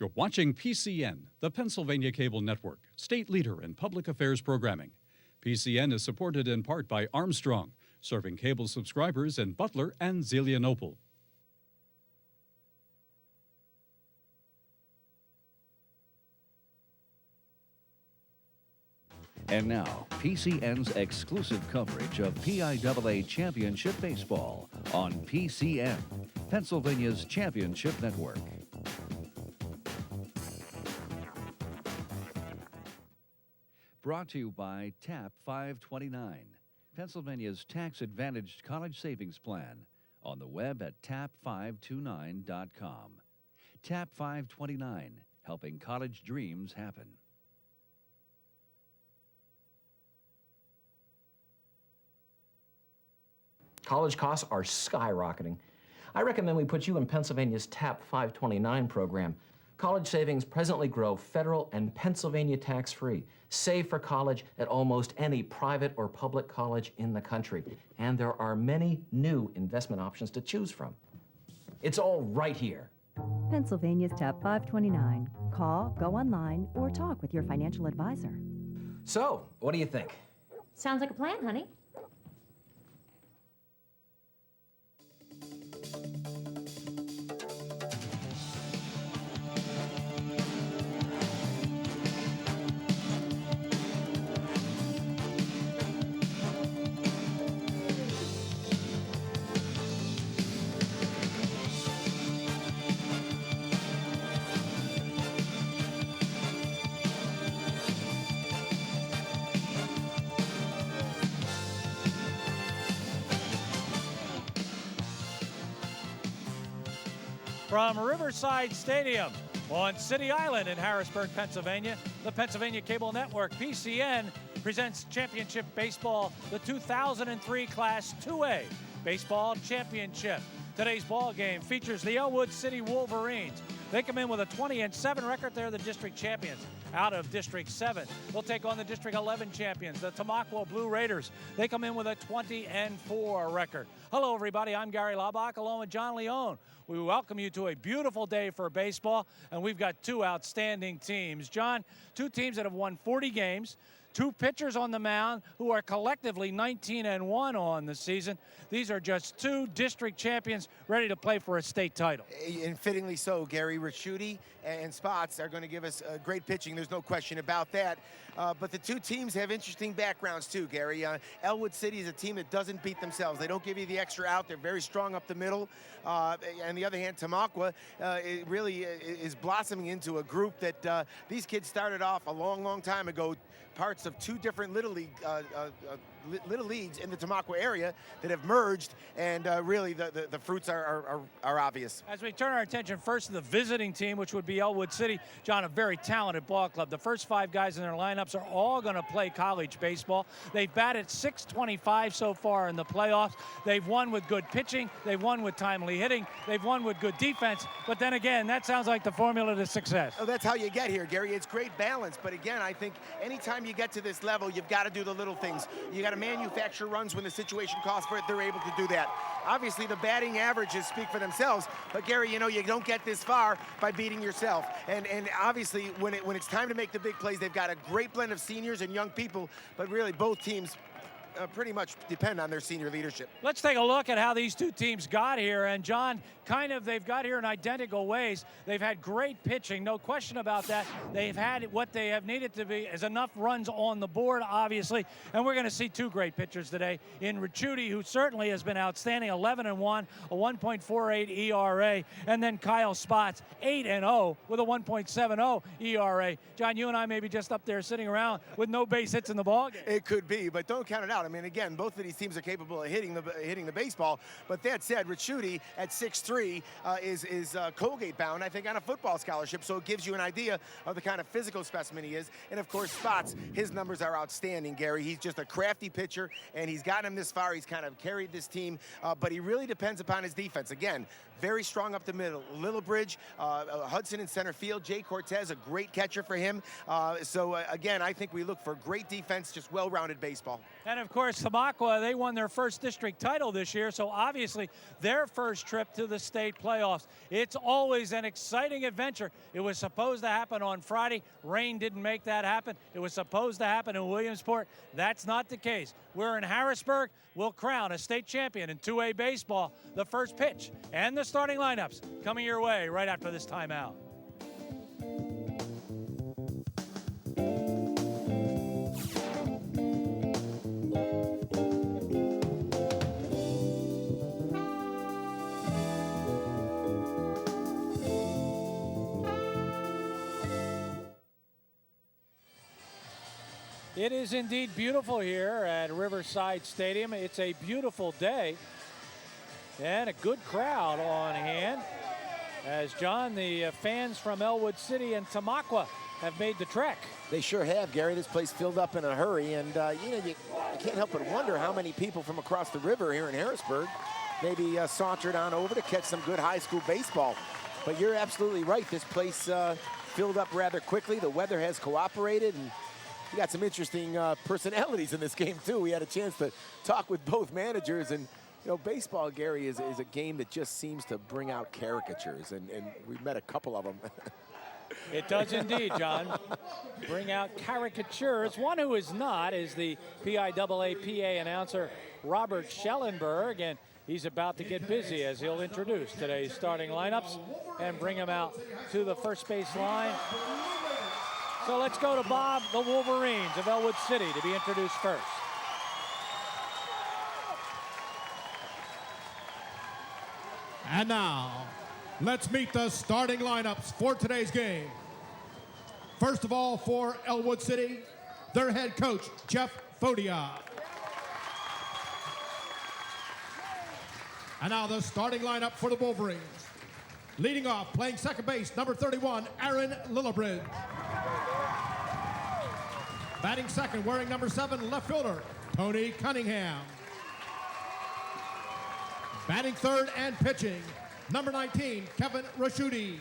You're watching PCN, the Pennsylvania Cable Network, state leader in public affairs programming. PCN is supported in part by Armstrong, serving cable subscribers in Butler and Zelienople. And now, PCN's exclusive coverage of PIAA Championship Baseball on PCN, Pennsylvania's Championship Network. Brought to you by TAP 529, Pennsylvania's tax-advantaged college savings plan, on the web at tap529.com. TAP 529, helping college dreams happen. College costs are skyrocketing. I recommend we put you in Pennsylvania's TAP 529 program. College savings presently grow federal and Pennsylvania tax-free. Save for college at almost any private or public college in the country. And there are many new investment options to choose from. It's all right here. Pennsylvania's TAP 529. Call, go online, or talk with your financial advisor. So, what do you think? Sounds like a plan, honey. From Riverside Stadium on City Island in Harrisburg, Pennsylvania, the Pennsylvania Cable Network, PCN, presents Championship Baseball, the 2003 Class 2A Baseball Championship. Today's ball game features the Ellwood City Wolverines. They come in with a 20-7 record. They're the district champions out of District 7. They'll take on the District 11 champions, the Tamaqua Blue Raiders. They come in with a 20-4 record. Hello, everybody. I'm Gary Laubach, along with John Leone. We welcome you to a beautiful day for baseball, and we've got two outstanding teams. John, two teams that have won 40 games, two pitchers on the mound who are collectively 19-1 on the season. These are just two district champions ready to play for a state title. And fittingly so, Gary. Ricciuti and Spots are going to give us great pitching. There's no question about that. But the two teams have interesting backgrounds too, Gary. Ellwood City is a team that doesn't beat themselves. They don't give you the extra out. They're very strong up the middle. On the other hand, Tamaqua it really is blossoming into a group that these kids started off a long, long time ago, parts of two different little leagues in the Tamaqua area that have merged, and really the fruits are obvious. As we turn our attention first to the visiting team, which would be Ellwood City, John, a very talented ball club. The first five guys in their lineups are all going to play college baseball. They've batted .625 so far in the playoffs. They've won with good pitching. They've won with timely hitting. They've won with good defense. But then again, that sounds like the formula to success. Oh, that's how you get here, Gary. It's great balance. But again, I think anytime you get to this level, you've got to do the little things. You got to manufacture runs when the situation calls for it. They're able to do that. Obviously, the batting averages speak for themselves. But Gary, you know, you don't get this far by beating yourself. And obviously, when it's time to make the big plays, they've got a great blend of seniors and young people. But really, both teams pretty much depend on their senior leadership. Let's take a look at how these two teams got here. And John, they've got here in identical ways. They've had great pitching, no question about that. They've had what they have needed to be is enough runs on the board, obviously. And we're going to see two great pitchers today in Ricciuti, who certainly has been outstanding, 11-1, a 1.48 ERA. And then Kyle Spots, 8-0 with a 1.70 ERA. John, you and I may be just up there sitting around with no base hits in the ballgame. It could be, but don't count it out. I mean, again, both of these teams are capable of hitting the baseball. But that said, Ricciuti at 6'3" is Colgate bound, I think, on a football scholarship. So it gives you an idea of the kind of physical specimen he is. And of course, Spots, his numbers are outstanding, Gary. He's just a crafty pitcher, and he's gotten him this far. He's kind of carried this team, but he really depends upon his defense. Again, very strong up the middle. Littlebridge, Hudson in center field. Jay Cortez, a great catcher for him. So again, I think we look for great defense, just well-rounded baseball. And of course, Tamaqua, they won their first district title this year, so obviously their first trip to the state playoffs. It's always an exciting adventure. It was supposed to happen on Friday. Rain didn't make that happen. It was supposed to happen in Williamsport. That's not the case. We're in Harrisburg. We'll crown a state champion in 2A baseball. The first pitch and the starting lineups coming your way right after this timeout. It is indeed beautiful here at Riverside Stadium. It's a beautiful day and a good crowd on hand as, John, the fans from Ellwood City and Tamaqua have made the trek. They sure have, Gary. This place filled up in a hurry, and you can't help but wonder how many people from across the river here in Harrisburg maybe sauntered on over to catch some good high school baseball. But you're absolutely right. This place filled up rather quickly. The weather has cooperated, and we got some interesting personalities in this game, too. We had a chance to talk with both managers. And, you know, baseball, Gary, is a game that just seems to bring out caricatures. And we've met a couple of them. It does indeed, John. Bring out caricatures. One who is not is the PIAA announcer, Robert Schellenberg. And he's about to get busy as he'll introduce today's starting lineups and bring them out to the first base line. So let's go to Bob, the Wolverines of Ellwood City, to be introduced first. And now, let's meet the starting lineups for today's game. First of all, for Ellwood City, their head coach, Jeff Fodia. And now the starting lineup for the Wolverines. Leading off, playing second base, number 31, Aaron Lillibridge. Batting second, wearing number 7, left fielder, Tony Cunningham. Batting third and pitching, number 19, Kevin Raschuti.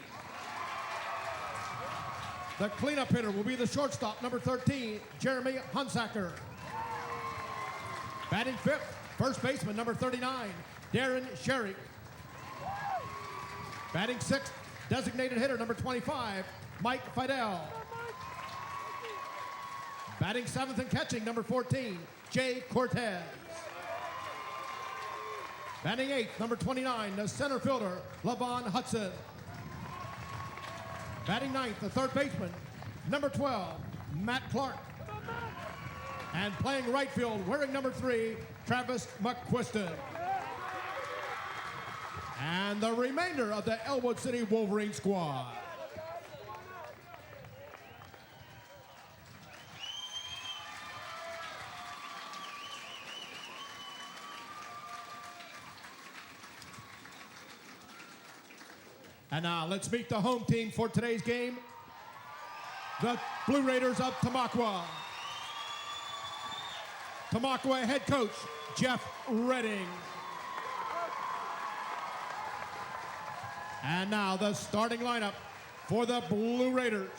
The cleanup hitter will be the shortstop, number 13, Jeremy Hunsacker. Batting fifth, first baseman, number 39, Darren Sherrick. Batting sixth, designated hitter, number 25, Mike Fidel. Batting seventh and catching, number 14, Jay Cortez. Batting eighth, number 29, the center fielder, Lavon Hudson. Batting ninth, the third baseman, number 12, Matt Clark. And playing right field, wearing number 3, Travis McQuiston. And the remainder of the Ellwood City Wolverine squad. And now let's meet the home team for today's game, the Blue Raiders of Tamaqua. Tamaqua head coach, Jeff Redding. And now the starting lineup for the Blue Raiders.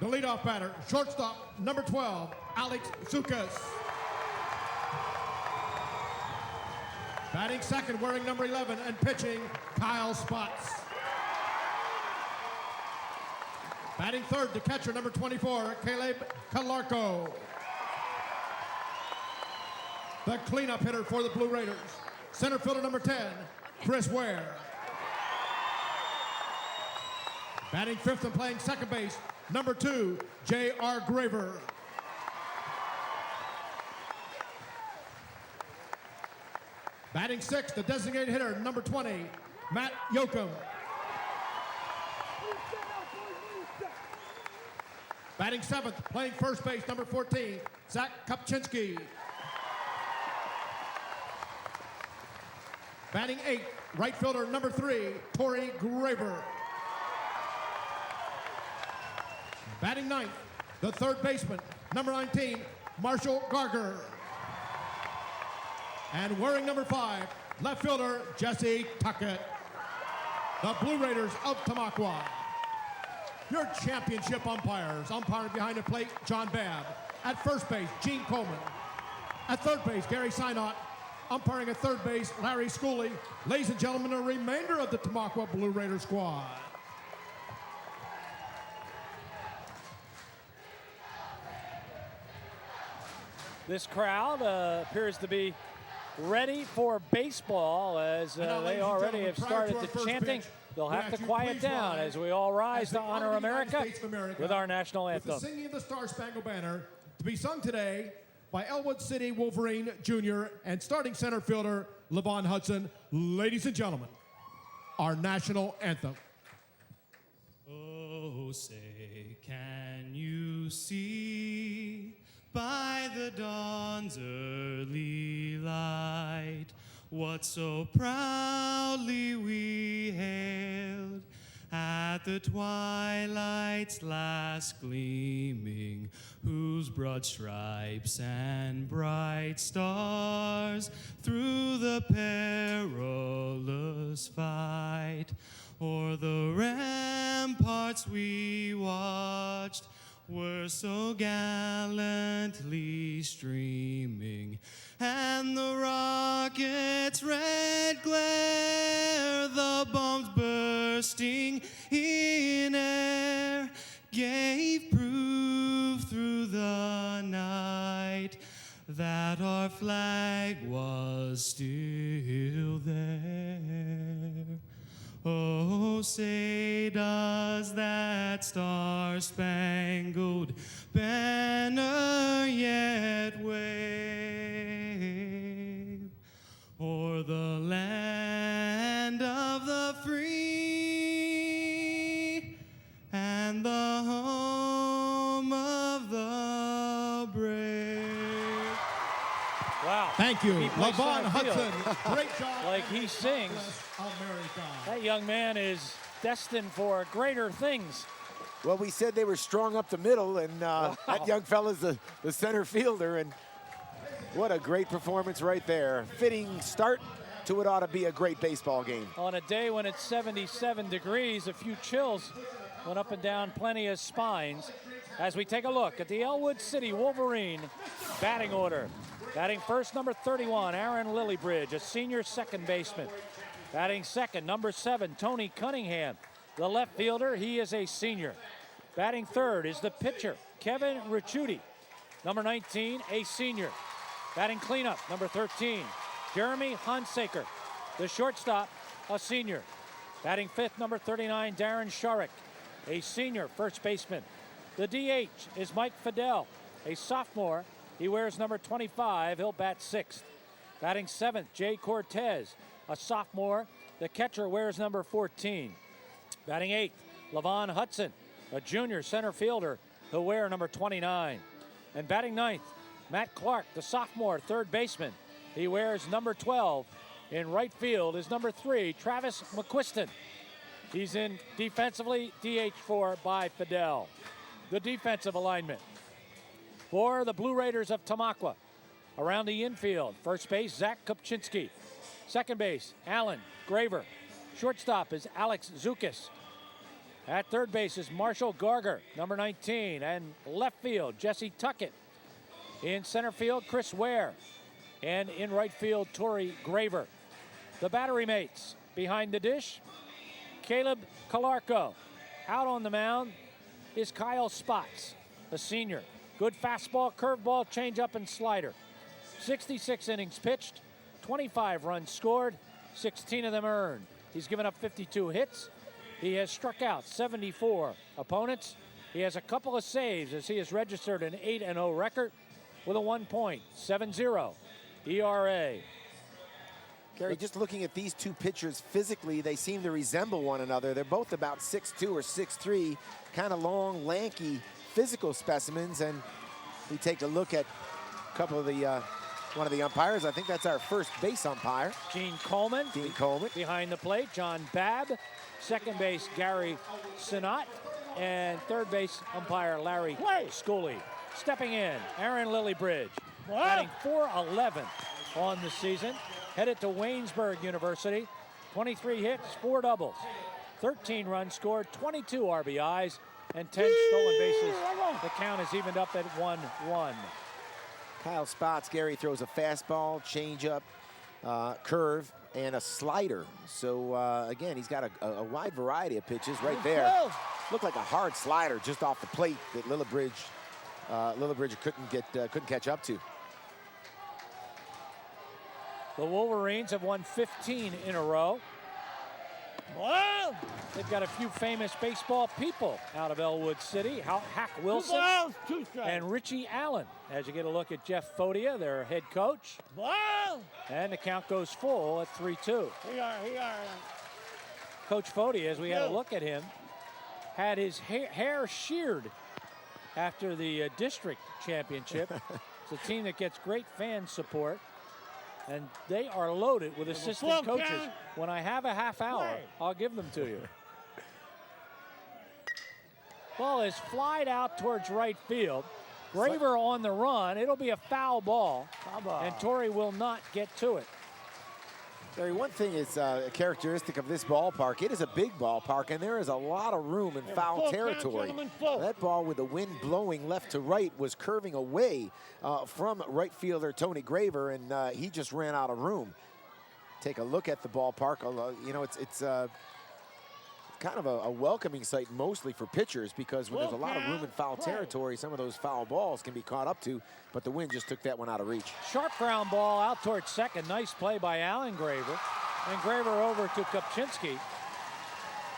The leadoff batter, shortstop, number 12, Alex Zukas. Batting second, wearing number 11, and pitching, Kyle Spots. Batting third, the catcher, number 24, Caleb Calarco. The cleanup hitter for the Blue Raiders, center fielder, number 10, Chris Ware. Batting fifth and playing second base, number 2, J.R. Graver. Batting sixth, the designated hitter, number 20, Matt Yoakum. Batting seventh, playing first base, number 14, Zach Kopczynski. Batting eighth, right fielder, number 3, Torrey Graver. Batting ninth, the third baseman, number 19, Marshall Garger. And wearing number 5, left fielder, Jesse Tuckett. The Blue Raiders of Tamaqua. Your championship umpires, umpiring behind the plate, John Babb. At first base, Gene Coleman. At third base, Gary Sinott. Umpiring at third base, Larry Schooley. Ladies and gentlemen, the remainder of the Tamaqua Blue Raider squad. This crowd appears to be ready for baseball as they already have started the chanting. They'll have to quiet down as we all rise to honor America with our national anthem. With the singing of the Star Spangled Banner to be sung today by Ellwood City Wolverine Jr. and starting center fielder Levon Hudson. Ladies and gentlemen, our national anthem. Oh, say, can you see by the dawn's early light what so proudly we hailed at the twilight's last gleaming, whose broad stripes and bright stars through the perilous fight o'er the ramparts we watched were so gallantly streaming, and the rocket's red glare, the bombs bursting in air, gave proof through the night that our flag was still there. Oh, say does that star-spangled banner yet wave o'er the land of the free and the home of the brave? Wow. Thank you, He plays Levon center field. Hudson. Great job. Like he sings, America. that young man is destined for greater things. Well, we said they were strong up the middle, and that young fella's the center fielder, and what a great performance right there. Fitting start to what ought to be a great baseball game. On a day when it's 77 degrees, a few chills went up and down plenty of spines as we take a look at the Ellwood City Wolverine batting order. Batting first, number 31, Aaron Lillybridge, a senior second baseman. Batting second, number 7, Tony Cunningham, the left fielder. He is a senior. Batting third is the pitcher, Kevin Ricciuti, number 19, a senior. Batting cleanup, number 13, Jeremy Honsaker, the shortstop, a senior. Batting fifth, number 39, Darren Sharrick, a senior first baseman. The DH is Mike Fidel, a sophomore. He wears number 25. He'll bat sixth. Batting seventh, Jay Cortez, a sophomore. The catcher wears number 14. Batting eighth, Levon Hudson, a junior center fielder. He'll wear number 29. And batting ninth, Matt Clark, the sophomore third baseman. He wears number 12. In right field is number 3, Travis McQuiston. He's in defensively, DH4 by Fidel. The defensive alignment for the Blue Raiders of Tamaqua. Around the infield, first base, Zach Kopczynski. Second base, Alan Graver. Shortstop is Alex Zukis. At third base is Marshall Garger, number 19. And left field, Jesse Tuckett. In center field, Chris Ware. And in right field, Torrey Graver. The battery mates behind the dish, Caleb Calarco. Out on the mound is Kyle Spots, a senior. Good fastball, curveball, changeup, and slider. 66 innings pitched, 25 runs scored, 16 of them earned. He's given up 52 hits. He has struck out 74 opponents. He has a couple of saves as he has registered an 8-0 record with a 1.70 ERA. Gary, just looking at these two pitchers physically, they seem to resemble one another. They're both about 6'2" or 6'3", kind of long, lanky, physical specimens. And we take a look at a couple of the one of the umpires. I think that's our first base umpire. Gene Coleman. Gene Coleman. Behind the plate, John Babb. Second base, Gary Sinott. And third base umpire, Larry Schooley. Stepping in, Aaron Lillybridge. Batting .411 on the season. Headed to Waynesburg University. 23 hits, 4 doubles. 13 runs scored, 22 RBIs, and 10 stolen bases. The count is evened up at 1-1. Kyle Spots, Gary, throws a fastball, changeup, curve, and a slider. So, again, he's got a wide variety of pitches right there. Looked like a hard slider just off the plate that Lillibridge couldn't catch up to. The Wolverines have won 15 in a row. Well, they've got a few famous baseball people out of Ellwood City. Hack Wilson and Richie Allen. As you get a look at Jeff Fodia, their head coach. And the count goes full at 3-2. Coach Fodia, as we had a look at him, had his hair sheared after the district championship. It's a team that gets great fan support. And they are loaded with assistant coaches. When I have a half hour, I'll give them to you. Ball is flied out towards right field. Graver on the run. It'll be a foul ball. And Torrey will not get to it. Larry, one thing is a characteristic of this ballpark. It is a big ballpark, and there is a lot of room in foul territory. That ball with the wind blowing left to right was curving away from right fielder Tony Graver, and he just ran out of room. Take a look at the ballpark. You know, it's kind of a welcoming sight mostly for pitchers, because when there's a lot of room in foul territory, some of those foul balls can be caught up to, but the wind just took that one out of reach. Sharp ground ball out towards second. Nice play by Alan Graver. And Graver over to Kopczynski.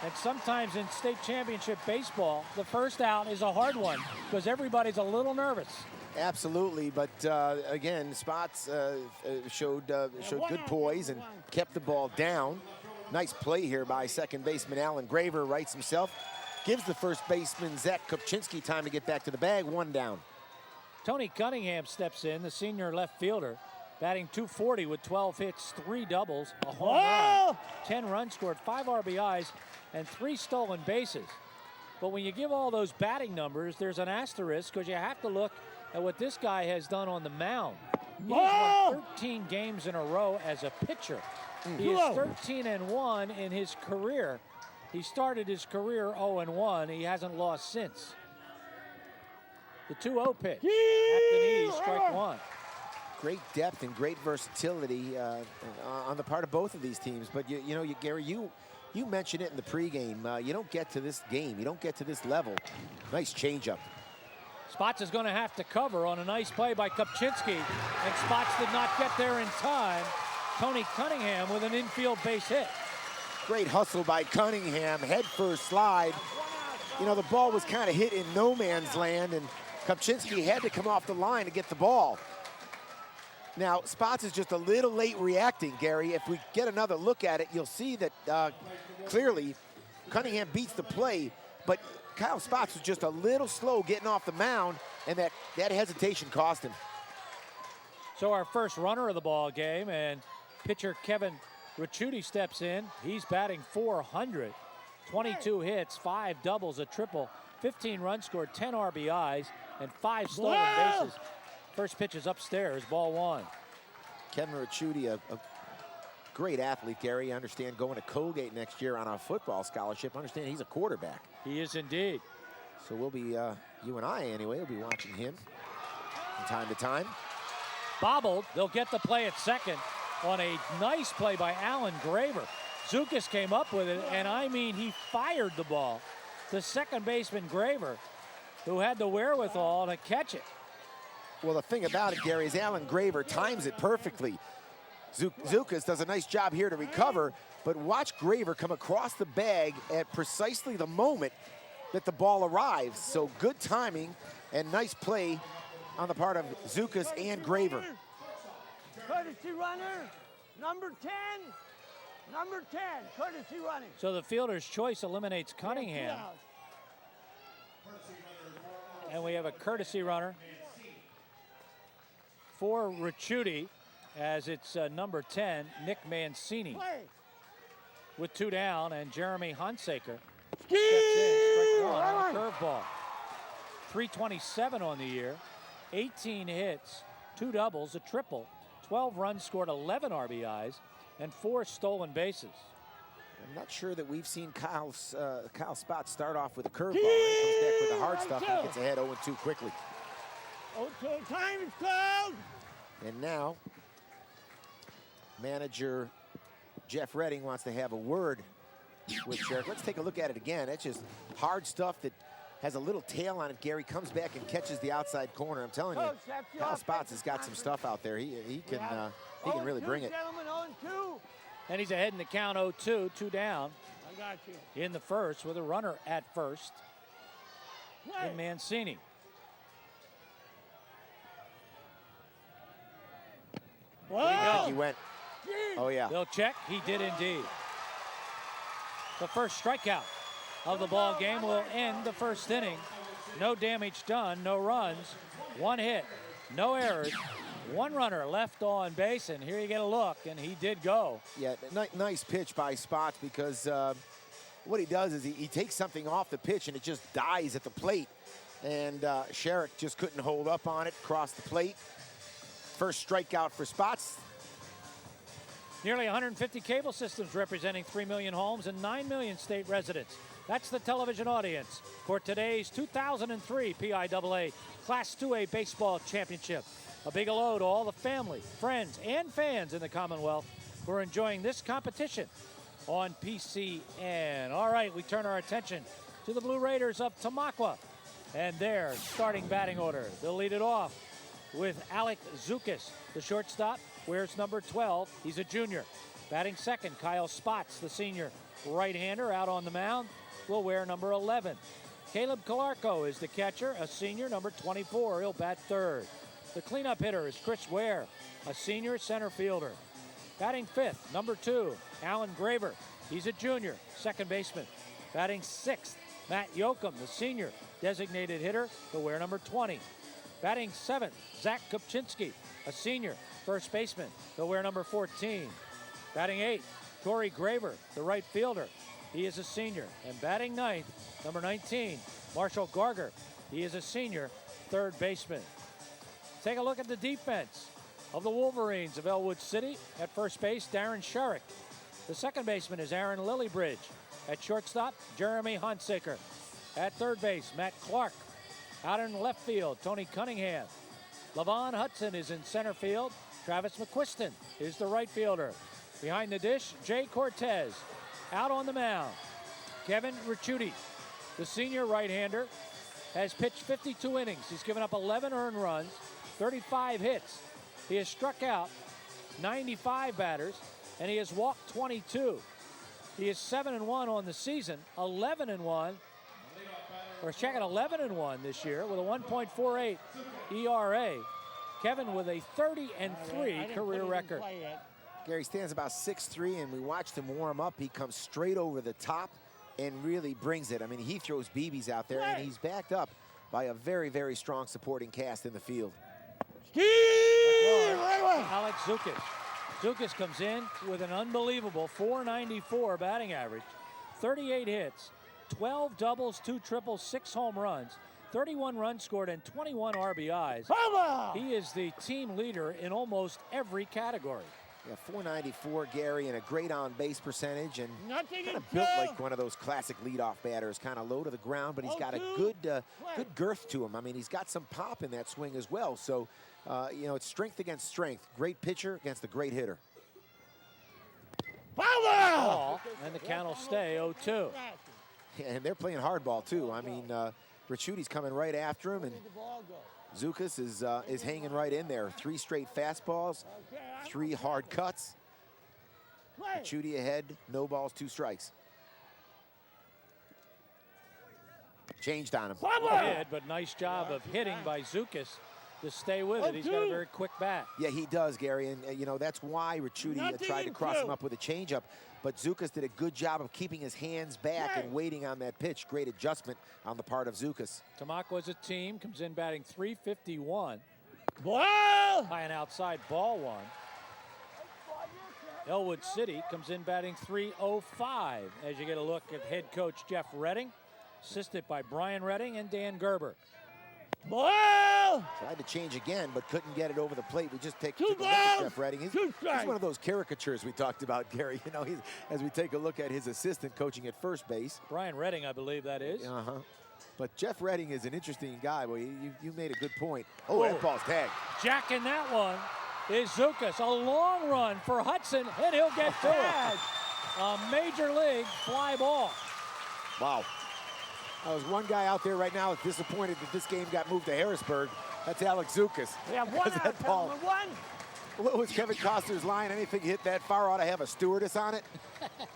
And sometimes in state championship baseball, the first out is a hard one because everybody's a little nervous. Absolutely, but again, Spots showed good poise and kept the ball down. Nice play here by second baseman Alan Graver. Rights himself. Gives the first baseman Zach Kopczynski time to get back to the bag. One down. Tony Cunningham steps in, the senior left fielder, batting .240 with 12 hits, 3 doubles, a home run, 10 runs scored, 5 RBIs, and 3 stolen bases. But when you give all those batting numbers, there's an asterisk because you have to look at what this guy has done on the mound. He has won 13 games in a row as a pitcher. He is 13-1 in his career. He started his career 0-1. He hasn't lost since. The 2-0 pitch. At the knees, strike one. Great depth and great versatility on the part of both of these teams. But Gary, you mentioned it in the pregame. You don't get to this game. You don't get to this level. Nice changeup. Spots is going to have to cover on a nice play by Kopczynski, and Spots did not get there in time. Tony Cunningham with an infield base hit. Great hustle by Cunningham, head first slide. You know, the ball was kind of hit in no man's land, and Kopczynski had to come off the line to get the ball. Now, Spots is just a little late reacting, Gary. If we get another look at it, you'll see that clearly Cunningham beats the play, but Kyle Spots was just a little slow getting off the mound, and that hesitation cost him. So our first runner of the ball game, and pitcher Kevin Ricciuti steps in. He's batting .400, 22 hits, 5 doubles, a triple, 15 runs scored, 10 RBIs, and 5 stolen bases. First pitch is upstairs, ball one. Kevin Ricciuti, a great athlete, Gary. I understand going to Colgate next year on a football scholarship. I understand he's a quarterback. He is indeed. So we'll be, you and I anyway, will be watching him from time to time. Bobbled, they'll get the play at second on a nice play by Alan Graver. Zukas came up with it, and I mean, he fired the ball to second baseman Graver, who had the wherewithal to catch it. Well, the thing about it, Gary, is Alan Graver times it perfectly. Zukas does a nice job here to recover, but watch Graver come across the bag at precisely the moment that the ball arrives. So good timing and nice play on the part of Zukas and Graver. Courtesy runner, number 10. Number 10, courtesy running. So the fielder's choice eliminates Cunningham. And we have a courtesy runner for Ricciuti, as it's number 10, Nick Mancini. With 2 down, and Jeremy Hunsaker steps in, strike one on a curveball. 327 on the year, 18 hits, 2 doubles, a triple, 12 runs scored, 11 RBIs, and 4 stolen bases. I'm not sure that we've seen Kyle Spots start off with a curveball. He comes back with the hard stuff and gets ahead 0-2 quickly. 0-2, time is called. And now, manager Jeff Redding wants to have a word with Sherrick. Let's take a look at it again. It's just hard stuff that has a little tail on it. Gary comes back and catches the outside corner. I'm telling you, Cal Spots has got some stuff out there. He can really bring it. Gentlemen, 0-2. And he's ahead in the count 0-2, 2 down I got you. in the first with a runner at first in Mancini. I think he went. Oh, yeah. They'll check. He did indeed. The first strikeout of the ball game will end the first inning. No damage done, no runs, 1 hit, no errors, 1 runner left on base, and here you get a look, and he did go. Yeah, nice pitch by Spots, because what he does is he takes something off the pitch and it just dies at the plate. And Sherrick just couldn't hold up on it, crossed the plate. First strikeout for Spots. Nearly 150 cable systems representing 3 million homes and 9 million state residents. That's the television audience for today's 2003 PIAA Class 2A Baseball Championship. A big hello to all the family, friends, and fans in the Commonwealth who are enjoying this competition on PCN. All right, we turn our attention to the Blue Raiders of Tamaqua and their starting batting order. They'll lead it off with Alec Zukas, the shortstop, wears number 12. He's a junior. Batting second, Kyle Spots, the senior right-hander, out on the mound, will wear number 11. Caleb Calarco is the catcher, a senior, number 24. He'll bat third. The cleanup hitter is Chris Ware, a senior center fielder. Batting fifth, number 2, Alan Graver. He's a junior, second baseman. Batting sixth, Matt Yoakum, the senior designated hitter, will wear number 20. Batting seventh, Zach Kupczynski, a senior first baseman. He'll wear number 14. Batting eighth, Corey Graver, the right fielder. He is a senior. And batting ninth, number 19, Marshall Garger. He is a senior third baseman. Take a look at the defense of the Wolverines of Ellwood City. At first base, Darren Sherrick. The second baseman is Aaron Lillybridge. At shortstop, Jeremy Hunsaker. At third base, Matt Clark. Out in left field, Tony Cunningham. Lavon Hudson is in center field. Travis McQuiston is the right fielder. Behind the dish, Jay Cortez. Out on the mound, Kevin Ricciuti, the senior right-hander, has pitched 52 innings. He's given up 11 earned runs, 35 hits. He has struck out 95 batters, and he has walked 22. He is 7-1 on the season, 11-1. Or checking 11-1 this year with a 1.48 ERA. Kevin with a 30-3 career record. Gary stands about 6'3", and we watched him warm up. He comes straight over the top and really brings it. I mean, he throws BBs out there, and he's backed up by a very, very strong supporting cast in the field. Alex Zukas. Zukas comes in with an unbelievable .494 batting average, 38 hits, 12 doubles, 2 triples, 6 home runs, 31 runs scored, and 21 RBIs. He is the team leader in almost every category. Yeah, .494, Gary, and a great on-base percentage, and kind of built like one of those classic leadoff batters, kind of low to the ground, but he's got a good girth to him. I mean, he's got some pop in that swing as well. So, you know, it's strength against strength. Great pitcher against a great hitter. Ball, and the count will stay 0-2. And they're playing hardball too. I mean, Ricciuti's coming right after him, and Zukas is hanging right in there. 3 straight fastballs, 3 hard cuts. Ricciuti ahead, no balls, 2 strikes. Changed on him. Did, but nice job of hitting by Zukas to stay with it. He's got a very quick bat. Yeah, he does, Gary, and you know, that's why Ricciuti tried to cross him up with a changeup. But Zukas did a good job of keeping his hands back and waiting on that pitch. Great adjustment on the part of Zukas. Tamaqua as a team comes in batting .351. Ball! High and outside, ball 1. Ellwood City comes in batting .305 as you get a look at head coach Jeff Redding, assisted by Brian Redding and Dan Gerber. Ball! Tried to change again, but couldn't get it over the plate. We just took a look at Jeff Redding. He's one of those caricatures we talked about, Gary. You know, as we take a look at his assistant coaching at first base. Brian Redding, I believe that is. But Jeff Redding is an interesting guy. Well, you made a good point. Oh, that ball's tagged. Jacking that one is Zukas. A long run for Hudson, and he'll get to it. A major league fly ball. Wow. There's one guy out there right now that's disappointed that this game got moved to Harrisburg. That's Alex Zukas. We have one out, gentlemen, one. What was Kevin Costner's line? Anything hit that far ought to have a stewardess on it.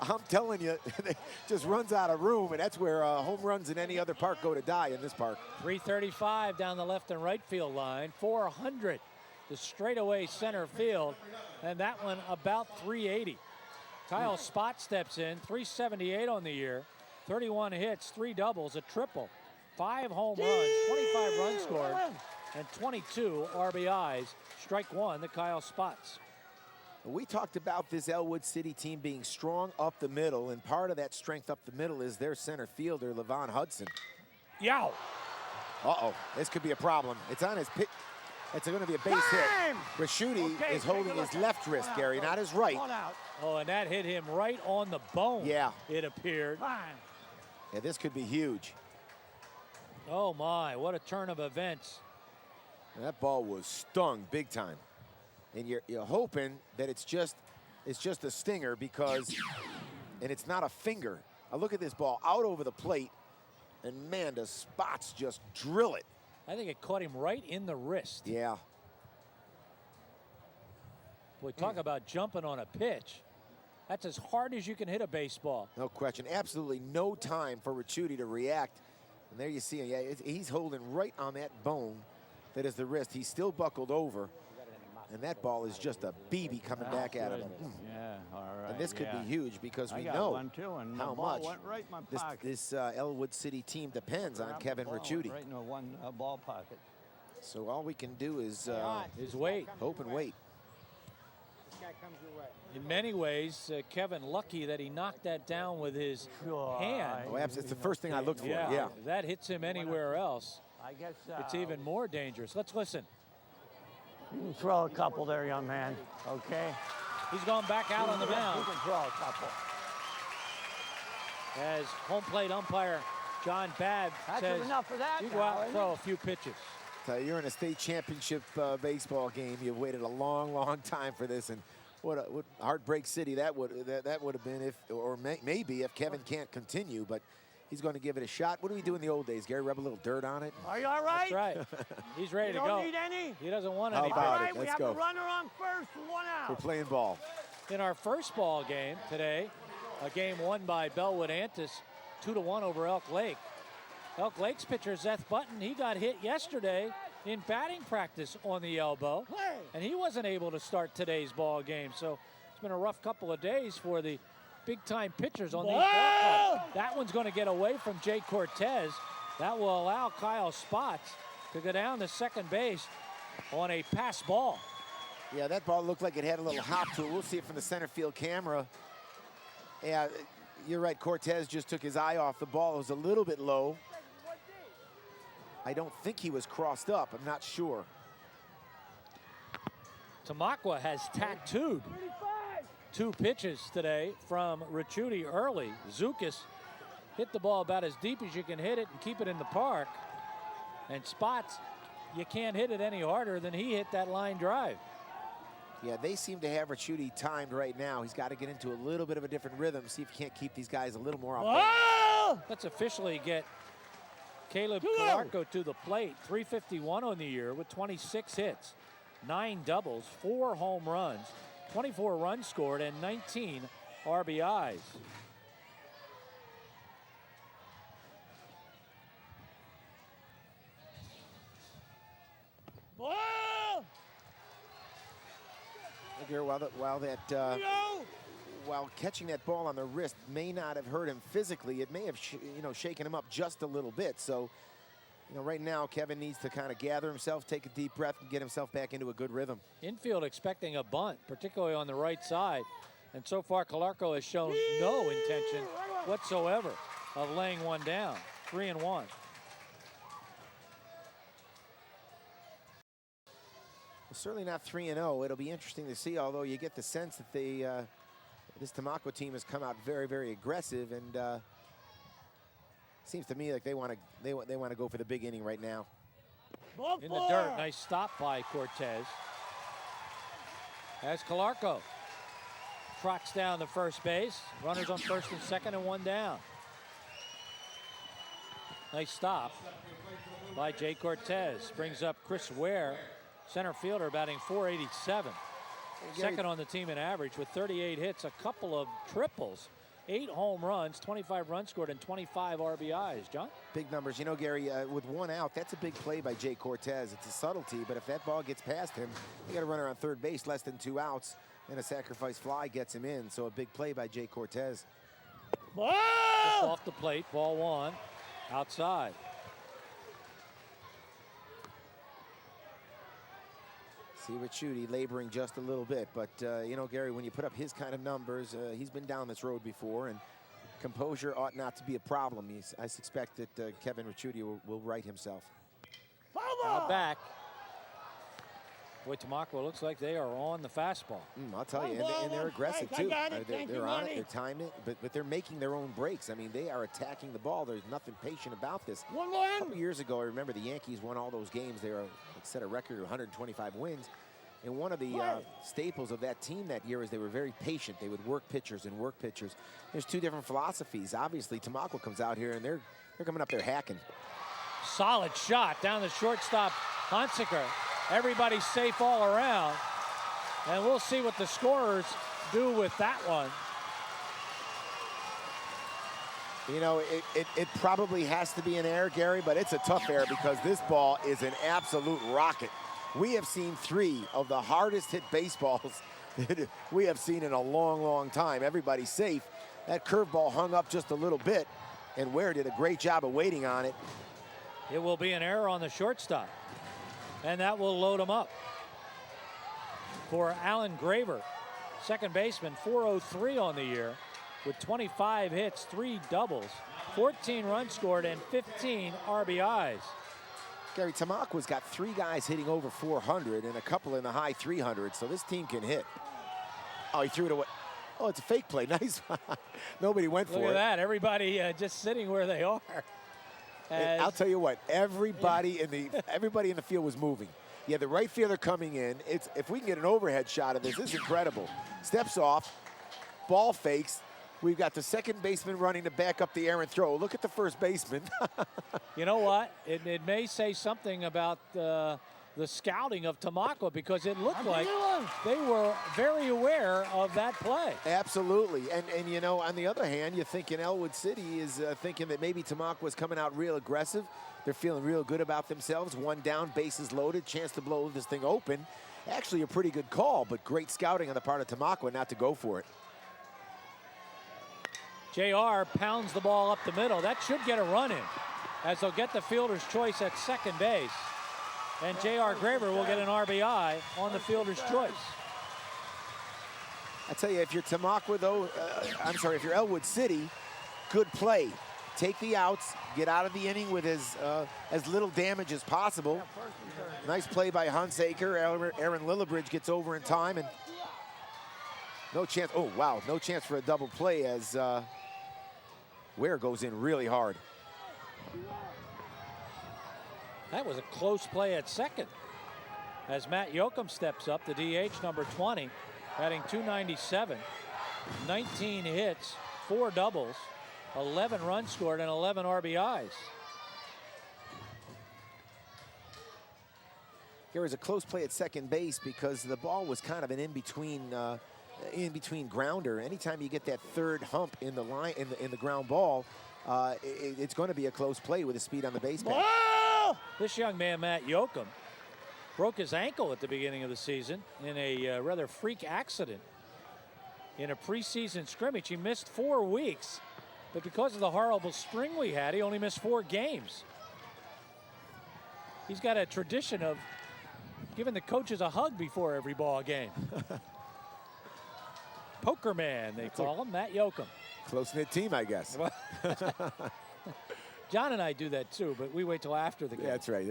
I'm telling you, it just runs out of room, and that's where home runs in any other park go to die in this park. 335 down the left and right field line. 400 to straightaway center field, and that one about 380. Kyle Spott steps in, 378 on the year, 31 hits, 3 doubles, a triple, 5 home runs, 25 runs scored, and 22 RBIs. Strike one, the Kyle Spotts. We talked about this Ellwood City team being strong up the middle, and part of that strength up the middle is their center fielder, Levon Hudson. Yow! Uh-oh, this could be a problem. It's on his pitch. It's going to be a base hit. Raschuti is holding his left wrist, Gary, not his right. Oh, and that hit him right on the bone. Yeah. It appeared. Yeah, this could be huge. Oh my, what a turn of events. That ball was stung big time. And you're hoping that it's just a stinger because, and it's not a finger. Now look at this ball out over the plate, and man, the Spots just drill it. I think it caught him right in the wrist. Yeah. Boy, talk about jumping on a pitch. That's as hard as you can hit a baseball. No question. Absolutely no time for Raschuti to react. And there you see him. Yeah, he's holding right on that bone that is the wrist. He's still buckled over. And that ball is just a BB coming back at him. Yeah, all right. And this could be huge because we got know one too, and how the ball much went right in my pocket. this Ellwood City team depends on Kevin Raschuti. Right in the one ball pocket. So all we can do is wait. Hope and wait. This guy comes your way. In many ways, Kevin lucky that he knocked that down with his hand. Oh, absolutely. It's the first thing I looked for. Yeah, that hits him anywhere else. I guess It's even more dangerous. Let's listen. you can throw a couple there, young man. Okay. He's gone back out on the mound. You can throw a couple. As home plate umpire John Babb says, enough of that you go out and throw a few pitches. You're in a state championship baseball game. You've waited a long, long time for this, and what heartbreak city that would have been if, or maybe if Kevin can't continue, but he's going to give it a shot. What do we do in the old days, Gary? Rub a little dirt on it? Are you all right? That's right. He's ready to go. You don't need any? He doesn't want How any. about All it? right, we Let's have go. a runner on first, one out. We're playing ball. In our first ball game today, a game won by Bellwood Antis, 2-1 over Elk Lake. Elk Lake's pitcher, Seth Button, he got hit yesterday in batting practice on the elbow, and he wasn't able to start today's ball game. So it's been a rough couple of days for the big-time pitchers on these ball clubs. That one's going to get away from Jay Cortez. That will allow Kyle Spotts to go down to second base on a pass ball. Yeah, that ball looked like it had a little hop to it. We'll see it from the center field camera. Yeah, you're right. Cortez just took his eye off the ball. It was a little bit low. I don't think he was crossed up. I'm not sure. Tamaqua has tattooed 2 pitches today from Raschuti early. Zukas hit the ball about as deep as you can hit it and keep it in the park. And Spotts, you can't hit it any harder than he hit that line drive. Yeah, they seem to have Raschuti timed right now. He's got to get into a little bit of a different rhythm, see if he can't keep these guys a little more off. Let's officially get Caleb Calarco to the plate. 351 on the year with 26 hits, 9 doubles, 4 home runs, 24 runs scored, and 19 RBIs. While catching that ball on the wrist may not have hurt him physically, it may have shaken him up just a little bit. So, right now Kevin needs to kind of gather himself, take a deep breath, and get himself back into a good rhythm. Infield expecting a bunt, particularly on the right side. And so far, Calarco has shown no intention whatsoever of laying one down. 3-1. Well, certainly not 3-0. It'll be interesting to see, although you get the sense that this Tamaqua team has come out very, very aggressive, and Seems to me like they want to go for the big inning right now. In the dirt, nice stop by Cortez. As Calarco trots down the first base. Runners on first and second and one down. Nice stop by Jay Cortez. Brings up Chris Ware, center fielder, batting .487. Second on the team in average with 38 hits, a couple of triples, 8 home runs, 25 runs scored, and 25 RBIs. John? Big numbers. You know, Gary, with 1 out, that's a big play by Jay Cortez. It's a subtlety, but if that ball gets past him, you got a runner on third base, less than 2 outs, and a sacrifice fly gets him in. So a big play by Jay Cortez. Just off the plate, ball 1, outside. See Ricciuti laboring just a little bit, but you know, Gary, when you put up his kind of numbers, he's been down this road before, and composure ought not to be a problem. I suspect that Kevin Ricciuti will right himself. Out back. Boy, Tamaqua looks like they are on the fastball. I'll tell you, and they're aggressive too. They're on it, they're timing it, but they're making their own breaks. I mean, they are attacking the ball. There's nothing patient about this. A couple years ago, I remember the Yankees won all those games. They set a record of 125 wins. And one of the staples of that team that year is they were very patient. They would work pitchers and work pitchers. There's 2 different philosophies. Obviously, Tamaqua comes out here, and they're coming up there hacking. Solid shot down the shortstop, Hunsaker. Everybody's safe all around. And we'll see what the scorers do with that one. You know, it probably has to be an error, Gary, but it's a tough error because this ball is an absolute rocket. We have seen 3 of the hardest hit baseballs that we have seen in a long, long time. Everybody's safe. That curveball hung up just a little bit, and Ware did a great job of waiting on it. It will be an error on the shortstop, and that will load him up. For Alan Graver, second baseman, .403 on the year with 25 hits, 3 doubles, 14 runs scored, and 15 RBIs. Gary, Tamaqua's got 3 guys hitting over 400 and a couple in the high 300s, so this team can hit. Oh, he threw it away. Oh, it's a fake play. Nice. Nobody went for it. Look at that. Everybody just sitting where they are. I'll tell you what. Everybody in the field was moving. You had the right fielder coming in. If we can get an overhead shot of this is incredible. Steps off, ball fakes. We've got the second baseman running to back up the errant throw. Look at the first baseman. You know what? It may say something about the scouting of Tamaqua because it looked like they were very aware of that play. Absolutely. And you know, on the other hand, you think Ellwood City is thinking that maybe Tamaqua's coming out real aggressive. They're feeling real good about themselves. 1 down, bases loaded, chance to blow this thing open. Actually a pretty good call, but great scouting on the part of Tamaqua not to go for it. JR pounds the ball up the middle. That should get a run in, as they'll get the fielder's choice at second base. And J.R. Graver will get an RBI on the fielder's choice. I tell you, if you're Tamaqua, though, if you're Ellwood City, good play. Take the outs, get out of the inning with as little damage as possible. Nice play by Hunsaker. Aaron Lillibridge gets over in time, and no chance. Oh, wow, no chance for a double play as Ware goes in really hard. That was a close play at second as Matt Yoakum steps up, the DH, number 20, batting .297, 19 hits, 4 doubles, 11 runs scored, and 11 RBIs. There was a close play at second base because the ball was kind of an in-between grounder. Anytime you get that third hump in the line in the ground ball, it's going to be a close play with the speed on the base path. This young man, Matt Yoakum, broke his ankle at the beginning of the season in a rather freak accident in a preseason scrimmage. He missed 4 weeks, but because of the horrible spring we had, he only missed 4 games. He's got a tradition of giving the coaches a hug before every ball game. Poker man, they call him, Matt Yoakum. Close-knit team, I guess. John and I do that too, but we wait till after the game. Yeah, that's right.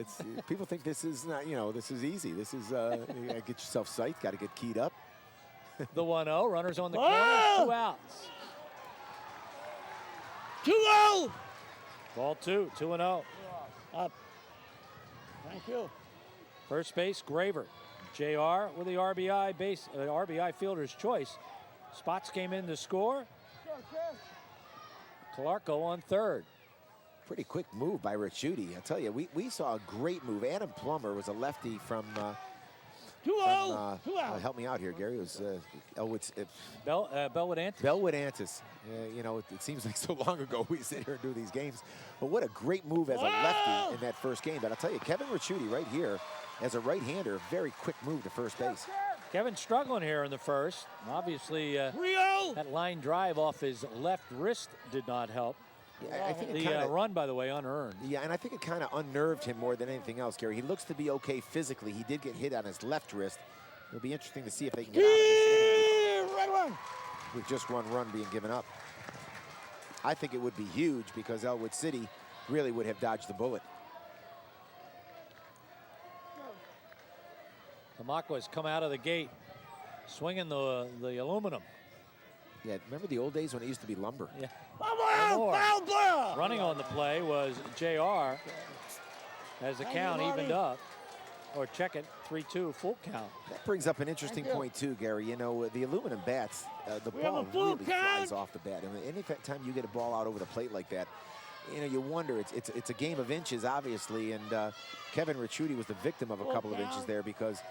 People think this is not, this is easy. This is, you gotta get yourself psyched, got to get keyed up. The 1-0, runners on the corner, 2 outs. 2-0! Ball 2, 2-0. Up. Thank you. First base, Graver. JR with the RBI fielder's choice. Spots came in to score. Calarco on third. Pretty quick move by Ricciuti. I tell you, we saw a great move. Adam Plummer was a lefty from 2-0. help me out here, Gary. It was Ellwood. Bellwood Antis. Bellwood Antis. You know, it seems like so long ago we sit here and do these games. But what a great move as a lefty in that first game. But I'll tell you, Kevin Ricciuti right here, as a right-hander, very quick move to first base. Kevin struggling here in the first. Obviously, that line drive off his left wrist did not help. Yeah, I think the run, by the way, unearned. Yeah, and I think it kind of unnerved him more than anything else, Gary. He looks to be okay physically. He did get hit on his left wrist. It'll be interesting to see if they can get out of this inning with just one run being given up. I think it would be huge because Ellwood City really would have dodged the bullet. Tamaqua has come out of the gate swinging the aluminum. Yeah, remember the old days when it used to be lumber? Yeah. Running on the play was JR as the count evened up. Or check it, 3-2, full count. That brings up an interesting point too, Gary. You know, the aluminum bats, the ball really flies off the bat. And any time you get a ball out over the plate like that, you know, you wonder, it's a game of inches, obviously. And Kevin Ricciuti was the victim of a couple of inches there because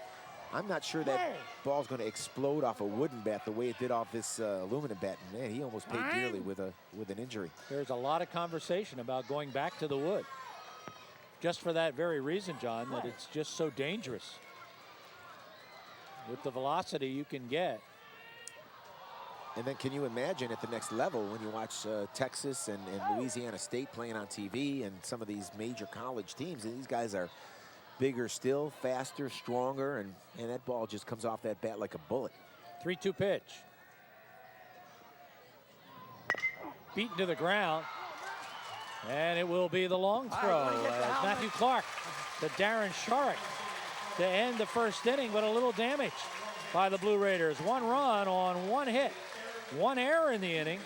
I'm not sure that ball's going to explode off a wooden bat the way it did off this aluminum bat. And man, he almost paid dearly with an injury. There's a lot of conversation about going back to the wood. Just for that very reason, John, that it's just so dangerous. With the velocity you can get. And then can you imagine at the next level when you watch Texas and Louisiana State playing on TV and some of these major college teams, and these guys are bigger still, faster, stronger, and that ball just comes off that bat like a bullet. 3-2 pitch. Beaten to the ground. And it will be the long throw. Matthew Clark to Darren Sharrock to end the first inning, but a little damage by the Blue Raiders. One run on one hit, one error in the inning,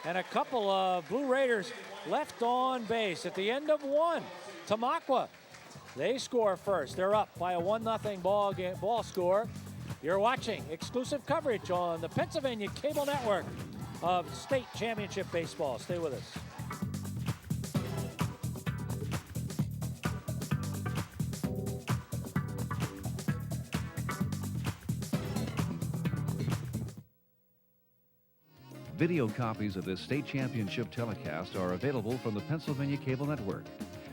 and a couple of Blue Raiders left on base at the end of one. Tamaqua, they score first. They're up by a 1-0 ball score. You're watching exclusive coverage on the Pennsylvania Cable Network of State Championship Baseball. Stay with us. Video copies of this state championship telecast are available from the Pennsylvania Cable Network.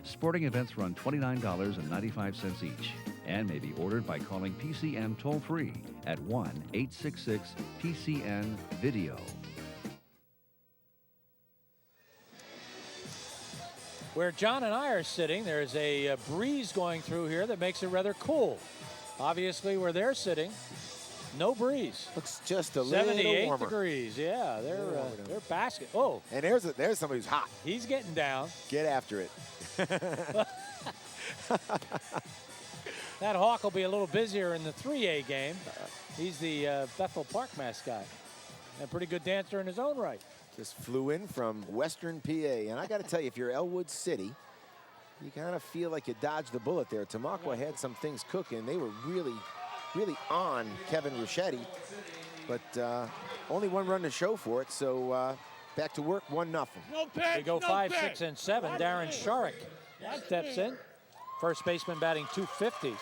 Sporting events run $29.95 each and may be ordered by calling PCN toll-free at 1-866-PCN-VIDEO. Where John and I are sitting, there's a breeze going through here that makes it rather cool. Obviously, where they're sitting, no breeze. Looks just a little 78 warmer. Degrees, yeah. They're basket. Oh. And there's somebody who's hot. He's getting down. Get after it. That Hawk will be a little busier in the 3A game. He's the Bethel Park mascot. And a pretty good dancer in his own right. Just flew in from Western PA. And I got to tell you, if you're Ellwood City, you kind of feel like you dodged the bullet there. Tamaqua had some things cooking. They were really on Kevin Ricciuti, but only one run to show for it. So back to work, 1-0. No pitch, they go 5, 6, and 7. Darren Sharrock steps in. First baseman batting .250.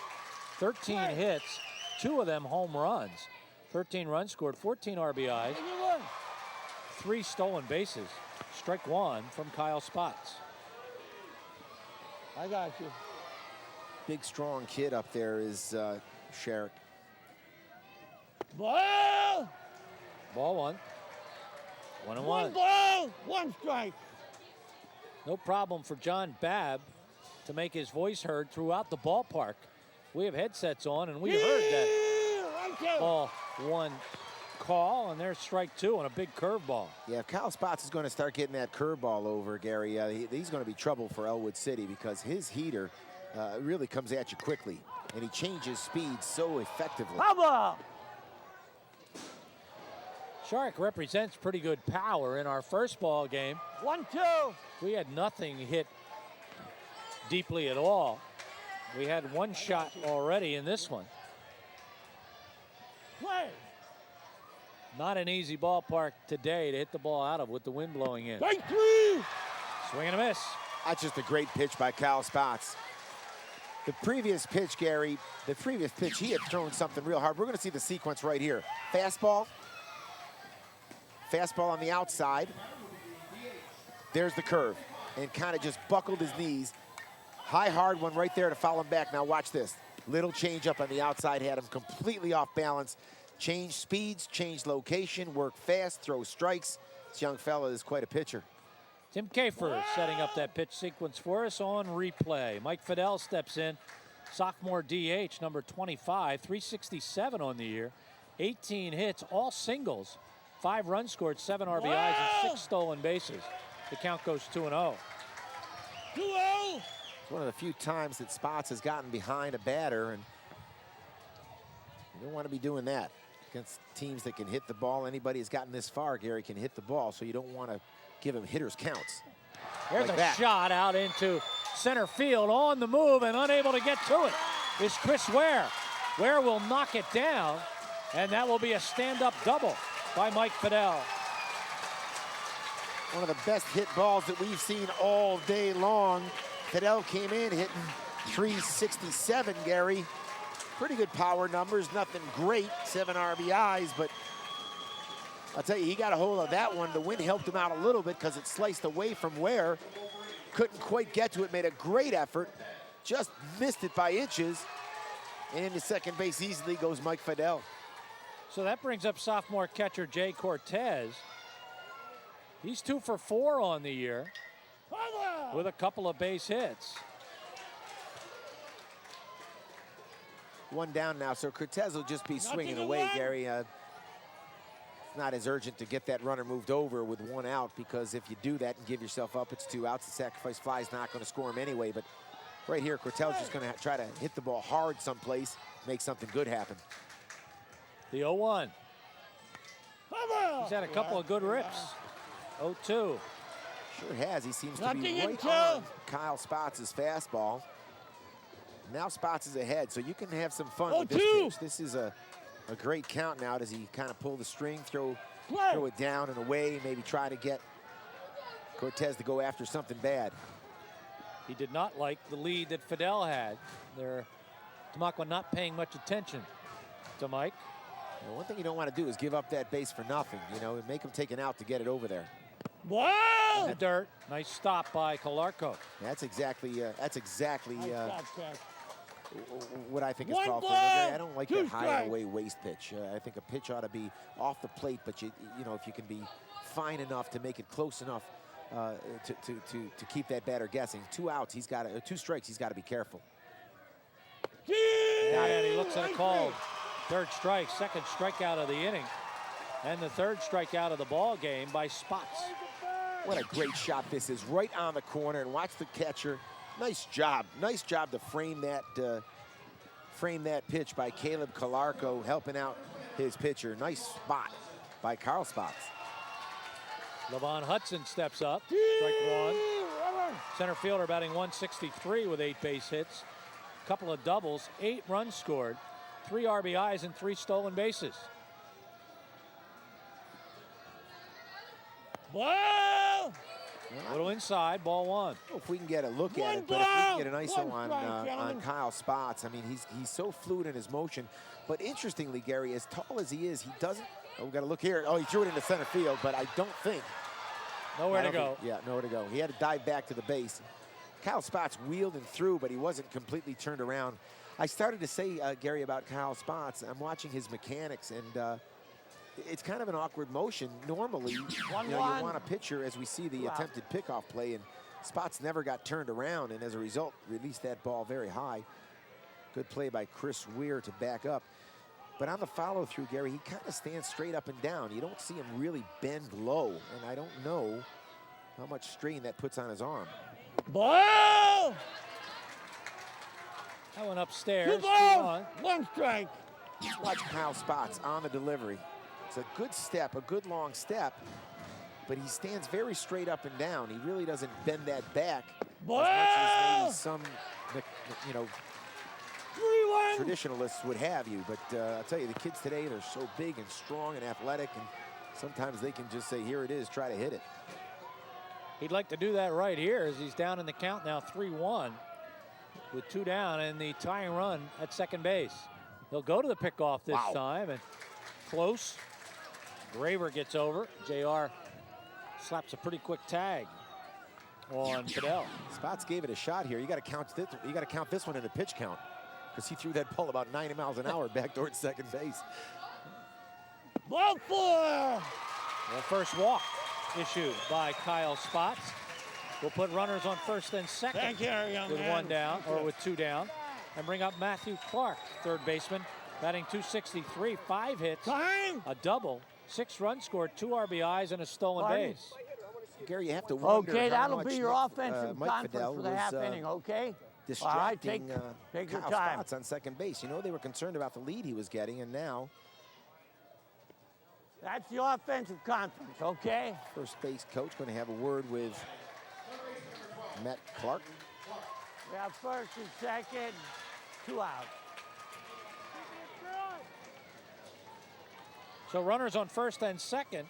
13 hits, 2 of them home runs. 13 runs scored, 14 RBIs, 3 stolen bases. Strike 1 from Kyle Spots. I got you. Big, strong kid up there is Sharrock. Ball! Ball 1. 1-1. One ball, 1 strike. No problem for John Babb to make his voice heard throughout the ballpark. We have headsets on, and we heard that ball 1 call, and there's strike 2 on a big curveball. Yeah, if Kyle Spots is going to start getting that curveball over, Gary, he's going to be trouble for Ellwood City because his heater really comes at you quickly, and he changes speed so effectively. Bubba! Shark represents pretty good power in our first ball game. 1-2. We had nothing hit deeply at all. We had one shot already in this one. Play. Not an easy ballpark today to hit the ball out of with the wind blowing in. Strike 3. Swing and a miss. That's just a great pitch by Kyle Spots. The previous pitch, Gary, he had thrown something real hard. We're going to see the sequence right here. Fastball on the outside. There's the curve, and kind of just buckled his knees. High, hard one right there to foul him back. Now watch this. Little change up on the outside, had him completely off balance. Change speeds, change location, work fast, throw strikes. This young fella is quite a pitcher. Tim Kafer setting up that pitch sequence for us on replay. Mike Fidel steps in, sophomore DH, number 25, 367 on the year, 18 hits, all singles, 5 runs scored, 7 RBIs, and 6 stolen bases. The count goes 2-0. 2-0. It's one of the few times that Spots has gotten behind a batter, and you don't want to be doing that against teams that can hit the ball. Anybody who's gotten this far, Gary, can hit the ball, so you don't want to give him hitter's counts. There's like a that. shot out into center field, on the move and unable to get to it is Chris Ware. Ware will knock it down, and that will be a stand-up double by Mike Fidel. One of the best hit balls that we've seen all day long. Fidel came in hitting 367, Gary. Pretty good power numbers, nothing great, 7 RBIs, but I'll tell you, he got a hold of that one. The wind helped him out a little bit because it sliced away from Ware. Couldn't quite get to it, made a great effort, just missed it by inches. And into second base easily goes Mike Fidel. So that brings up sophomore catcher Jay Cortez. He's 2 for 4 on the year with a couple of base hits. One down now, so Cortez will just be swinging away, Gary. It's not as urgent to get that runner moved over with 1 out, because if you do that and give yourself up, it's 2 outs. The sacrifice fly is not going to score him anyway, but right here, Cortez just going to try to hit the ball hard someplace, make something good happen. The 0-1. He's had a couple of good rips. 0-2. Sure has. He seems to be right on Kyle Spots' fastball. Now Spots is ahead, so you can have some fun with this pitch. This is a great count now. Does he kind of pull the string, throw it down and away, maybe try to get Cortez to go after something bad? He did not like the lead that Fidel had. Tamaqua not paying much attention to Mike. Well, one thing you don't want to do is give up that base for nothing, you know, and make him take an out to get it over there. Wow! The dirt. Nice stop by Calarco. That's exactly what I think is called for. I don't like that high and away waste pitch. I think a pitch ought to be off the plate, but you know, if you can be fine enough to make it close enough to keep that batter guessing. 2 outs, 2 strikes, he's got to be careful. And he looks at a call. 3rd strike, 2nd strikeout of the inning, and the 3rd strikeout of the ball game by Spots. What a great shot this is, right on the corner, and watch the catcher. Nice job to frame that pitch by Caleb Calarco, helping out his pitcher. Nice spot by Carl Spots. Levon Hudson steps up, strike 1. Center fielder batting 163 with 8 base hits, couple of doubles, 8 runs scored, 3 RBIs and 3 stolen bases. Ball! A little inside, ball 1. If we can get a look at it, but if we can get an ISO on Kyle Spots, I mean, he's so fluid in his motion. But interestingly, Gary, as tall as he is, he doesn't. Oh, we got to look here. Oh, he threw it into center field, but I don't think. Nowhere to go. Nowhere to go. He had to dive back to the base. Kyle Spots wheeled and threw, but he wasn't completely turned around. I started to say, Gary, about Kyle Spots, I'm watching his mechanics, and it's kind of an awkward motion. Normally, you want a pitcher, as we see the attempted pickoff play, and Spots never got turned around, and as a result, released that ball very high. Good play by Chris Weir to back up. But on the follow-through, Gary, he kind of stands straight up and down. You don't see him really bend low, and I don't know how much strain that puts on his arm. Ball! That one upstairs. 2 balls, 1 strike. Watch Kyle Spots on the delivery. It's a good step, a good long step, but he stands very straight up and down. He really doesn't bend that back as much as maybe some, you know, traditionalists would have you. But I'll tell you, the kids today, they're so big and strong and athletic, and sometimes they can just say, here it is, try to hit it. He'd like to do that right here as he's down in the count now, 3-1, with 2 down and the tying run at second base. He'll go to the pickoff this time, and close. Graver gets over. JR slaps a pretty quick tag on Fidel. Spots gave it a shot here. You got to count this. You got to count this one in a pitch count, because he threw that ball about 90 miles an hour back towards second base. Ball 4. The first walk issued by Kyle Spots. We'll put runners on first and second. Thank you, young with man. 1 down, or with 2 down, and bring up Matthew Clark, third baseman, batting .263, 5 hits, Time. a double, 6 runs scored, 2 RBIs, and a stolen base. Gary, you have to wonder Okay, how that'll much be your offensive Mike conference Fidel for the was, half inning, okay? All right, distracting take your Kyle time. Spots on second base. You know, they were concerned about the lead he was getting, and now That's the offensive conference, okay? first base coach going to have a word with Matt Clark. We have first and second, 2 out. So runners on first and second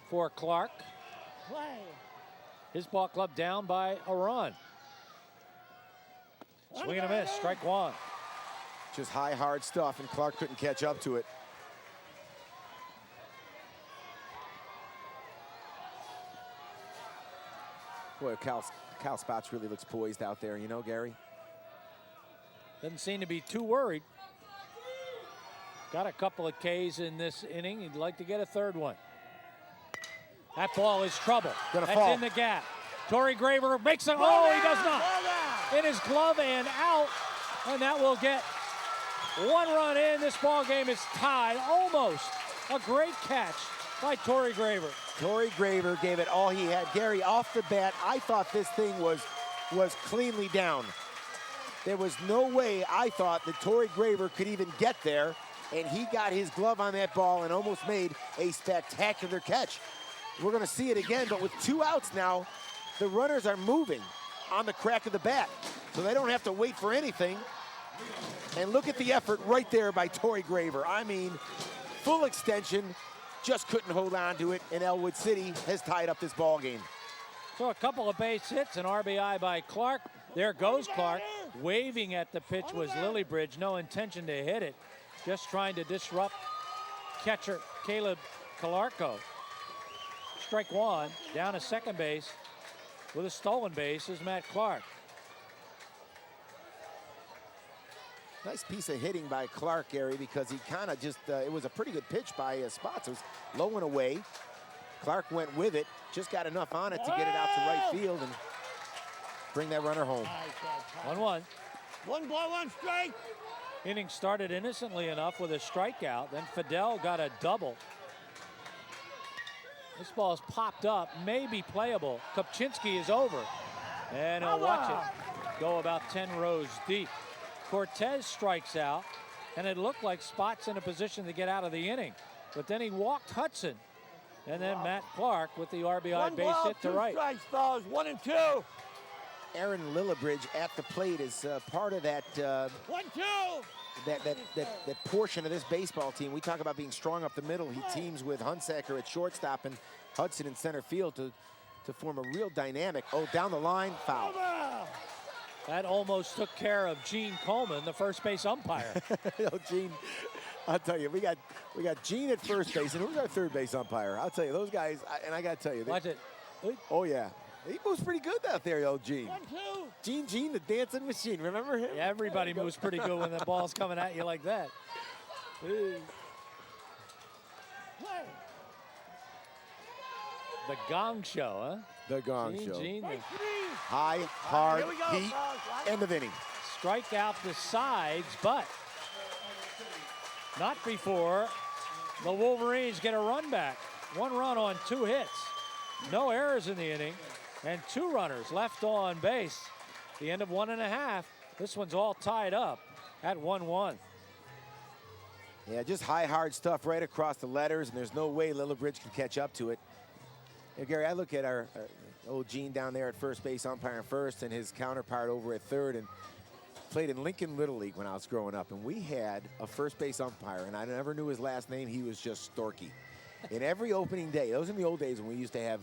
for Clark. Play. His ball club down by a run. Swing and a miss, strike 1. Just high, hard stuff, and Clark couldn't catch up to it. Boy, Kyle Spots really looks poised out there, you know, Gary? Doesn't seem to be too worried. Got a couple of Ks in this inning. He'd like to get a third one. That ball is trouble. That's fall. in the gap. Torrey Graver makes it. Oh, he does not. In his glove and out. And that will get 1 run in. This ball game is tied. Almost a great catch by Torrey Graver. Torrey Graver gave it all he had. Gary, off the bat, I thought this thing was cleanly down. There was no way I thought that Torrey Graver could even get there, and he got his glove on that ball and almost made a spectacular catch. We're going to see it again, but with 2 outs now, the runners are moving on the crack of the bat, so they don't have to wait for anything. And look at the effort right there by Torrey Graver. I mean, full extension, just couldn't hold on to it, and Ellwood City has tied up this ball game. So a couple of base hits, an RBI by Clark. There goes Clark. Waving at the pitch was Lillybridge. No intention to hit it. Just trying to disrupt catcher Caleb Calarco. Strike 1. Down to second base with a stolen base is Matt Clark. Nice piece of hitting by Clark, Gary, because he kind of just, it was a pretty good pitch by Spots. It was low and away. Clark went with it, just got enough on it to get it out to right field and bring that runner home. 1-1. 1 ball, 1 strike. Inning started innocently enough with a strikeout. Then Fidel got a double. This ball's popped up, may be playable. Kopczynski is over. And he'll watch it go about 10 rows deep. Cortez strikes out, and it looked like Spots in a position to get out of the inning. But then he walked Hudson. And then Matt Clark with the RBI base hit to right. 2 strikes, fellas, 1 and 2. Aaron Lillibridge at the plate is part of that 1-2. that portion of this baseball team. We talk about being strong up the middle. He teams with Hunsaker at shortstop and Hudson in center field to form a real dynamic. Oh, down the line, foul. That almost took care of Gene Coleman, the first base umpire. Gene, I'll tell you, we got Gene at first base, and who's our third base umpire? I'll tell you, those guys, and I got to tell you. Watch it. Oh, yeah. He moves pretty good out there, old Gene. 1-2. Gene, the dancing machine. Remember him? Yeah, everybody moves pretty good when the ball's coming at you like that. The Gong Show, huh? The Gong Show. Gene, high, hard, heat, end of inning. Strike out the sides, but not before the Wolverines get a run back. 1 run on 2 hits. No errors in the inning, and 2 runners left on base. The end of 1 1/2. This one's all tied up at 1-1. Yeah, just high, hard stuff right across the letters, and there's no way Lillibridge can catch up to it. Yeah, Gary, I look at our old Gene down there at first base, umpiring first, and his counterpart over at third, and played in Lincoln Little League when I was growing up, and we had a first base umpire, and I never knew his last name. He was just Storky. In every opening day, those in the old days when we used to have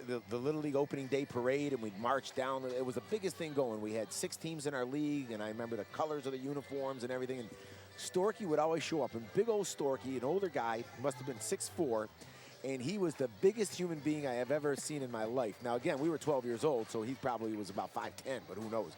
the Little League opening day parade, and we'd march down. It was the biggest thing going. We had 6 teams in our league, and I remember the colors of the uniforms and everything. And Storky would always show up, and big old Storky, an older guy, must have been 6'4", and he was the biggest human being I have ever seen in my life. Now, again, we were 12 years old, so he probably was about 5'10", but who knows.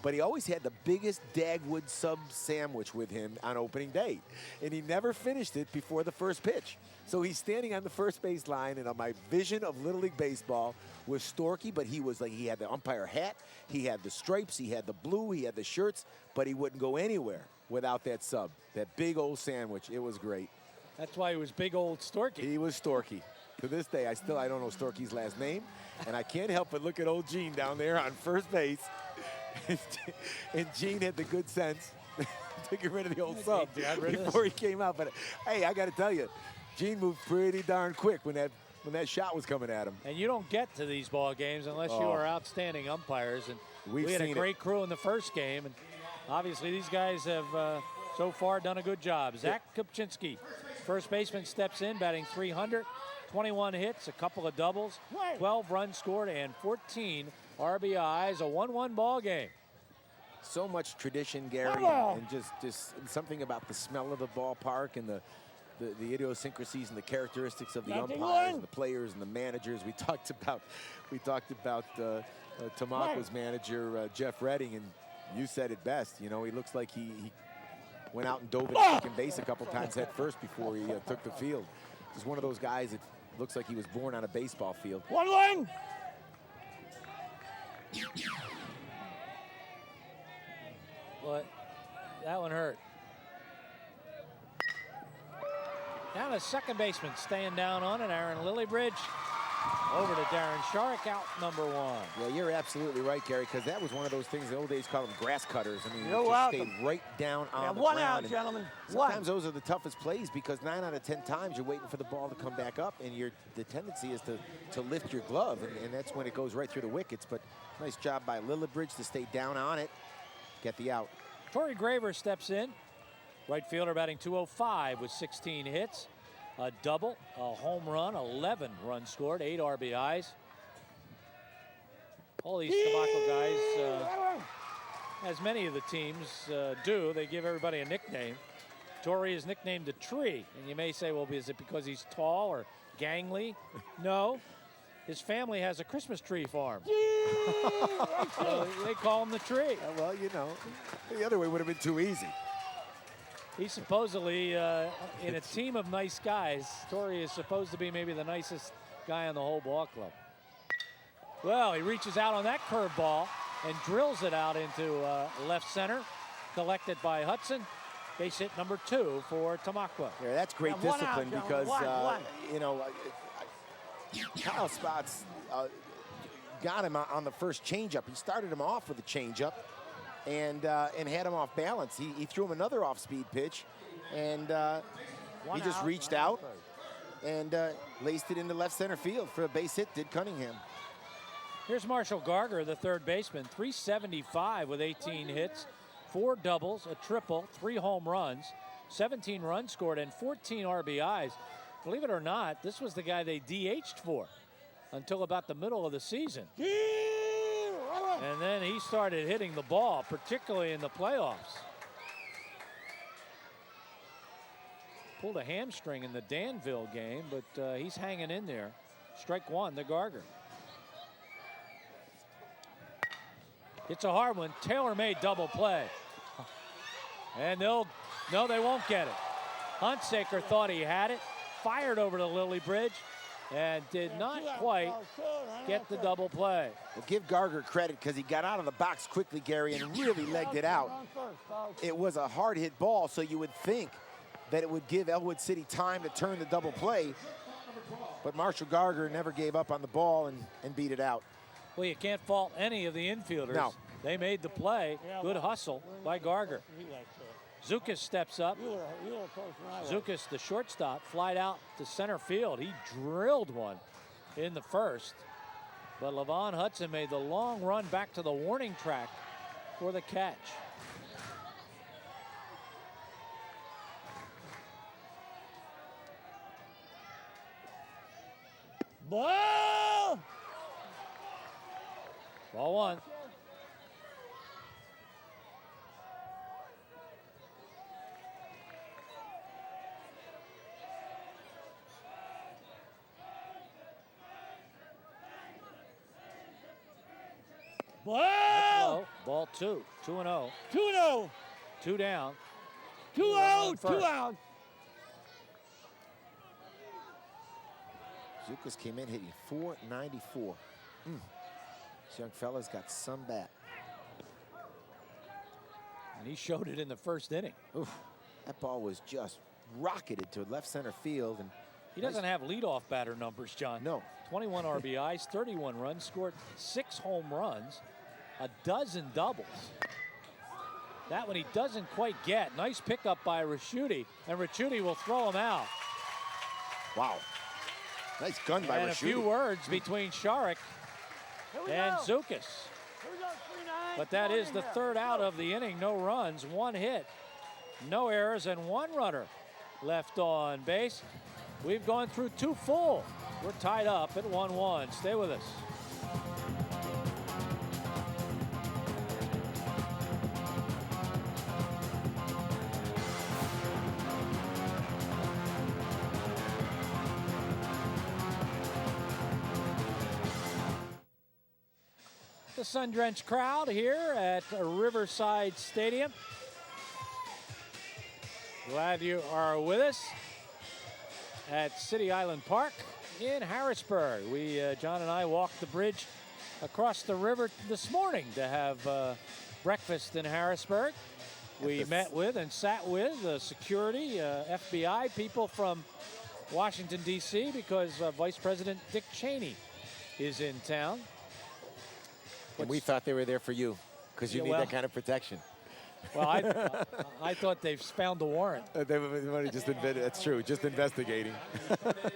But he always had the biggest Dagwood sub sandwich with him on opening day, and he never finished it before the first pitch. So he's standing on the first base line, and on my vision of Little League baseball was Storky, but he was like, he had the umpire hat, he had the stripes, he had the blue, he had the shirts, but he wouldn't go anywhere without that sub, that big old sandwich. It was great. That's why he was big old Storky. He was Storky. To this day, I don't know Storky's last name, and I can't help but look at old Gene down there on first base. And Gene had the good sense to get rid of the old sub before he came out. But hey, I got to tell you, Gene moved pretty darn quick when that shot was coming at him. And you don't get to these ball games unless you are outstanding umpires. And we had a great crew in the first game, and obviously these guys have so far done a good job. Zach Kupczynski, first baseman, steps in, batting .300, 21 hits, a couple of doubles, 12 runs scored, and 14 RBIs, a 1-1 ball game. So much tradition, Gary, and just something about the smell of the ballpark and the idiosyncrasies and the characteristics of the umpires and the players and the managers. We talked about Tamaqua's manager, Jeff Redding, and you said it best. You know, he looks like he went out and dove into second base a couple times head first before he took the field. He's one of those guys that looks like he was born on a baseball field. But that one hurt. Down to second baseman, staying down on it, Aaron Lillibridge. Over to Darren Shark, out number 1. Yeah, you're absolutely right, Gary, because that was one of those things the old days called them grass cutters. I mean, You're just stayed right down on the one ground. out, gentlemen. Sometimes those are the toughest plays because 9 out of 10 times you're waiting for the ball to come back up, and the tendency is to lift your glove, and that's when it goes right through the wickets. But nice job by Lillibridge to stay down on it, get the out. Torrey Graver steps in. Right fielder batting .205 with 16 hits. A double, a home run, 11 runs scored, 8 RBIs. All these Tamaqua guys, as many of the teams do, they give everybody a nickname. Torrey is nicknamed the Tree, and you may say, well, is it because he's tall or gangly? No, his family has a Christmas tree farm. So they call him the Tree. Well, you know, the other way would have been too easy. He's supposedly, in a team of nice guys, Torrey is supposed to be maybe the nicest guy on the whole ball club. Well, he reaches out on that curveball and drills it out into left center, collected by Hudson. Base hit number 2 for Tamaqua. Yeah, that's great discipline because, you know, Kyle Spots got him on the first changeup. He started him off with a changeup. And had him off balance. He threw him another off-speed pitch, and he just reached out and laced it into left center field for a base hit, did Cunningham. Here's Marshall Garger, the third baseman, .375 with 18 hits, 4 doubles, a triple, 3 home runs, 17 runs scored, and 14 RBIs. Believe it or not, this was the guy they DH'd for until about the middle of the season. And then he started hitting the ball, particularly in the playoffs. Pulled a hamstring in the Danville game, but he's hanging in there. Strike 1 to Garger. It's a hard one. Tailor-made double play. And they won't get it. Hunsaker thought he had it, fired over to Lillibridge, and did not quite get the double play. Well, give Garger credit because he got out of the box quickly, Gary, and really legged it out. It was a hard hit ball, so you would think that it would give Ellwood City time to turn the double play. But Marshall Garger never gave up on the ball and beat it out. Well, you can't fault any of the infielders. No. They made the play. Good hustle by Garger. Zukas steps up. Zukas, the shortstop, flied out to center field. He drilled one in the first. But Levon Hudson made the long run back to the warning track for the catch. Ball! Ball one. Ball! Ball two. 2-0. 2-0. 2 down. 2 out. 2 out. Zukas came in hitting .494. This young fella's got some bat. And he showed it in the first inning. Oof, that ball was just rocketed to left center field. And he doesn't have leadoff batter numbers, John. No. 21 RBIs, 31 runs, scored 6 home runs, a dozen doubles. That one he doesn't quite get. Nice pickup by Ricciuti, and Ricciuti will throw him out. Wow. Nice gun by Ricciuti. And a few words between Sharrock and Zukas. But that is the third out of the inning. No runs, 1 hit, no errors, and 1 runner left on base. We've gone through 2 full. We're tied up at 1-1. Stay with us. The sun-drenched crowd here at Riverside Stadium. Glad you are with us at City Island Park in Harrisburg. John and I walked the bridge across the river this morning to have breakfast in Harrisburg. We met with and sat with security, FBI, people from Washington, D.C., because Vice President Dick Cheney is in town. And we thought they were there for you, because you need that kind of protection. Well, I thought they've found the warrant. That's true, just investigating.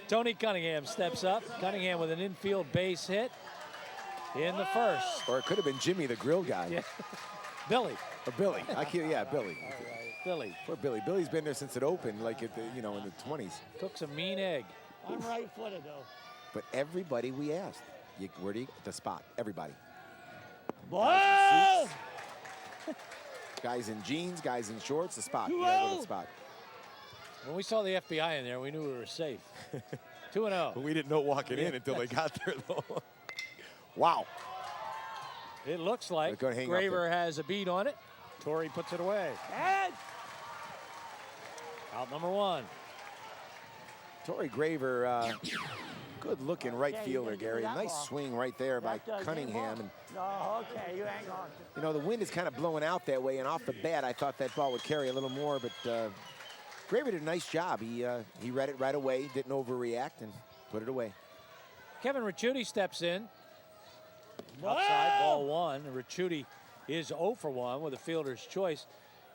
Tony Cunningham steps up. Cunningham with an infield base hit in the first. Or it could have been Jimmy, the grill guy. Yeah. Billy. Or Billy. Billy. Billy. Poor Billy. Billy's been there since it opened, like in the 20s. Cooks a mean egg. I'm right-footed, though. But everybody we asked, where do you the spot? Everybody. Ball! Guys in jeans, guys in shorts, the spot. You gotta go to the spot. When we saw the FBI in there, we knew we were safe. 2-0. But we didn't know walking in until they got there, though. Wow. It looks like Graver has a beat on it. Torrey puts it away. Head. Out number 1. Torrey Graver, good-looking right fielder, Gary. Nice swing right there by Cunningham. And, no, okay, you hang on. You know, the wind is kind of blowing out that way, and off the bat, I thought that ball would carry a little more, but Graver did a nice job. He read it right away, didn't overreact, and put it away. Kevin Ricciuti steps in. Outside, ball 1. Ricciuti is 0 for 1 with a fielder's choice.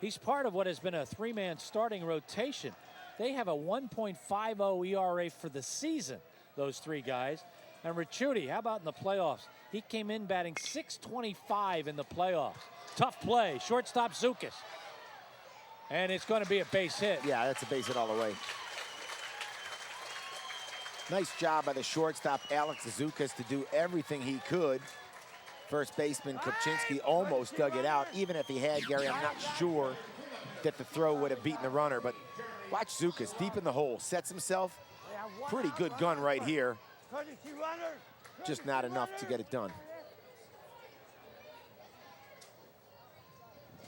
He's part of what has been a 3-man starting rotation. They have a 1.50 ERA for the season, those 3 guys. And Ricciuti, how about in the playoffs? He came in batting .625 in the playoffs. Tough play, shortstop Zukas. And it's going to be a base hit. Yeah, that's a base hit all the way. Nice job by the shortstop, Alex Zukas, to do everything he could. First baseman Kopczynski almost dug it out. Even if he had, Gary, I'm not sure that the throw would have beaten the runner. But watch Zukas, deep in the hole, sets himself. Pretty good gun right here. Just not enough to get it done.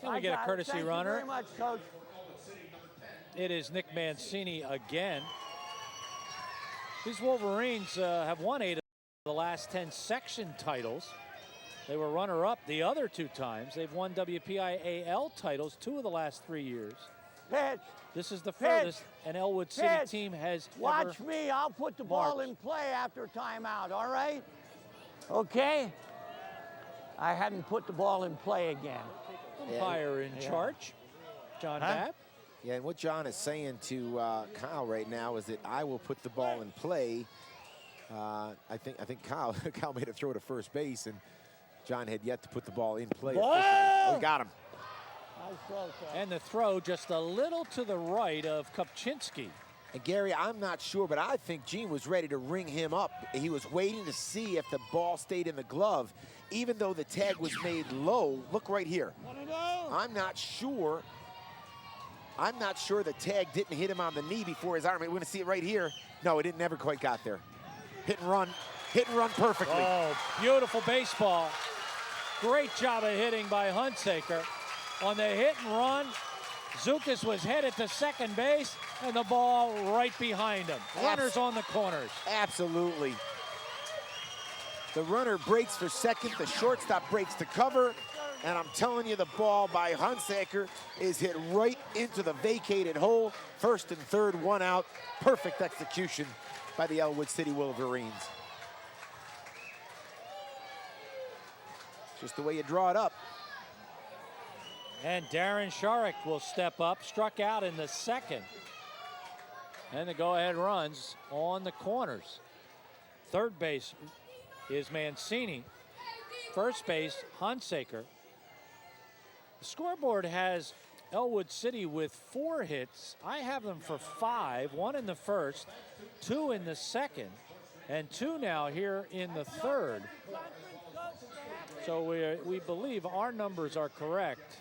And we get a courtesy runner. Thank you very much, Coach. It is Nick Mancini again. These Wolverines have won 8 of the last 10 section titles. They were runner-up the other 2 times. They've won WPIAL titles 2 of the last 3 years. Pitch. This is the furthest an Ellwood City team has Watch me. I'll put the ball in play after timeout, all right? Okay? I hadn't put the ball in play again. Umpire in charge. John Babb. Yeah, and what John is saying to Kyle right now is that I will put the ball in play. I think Kyle made a throw to first base, and John had yet to put the ball in play. Oh, we got him. Nice throw, Cal. And the throw just a little to the right of Kupczynski. And Gary, I'm not sure, but I think Gene was ready to ring him up. He was waiting to see if the ball stayed in the glove, even though the tag was made low. Look right here. I'm not sure the tag didn't hit him on the knee before his arm. We're going to see it right here. No, it never quite got there. Hit and run perfectly. Oh, beautiful baseball. Great job of hitting by Hunsaker. On the hit and run, Zukas was headed to second base, and the ball right behind him. Runners on the corners. Absolutely. The runner breaks for second, the shortstop breaks to cover, and I'm telling you, the ball by Hunsaker is hit right into the vacated hole. First and third, one out. Perfect execution by the Ellwood City Wolverines. Just the way you draw it up. And Darren Sharrock will step up, struck out in the second. And the go-ahead runs on the corners. Third base is Mancini. First base, Hunsaker. The scoreboard has Ellwood City with 4 hits. I have them for 5, 1 in the first, 2 in the second, and 2 now here in the third. So we believe our numbers are correct,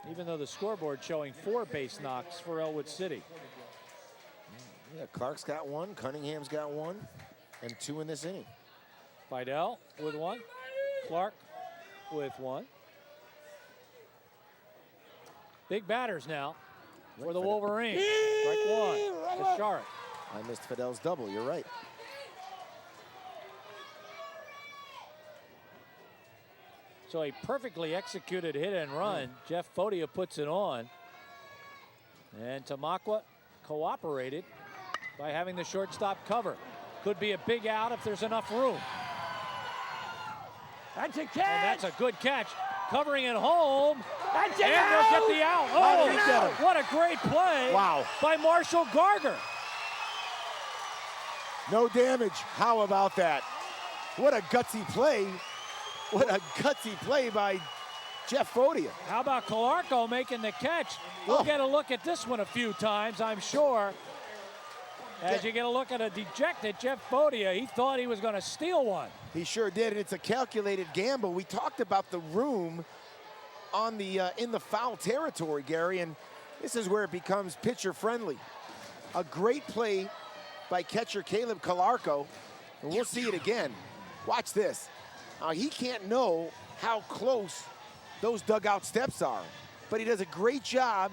even though the scoreboard showing 4 base knocks for Ellwood City. Yeah, Clark's got 1, Cunningham's got 1, and 2 in this inning. Fidel with 1, Clark with 1. Big batters now for the Wolverines. Strike 1 to Sharrock. I missed Fidel's double, you're right. So a perfectly executed hit and run. Jeff Fodia puts it on. And Tamaqua cooperated by having the shortstop cover. Could be a big out if there's enough room. That's a catch. And that's a good catch. Covering it home. That's it. And they'll get the out. Oh, what a great play by Marshall Garger. No damage. How about that? What a gutsy play. What a gutsy play by Jeff Fodia. How about Calarco making the catch? We'll get a look at this one a few times, I'm sure. As you get a look at a dejected Jeff Fodia, he thought he was going to steal one. He sure did, and it's a calculated gamble. We talked about the room on the in the foul territory, Gary, and this is where it becomes pitcher friendly. A great play by catcher Caleb Calarco, and we'll see it again. Watch this. He can't know how close those dugout steps are, but he does a great job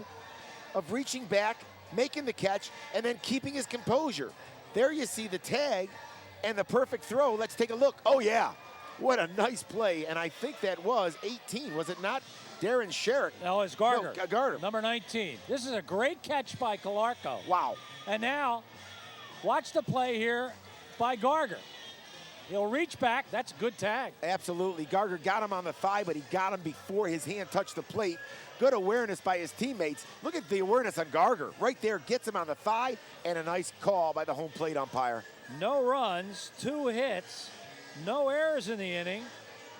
of reaching back, making the catch, and then keeping his composure. There you see the tag and the perfect throw. Let's take a look. Oh, yeah. What a nice play. And I think that was 18, was it not? Darren Sharrock. No, it's Garger. No, Garger. Number 19. This is a great catch by Calarco. Wow. And now, watch the play here by Garger. He'll reach back. That's a good tag. Absolutely. Garger got him on the thigh, but he got him before his hand touched the plate. Good awareness by his teammates. Look at the awareness on Garger. Right there, gets him on the thigh, and a nice call by the home plate umpire. No runs, 2 hits, no errors in the inning.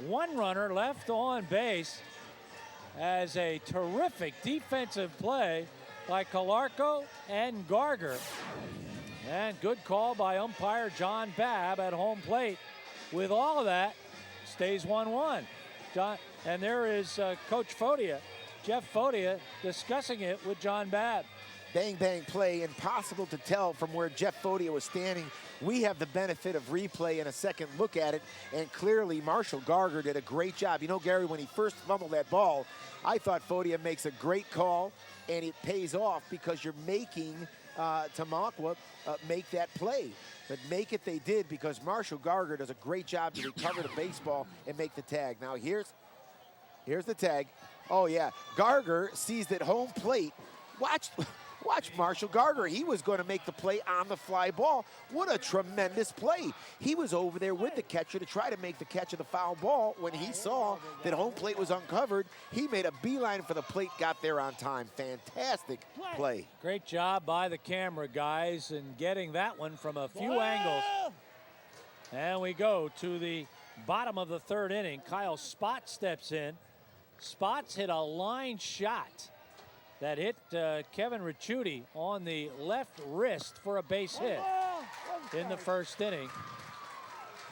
1 runner left on base as a terrific defensive play by Calarco and Garger. And good call by umpire John Babb at home plate. With all of that, stays 1-1. And there is Coach Fodia, Jeff Fodia, discussing it with John Babb. Bang, bang play. Impossible to tell from where Jeff Fodia was standing. We have the benefit of replay and a second look at it, and clearly Marshall Garger did a great job. You know, Gary, when he first fumbled that ball, I thought Fodia makes a great call, and it pays off because you're making Tamaqua make that play. But make it they did, because Marshall Garger does a great job to recover the baseball and make the tag. Now here's Watch Marshall Gardner. He was going to make the play on the fly ball. What a tremendous play. He was over there with the catcher to try to make the catch of the foul ball. When he saw that home plate was uncovered, he made a beeline for the plate, got there on time. Fantastic play. Great job by the camera guys in getting that one from a few angles. And we go to the bottom of the third inning. Kyle Spot steps in. Spots hit a line shot that hit Kevin Ricciuti on the left wrist for a base hit in the first inning.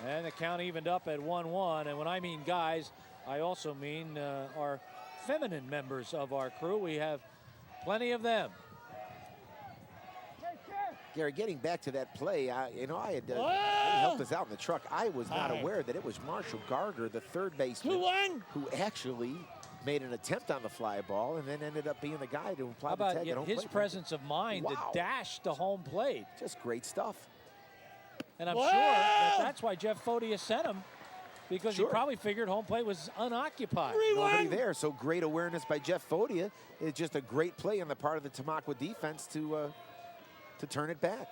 And the count evened up at 1-1. And when I mean guys, I also mean our feminine members of our crew. We have plenty of them. Gary, getting back to that play, you know, I had helped us out in the truck. I was not aware that it was Marshall Gardner, the third baseman, who actually made an attempt on the fly ball and then ended up being the guy to apply the tag at home plate. His presence of mind to dash to home plate. Just great stuff. And I'm sure that's why Jeff Fodia sent him, because he probably figured home plate was unoccupied. Nobody there, so great awareness by Jeff Fodia. It's just a great play on the part of the Tamaqua defense to turn it back.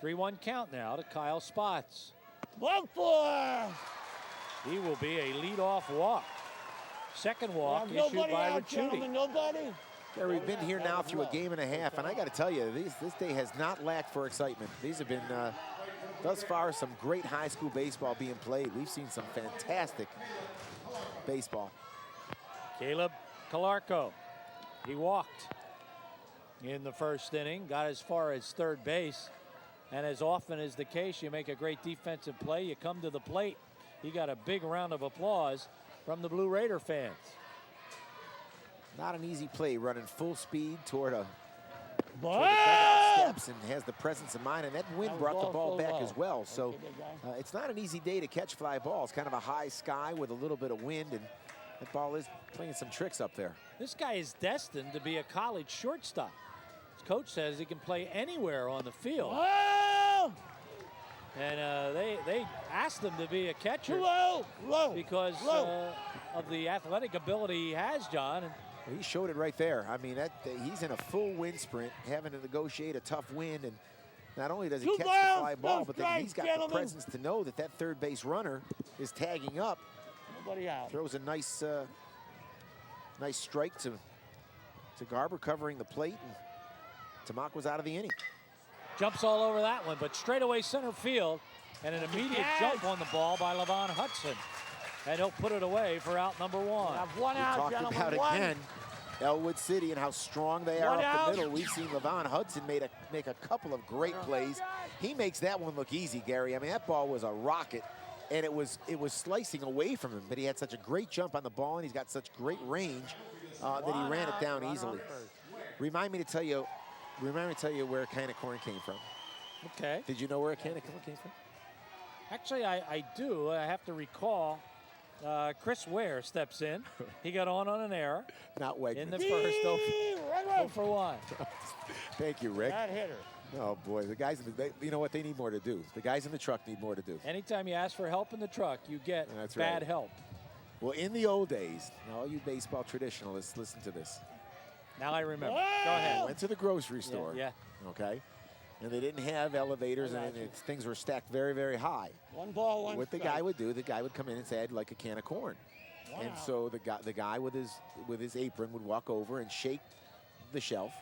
3-1 count now to Kyle Spots. Walk for! He will be a leadoff walk. Second walk issued by Ricciuti. Nobody. Yeah, we've been here now through a game and a half, and I got to tell you, this day has not lacked for excitement. These have been, thus far, some great high school baseball being played. We've seen some fantastic baseball. Caleb Calarco, he walked in the first inning, got as far as third base, and as often is the case, you make a great defensive play, you come to the plate, he got a big round of applause from the Blue Raider fans. Not an easy play, running full speed toward the dugout steps, and has the presence of mind, and that wind brought the ball back as well. So it's not an easy day to catch fly balls. Kind of a high sky with a little bit of wind, and that ball is playing some tricks up there. This guy is destined to be a college shortstop. His coach says he can play anywhere on the field. And they asked him to be a catcher because of the athletic ability he has, John. And he showed it right there. I mean, he's in a full wind sprint, having to negotiate a tough wind, and not only does he catch the fly ball, but then he's got the presence to know that that third base runner is tagging up. Nobody out. Throws a nice strike to Garber, covering the plate, and Tamaqua's out of the inning. Jumps all over that one, but straightaway center field, and an immediate jump on the ball by Levon Hudson. And he'll put it away for out number one. One out, talked about again Ellwood City and how strong they are up the middle. We've seen Levon Hudson make a couple of great plays. He makes that one look easy, Gary. I mean, that ball was a rocket, and it was slicing away from him, but he had such a great jump on the ball, and he's got such great range that he ran it down easily. Remind me to tell you where a can of corn came from. Okay. Did you know where a can of corn came from? Actually, I do. I have to recall Chris Ware steps in. He got on an error. Not Wegman. In the first 0 for 1. Thank you, Rick. That hitter. Oh, boy. The guys, you know what? They need more to do. The guys in the truck need more to do. Anytime you ask for help in the truck, you get bad help. Well, in the old days, now all you baseball traditionalists, listen to this. Now I remember. Go ahead. Went to the grocery store. Yeah. Okay. And they didn't have elevators, and things were stacked very, very high. One ball, one What the guy would do, the guy would come in and say, I'd like a can of corn. And so the guy with his apron would walk over and shake the shelf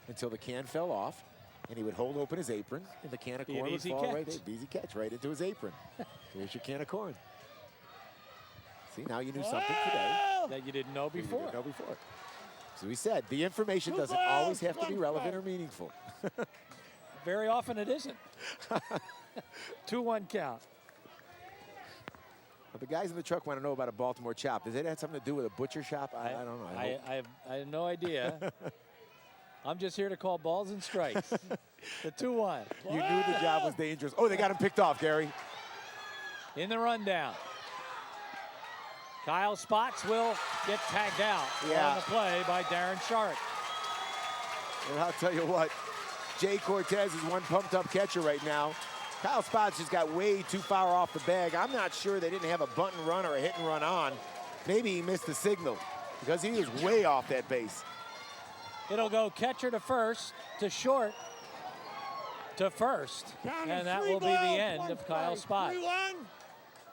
until the can fell off, and he would hold open his apron, and the can of corn would fall right there. Easy catch right into his apron. Here's your can of corn. See, now you knew something today that you didn't know before. You didn't know before. So he said, the information doesn't always have to be relevant or meaningful. Very often it isn't. 2-1 count. But the guys in the truck want to know about a Baltimore chop. Does it have something to do with a butcher shop? I don't know. I have no idea. I'm just here to call balls and strikes. The 2-1. You knew the job was dangerous. Oh, they got him picked off, Gary. In the rundown. Kyle Spots will get tagged out on the play by Darren Sharp. And I'll tell you what, Jay Cortez is one pumped-up catcher right now. Kyle Spots just got way too far off the bag. I'm not sure they didn't have a bunt and run or a hit and run on. Maybe he missed the signal because he was way off that base. It'll go catcher to first, to short, to first, and that will be the end of Kyle's spot. 3-1,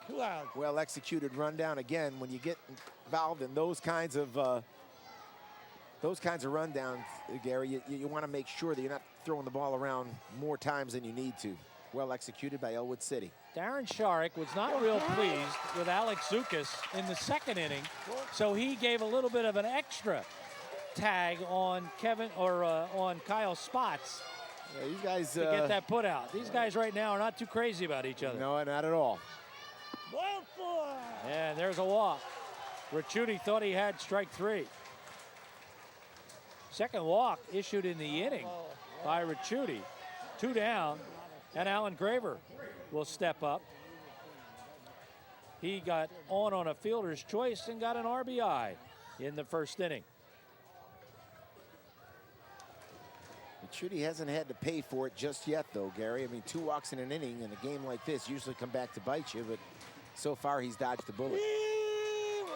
2 out. Well executed rundown again. When you get involved in those kinds of rundowns, Gary, you want to make sure that you're not throwing the ball around more times than you need to. Well executed by Ellwood City. Darren Sharrock was not real pleased with Alex Zukas in the second inning, so he gave a little bit of an extra tag on on Kyle's spots. Yeah, these guys to get that put out. These guys right now are not too crazy about each other. No, not at all. And there's a walk. Ricciuti thought he had strike 3. Second walk issued in the inning by Ricciuti. 2 down, and Alan Graver will step up. He got on a fielder's choice and got an RBI in the first inning. Ricciuti hasn't had to pay for it just yet, though, Gary. I mean, 2 walks in an inning in a game like this usually come back to bite you, but so far he's dodged the bullet.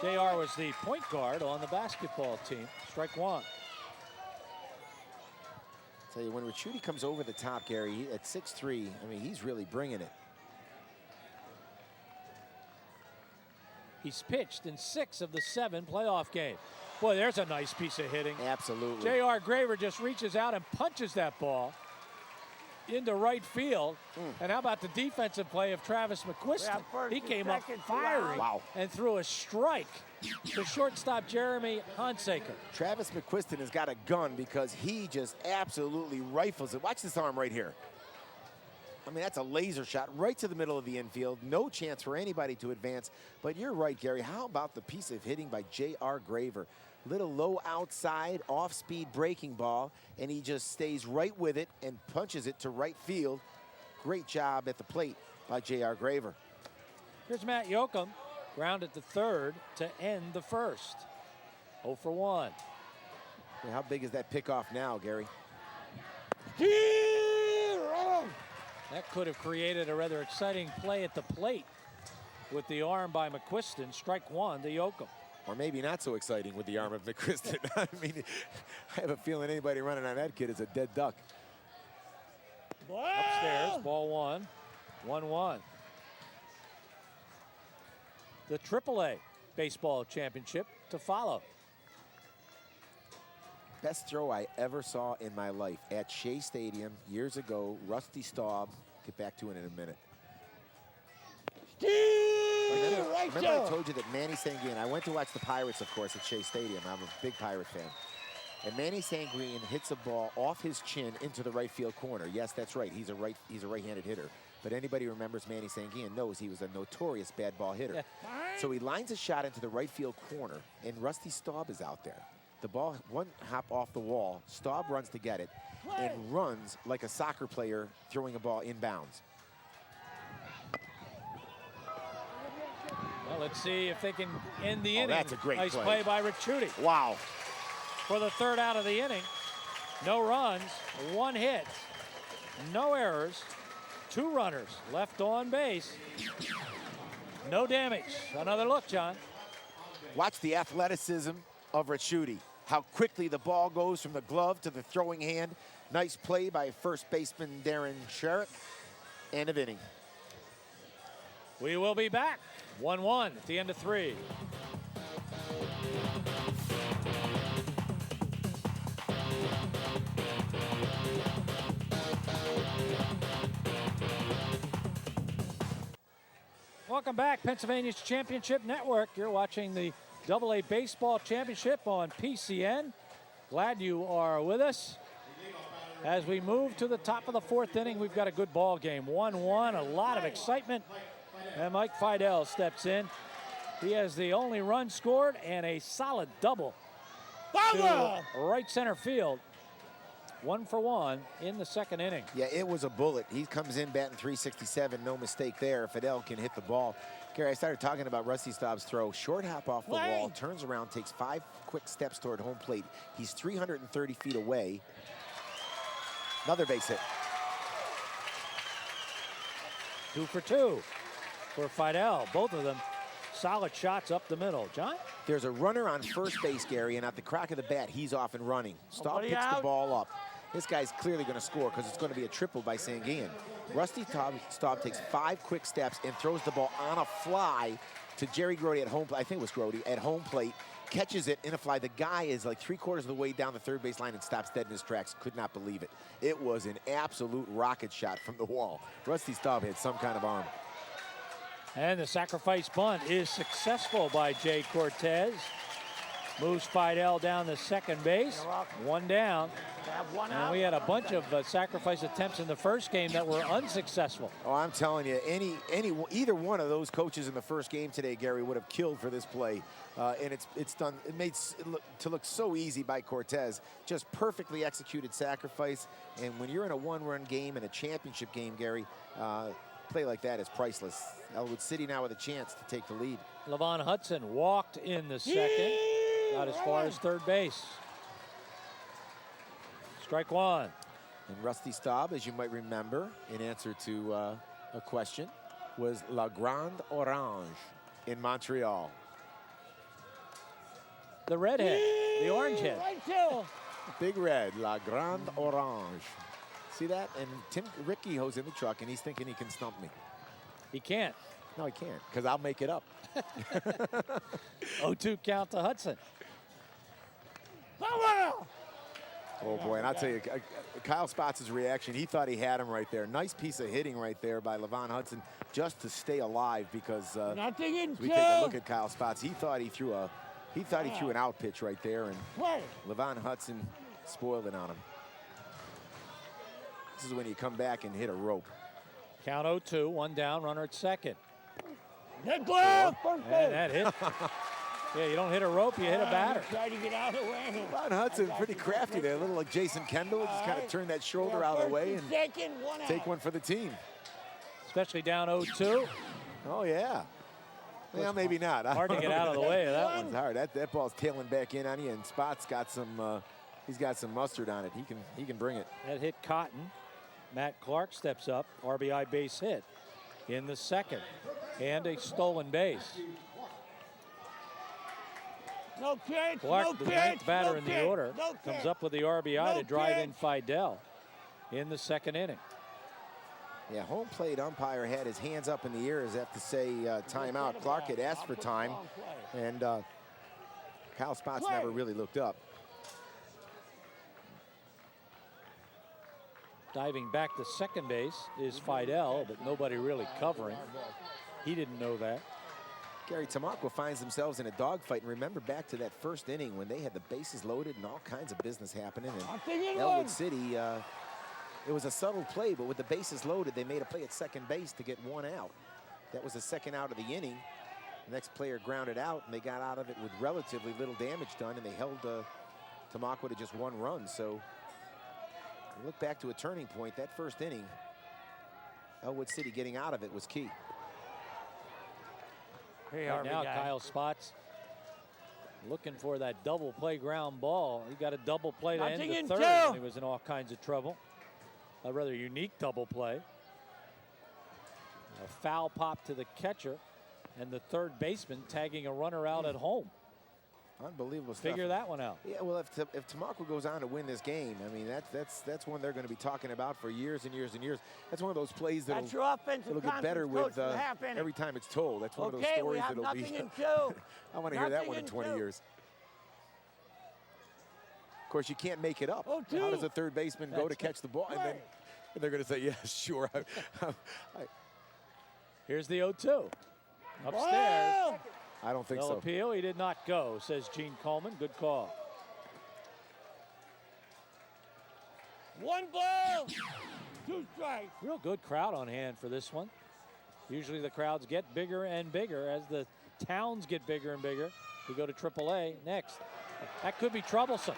JR was the point guard on the basketball team. Strike 1. Tell you, when Ricciuti comes over the top, Gary, at 6'3", I mean, he's really bringing it. He's pitched in 6 of the 7 playoff games. Boy, there's a nice piece of hitting. Absolutely. J.R. Graver just reaches out and punches that ball into right field. And how about the defensive play of Travis McQuiston? He came up firing and threw a strike to shortstop Jeremy Honsaker. Travis McQuiston has got a gun because he just absolutely rifles it. Watch this arm right here. I mean, that's a laser shot right to the middle of the infield. No chance for anybody to advance. But you're right, Gary. How about the piece of hitting by J.R. Graver? Little low outside, off-speed breaking ball, and he just stays right with it and punches it to right field. Great job at the plate by J.R. Graver. Here's Matt Yoakum, grounded to third to end the first. 0 for 1. Yeah, how big is that pickoff now, Gary? That could have created a rather exciting play at the plate with the arm by McQuiston. Strike 1 to Yoakum. Or maybe not so exciting with the arm of McQuiston. I mean, I have a feeling anybody running on that kid is a dead duck. Upstairs, ball 1, 1-1. The AAA baseball championship to follow. Best throw I ever saw in my life at Shea Stadium years ago. Rusty Staub. Get back to it in a minute. Remember I told you that Manny Sanguine, I went to watch the Pirates, of course, at Shea Stadium. I'm a big Pirate fan. And Manny Sanguine hits a ball off his chin into the right field corner. Yes, that's right. He's a right-handed hitter. But anybody who remembers Manny Sanguine knows he was a notorious bad ball hitter. So he lines a shot into the right field corner, and Rusty Staub is out there. The ball, one hop off the wall, Staub runs to get it, and runs like a soccer player throwing a ball inbounds. Well, let's see if they can end the inning. That's a great nice play by Ricciuti. Wow. For the third out of the inning. No runs, 1 hit, no errors, 2 runners left on base. No damage. Another look, John. Watch the athleticism of Ricciuti. How quickly the ball goes from the glove to the throwing hand. Nice play by first baseman Darren Sharrock. End of inning. We will be back. 1-1 at the end of 3. Welcome back, Pennsylvania's Championship Network. You're watching the AA Baseball Championship on PCN. Glad you are with us. As we move to the top of the 4th inning, we've got a good ball game. 1-1, a lot of excitement. And Mike Fidel steps in. He has the only run scored and a solid double to right center field. 1 for 1 in the second inning. Yeah, it was a bullet. He comes in batting .367, no mistake there. Fidel can hit the ball. Gary, I started talking about Rusty Staub's throw. Short hop off the wall, turns around, takes 5 quick steps toward home plate. He's 330 feet away. Another base hit. 2 for 2 for Fidel. Both of them solid shots up the middle. John? There's a runner on first base, Gary, and at the crack of the bat, he's off and running. Staub picks the ball up. This guy's clearly going to score because it's going to be a triple by Sanguillen. Rusty Staub takes 5 quick steps and throws the ball on a fly to Jerry Grody at home. I think it was Grody at home plate. Catches it in a fly. The guy is like 3/4 of the way down the third base line and stops dead in his tracks. Could not believe it. It was an absolute rocket shot from the wall. Rusty Staub had some kind of arm. And the sacrifice bunt is successful by Jay Cortez. Moves Fidel down to second base. 1 down. And we had a bunch of sacrifice attempts in the first game that were unsuccessful. Oh, I'm telling you, either one of those coaches in the first game today, Gary, would have killed for this play. And it's done. It made to look so easy by Cortez. Just perfectly executed sacrifice. And when you're in a 1-run game and a championship game, Gary, play like that is priceless. Ellwood City now with a chance to take the lead. Levon Hudson walked in the second. Got as far as third base. Strike 1. And Rusty Staub, as you might remember, in answer to a question, was La Grande Orange in Montreal. The redhead, the orange head. Big red, La Grande Orange. See that? And Ricky Ho's in the truck, and he's thinking he can stump me. He can't. No, he can't, because I'll make it up. 0-2 count to Hudson. Oh, boy, and I'll tell you, Kyle Spots' reaction, he thought he had him right there. Nice piece of hitting right there by Levon Hudson just to stay alive because as we take a look at Kyle Spots, he thought he threw an out pitch right there, and Levon Hudson spoiled it on him. This is when you come back and hit a rope. Count 0-2, 1 down, runner at second. Good glove. And that hit. Yeah, you don't hit a rope, you hit a batter. Try to get out of the way. Levon Hudson pretty crafty there, a little like Jason Kendall. Just kind of turn that shoulder out of the way and take one for the team. Especially down 0-2. Oh, yeah. Well, maybe not. Hard to get out of the way of that one. It's hard. That ball's tailing back in on you, and Spot's got some. He's got some mustard on it. He can bring it. That hit Cotton. Matt Clark steps up, RBI base hit in the second, and a stolen base. No pitch, Clark, the ninth batter in the order, comes up with the RBI to drive in Fidel in the second inning. Yeah, home plate umpire had his hands up in the air as if to say timeout. Clark had asked for time, and Kyle Spots never really looked up. Diving back to second base is Fidel, but nobody really covering. He didn't know that. Gary, Tamaqua finds themselves in a dogfight. And remember back to that first inning when they had the bases loaded and all kinds of business happening. And Ellwood City, it was a subtle play, but with the bases loaded, they made a play at second base to get 1 out. That was the second out of the inning. The next player grounded out, and they got out of it with relatively little damage done, and they held Tamaqua to just 1 run. So look back to a turning point. That first inning, Ellwood City getting out of it was key. Right now, Kyle Spots looking for that double play ground ball. He got a double play to end the third when he was in all kinds of trouble. A rather unique double play. A foul pop to the catcher, and the third baseman tagging a runner out at home. Unbelievable stuff. Figure that one out. Yeah, well, if Tamaqua goes on to win this game, I mean, that's one they're going to be talking about for years and years and years. That's one of those plays that'll get better with every time it's told. That's one of those stories that'll be. I want to hear that one in 20 years. Of course, you can't make it up. How does a third baseman go to catch the ball? And then they're going to say, yeah, sure. Here's the 0-2. Upstairs. I don't think No so. appeal. He did not go, says Gene Coleman. Good call. 1 ball, 2 strikes. Real good crowd on hand for this one. Usually the crowds get bigger and bigger as the towns get bigger and bigger. We go to AAA next. That could be troublesome.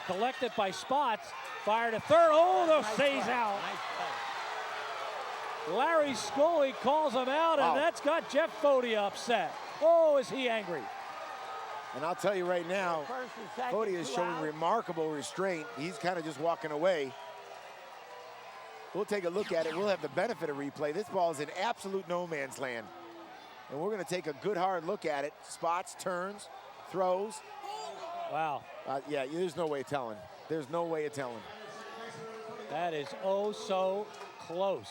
Collected by Spots. Fired to third. Oh, the stays out. Larry Scully calls him out, and that's got Jeff Fodia upset. Oh, is he angry? And I'll tell you right now, Fodia is showing remarkable restraint. He's kind of just walking away. We'll take a look at it. We'll have the benefit of replay. This ball is in absolute no man's land. And we're going to take a good hard look at it. Spots, turns, throws. Wow. Yeah, there's no way of telling. There's no way of telling. That is oh so close.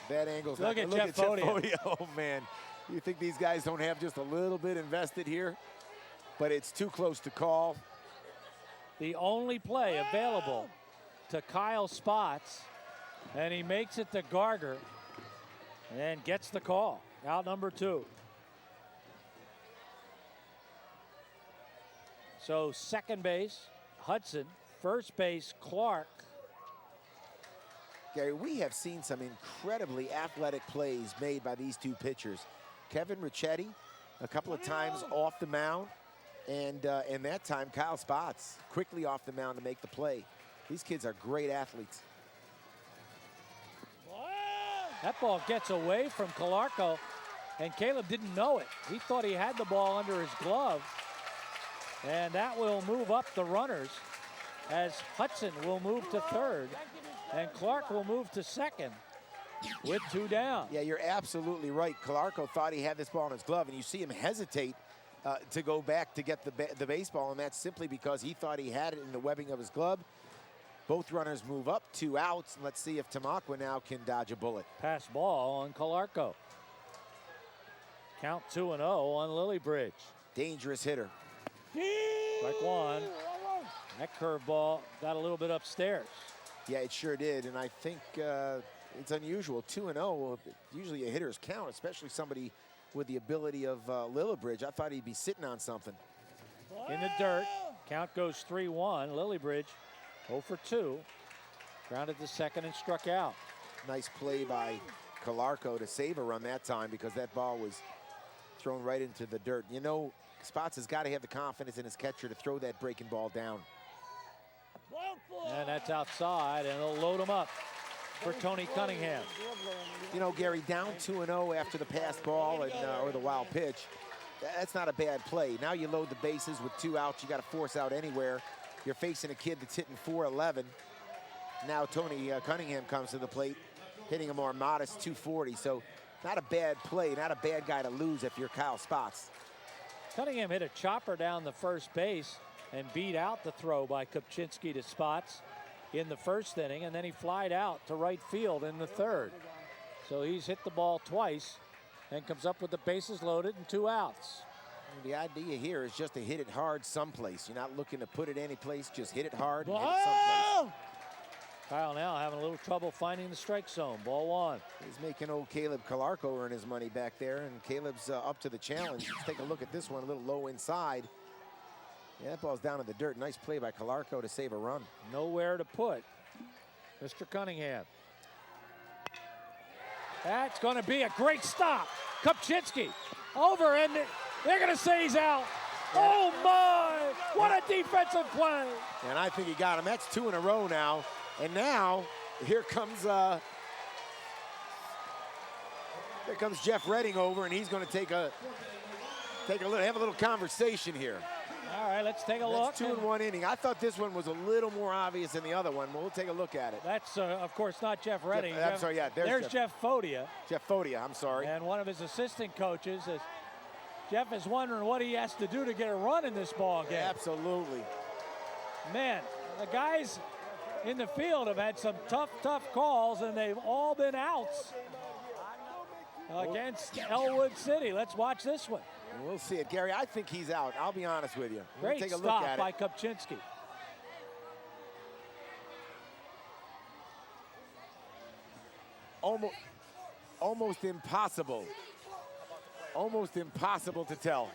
Bad angles. Look at Jeff Fodia. Oh, man. You think these guys don't have just a little bit invested here? But it's too close to call. The only play available to Kyle Spots, and he makes it to Garger and gets the call. Out number 2. So second base, Hudson. First base, Clark. Gary, we have seen some incredibly athletic plays made by these two pitchers. Kevin Ricchetti, a couple of times off the mound, and that time Kyle Spots quickly off the mound to make the play. These kids are great athletes. That ball gets away from Calarco, and Caleb didn't know it. He thought he had the ball under his glove, and that will move up the runners as Hudson will move to third, and Clark will move to second with 2 down. Yeah, you're absolutely right. Calarco thought he had this ball in his glove, and you see him hesitate to go back to get the baseball, and that's simply because he thought he had it in the webbing of his glove. Both runners move up, 2 outs, and let's see if Tamaqua now can dodge a bullet. Pass ball on Calarco. Count 2-0 on Lillybridge. Dangerous hitter. Strike 1. That curveball got a little bit upstairs. Yeah, it sure did, and I think it's unusual. 2-0, usually a hitter's count, especially somebody with the ability of Lillybridge. I thought he'd be sitting on something. In the dirt, count goes 3-1. Lillybridge 0 for 2. Grounded to second and struck out. Nice play by Calarco to save a run that time because that ball was thrown right into the dirt. You know, Spots has got to have the confidence in his catcher to throw that breaking ball down. And that's outside, and they'll load him up for Tony Cunningham. You know, Gary, down 2-0 after the passed ball and, or the wild pitch, that's not a bad play. Now you load the bases with 2 outs. You got to force out anywhere. You're facing a kid that's hitting .411. Now Tony Cunningham comes to the plate, hitting a more modest .240. So not a bad play, not a bad guy to lose if you're Kyle Spots. Cunningham hit a chopper down the first base and beat out the throw by Kopchinski to Spots in the first inning, and then he flied out to right field in the third. So he's hit the ball twice and comes up with the bases loaded and 2 outs. The idea here is just to hit it hard someplace. You're not looking to put it any place, just hit it hard and hit it someplace. Kyle now having a little trouble finding the strike zone. Ball 1. He's making old Caleb Calarco earn his money back there, and Caleb's up to the challenge. Let's take a look at this one, a little low inside. Yeah, that ball's down in the dirt. Nice play by Calarco to save a run. Nowhere to put Mr. Cunningham. That's going to be a great stop. Kopchinski over, and they're going to say he's out. Oh, my. What a defensive play. And I think he got him. That's 2 in a row now. And now, here comes Jeff Redding over, and he's going to have a little conversation here. All right, let's take a look. That's 2 in 1 inning. I thought this one was a little more obvious than the other one. We'll take a look at it. That's, of course, not Jeff Redding. I'm sorry, yeah. There's Jeff Fodia. Jeff Fodia, I'm sorry. And one of his assistant coaches is Jeff is wondering what he has to do to get a run in this ball game. Yeah, absolutely. Man, the guys in the field have had some tough calls, and they've all been outs against Ellwood City. Let's watch this one. We'll see it. Gary, I think he's out. I'll be honest with you. Great take a look stop at by it. Kopchinski. Almost impossible. Almost impossible to tell.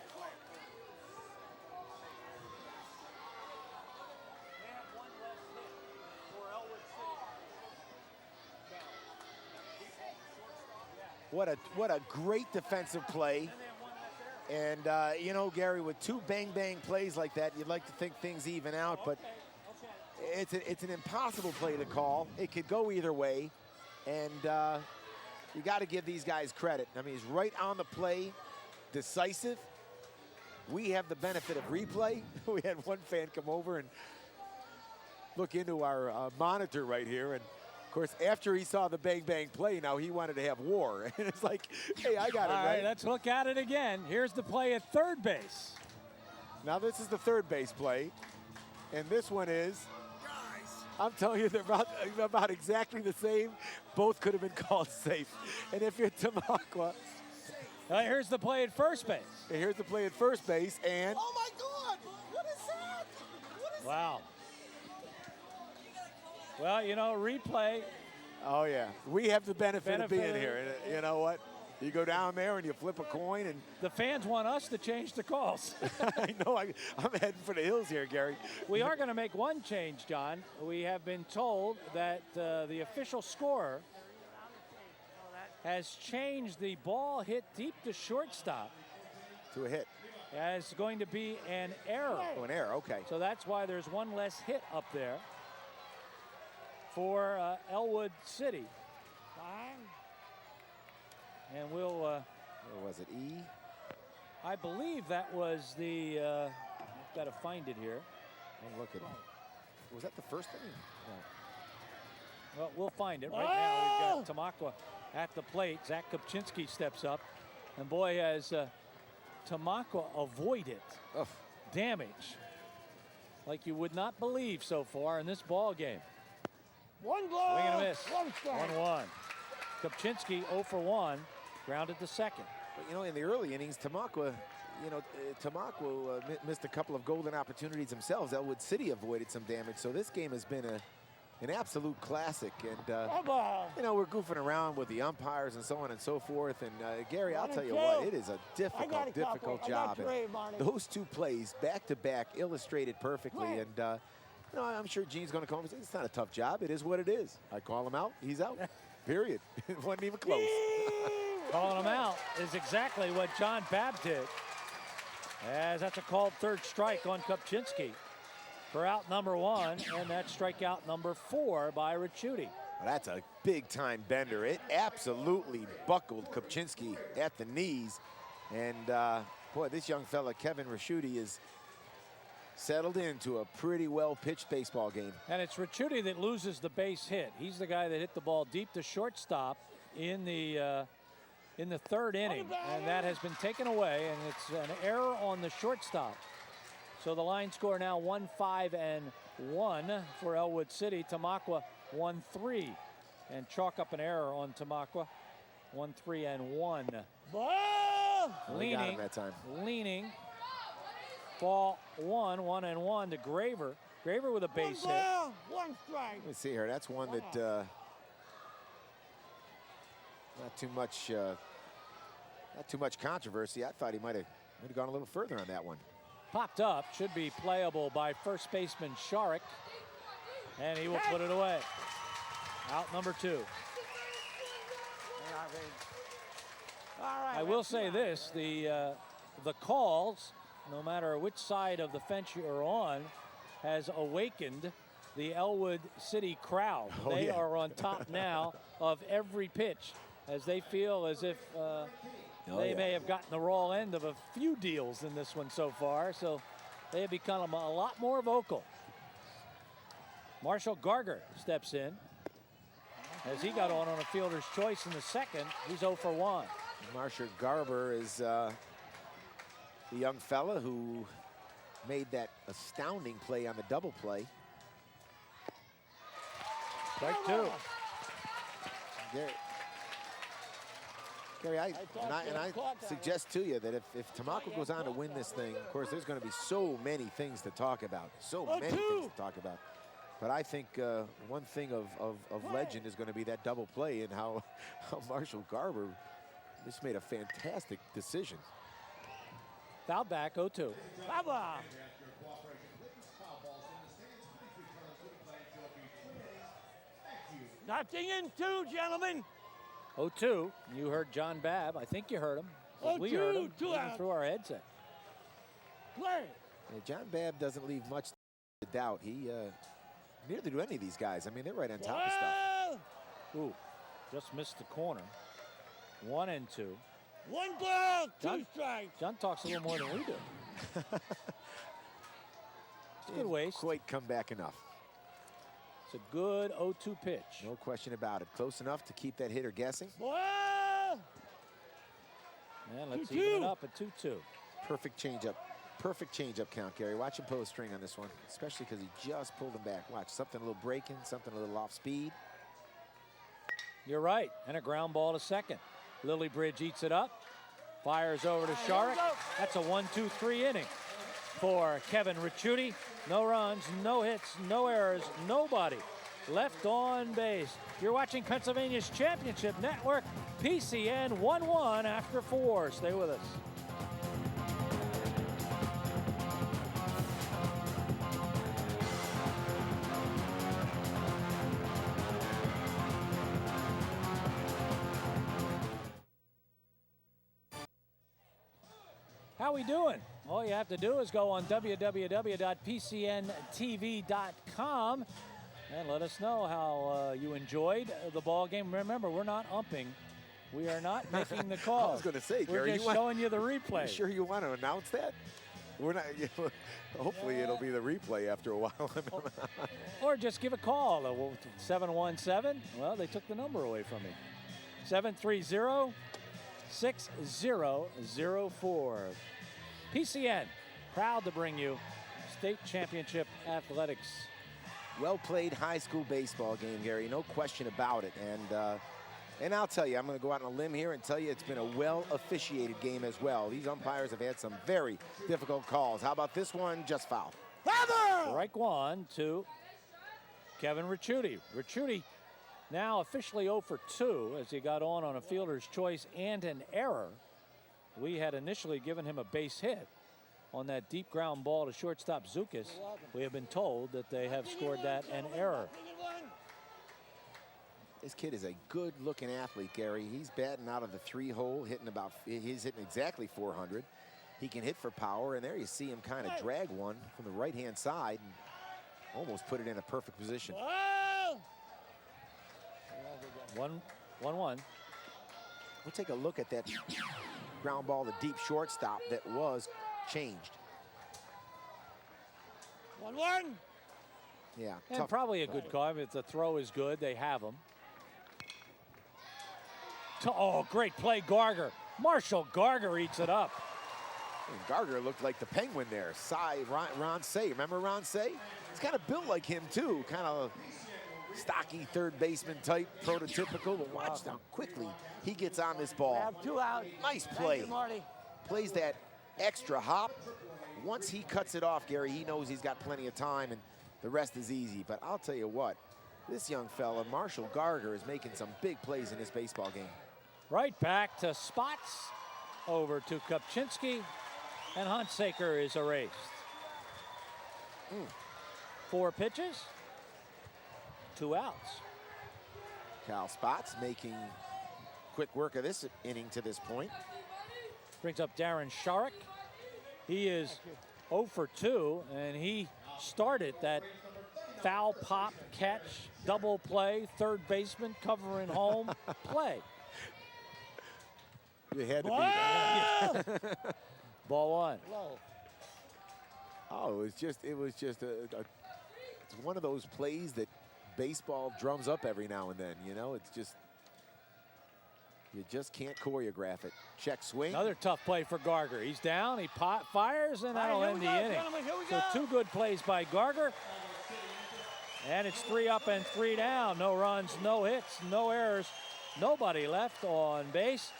What a great defensive play. And, you know, Gary, with 2 bang-bang plays like that, you'd like to think things even out, but it's an impossible play to call. It could go either way, and you got to give these guys credit. I mean, he's right on the play, decisive. We have the benefit of replay. We had one fan come over and look into our monitor right here, and course, after he saw the bang-bang play, now he wanted to have war. And it's like, hey, I got it, All right? right, let's look at it again. Here's the play at third base. Now this is the third base play. And this one is, I'm telling you, they're about exactly the same. Both could have been called safe. And if you're Tamaqua. Here's the play at first base. And here's the play at first base, and. Oh my God! What is that? What is Wow. Well, you know, replay. Oh, yeah. We have the benefit of being Benefit. here. And you know what? You go down there and you flip a coin, and The fans want us to change the calls. I know I'm heading for the hills here, Gary. We are going to make one change, John. We have been told that the official scorer has changed the ball hit deep to shortstop To a hit. as going to be an error. Oh, an error, okay. So that's why there's one less hit up there for Ellwood City. And we'll, Or was it E? I believe that was the, I've got to find it here. Oh, look at it. Was that the first inning? Well, we'll find it. Right now we've got Tamaqua at the plate. Zach Kopczynski steps up. And boy, has Tamaqua avoided damage like you would not believe so far in this ball game. One ball, Swing and a miss. 1 strike. 1-1. Kopczynski 0 for 1, grounded to second. But, you know, in the early innings, Tamaqua, missed a couple of golden opportunities themselves. Ellwood City avoided some damage. So this game has been an absolute classic. And, you know, we're goofing around with the umpires and so on and so forth. And, Gary, I'll tell you what, it is a difficult job. And those two plays, back-to-back, illustrated perfectly. And, you know, I'm sure Gene's going to call him and say, it's not a tough job. It is what it is. I call him out, he's out. Period. It wasn't even close. Calling him out is exactly what John Babb did, as that's a called third strike on Kopczynski for out number 1, and that's strikeout number 4 by Ricciuti. Well, that's a big-time bender. It absolutely buckled Kopczynski at the knees. And, boy, this young fella, Kevin Ricciuti, is settled into a pretty well-pitched baseball game. And it's Ricciuti that loses the base hit. He's the guy that hit the ball deep to shortstop in the third inning, and that has been taken away, and it's an error on the shortstop. So the line score now 1-5-1 for Ellwood City. Tamaqua 1-3, and chalk up an error on Tamaqua. 1-3-1. Only got him that time. Leaning. Ball 1-1-1 to Graver. Graver with a base hit. 1 strike. Let me see here. That's one that not too much controversy. I thought he might have gone a little further on that one. Popped up, should be playable by first baseman Sharek, and he will put it away. Out number 2. I will say this: the calls, no matter which side of the fence you're on, has awakened the Ellwood City crowd. They are on top now of every pitch, as they feel as if they may have gotten the raw end of a few deals in this one so far, so they have become a lot more vocal. Marshall Garger steps in as he got on a fielder's choice in the second. He's 0 for 1. Marshall Garber is the young fella who made that astounding play on the double play. Strike 2. Gary, I suggest to you that if Tamaqua goes on to win this thing, of course, there's going to be so many things to talk about. But I think one thing of legend is going to be that double play, and how Marshall Garber just made a fantastic decision. Foul back, 0-2. Nothing in 2, gentlemen. 0-2. You heard John Babb. I think you heard him. We heard him even through our headset. Play. Yeah, John Babb doesn't leave much to doubt. He neither do any of these guys. I mean, they're right on top of stuff. Ooh, just missed the corner. 1 and 2. 1 ball, 2 strikes. John talks a little more than we do. It's a good waste. Quite come back enough. It's a good 0-2 pitch. No question about it. Close enough to keep that hitter guessing. And let's even it up at 2-2. Perfect changeup. Perfect changeup count, Gary. Watch him pull a string on this one, especially because he just pulled him back. Watch, something a little breaking, something a little off speed. You're right, and a ground ball to second. Lilliebridge eats it up, fires over to Sharrock. That's a 1-2-3 inning for Kevin Ricciuti. No runs, no hits, no errors, nobody left on base. You're watching Pennsylvania's Championship Network, PCN 1-1 after 4. Stay with us. How we doing? All you have to do is go on www.pcntv.com and let us know how you enjoyed the ball game. Remember, we're not umping. We are not making the call. I was going to say, Gary, we're just showing you the replay. You sure you want to announce that? We're not. Hopefully, it'll be the replay after a while. Or just give a call. 717. Well, they took the number away from me. 730-6004. PCN, proud to bring you state championship athletics. Well played high school baseball game, Gary. No question about it. And I'll tell you, I'm going to go out on a limb here and tell you it's been a well-officiated game as well. These umpires have had some very difficult calls. How about this one? Just foul. Strike one to Kevin Ricciuti. Ricciuti now officially 0 for 2 as he got on a fielder's choice and an error. We had initially given him a base hit on that deep ground ball to shortstop Zukas. We have been told that they have scored that an error. This kid is a good-looking athlete, Gary. He's batting out of the 3-hole, he's hitting exactly 400. He can hit for power, and there you see him kind of drag one from the right-hand side and almost put it in a perfect position. 1-1. We'll take a look at that ground ball to deep shortstop that was changed. 1-1. Yeah, and tough. Probably a good call. If the throw is good, they have him. Oh, great play, Garger. Marshall Garger eats it up. And Garger looked like the Penguin there. Ron Say, remember Ron Say? He's kind of built like him too, kind of stocky third baseman type, prototypical. But watch how quickly he gets on this ball. We have 2 out. Nice play. Thank you, Marty. Plays that extra hop. Once he cuts it off, Gary, he knows he's got plenty of time, and the rest is easy. But I'll tell you what, this young fella, Marshall Garger, is making some big plays in this baseball game. Right back to Spots, over to Kupczynski, and Huntsaker is erased. 4 pitches, 2 outs. Cal Spots making quick work of this inning to this point. Brings up Darren Sharrock. He is 0 for 2, and he started that foul pop catch, double play, third baseman covering home play. You had to be there. Ball 1. Oh, it was just it's one of those plays that baseball drums up every now and then. You know, it's just, you just can't choreograph it. Check swing. Another tough play for Garger. He's down, he fires, and that'll end the inning. So 2 good plays by Garger. And it's 3 up and 3 down. No runs, no hits, no errors, nobody left on base.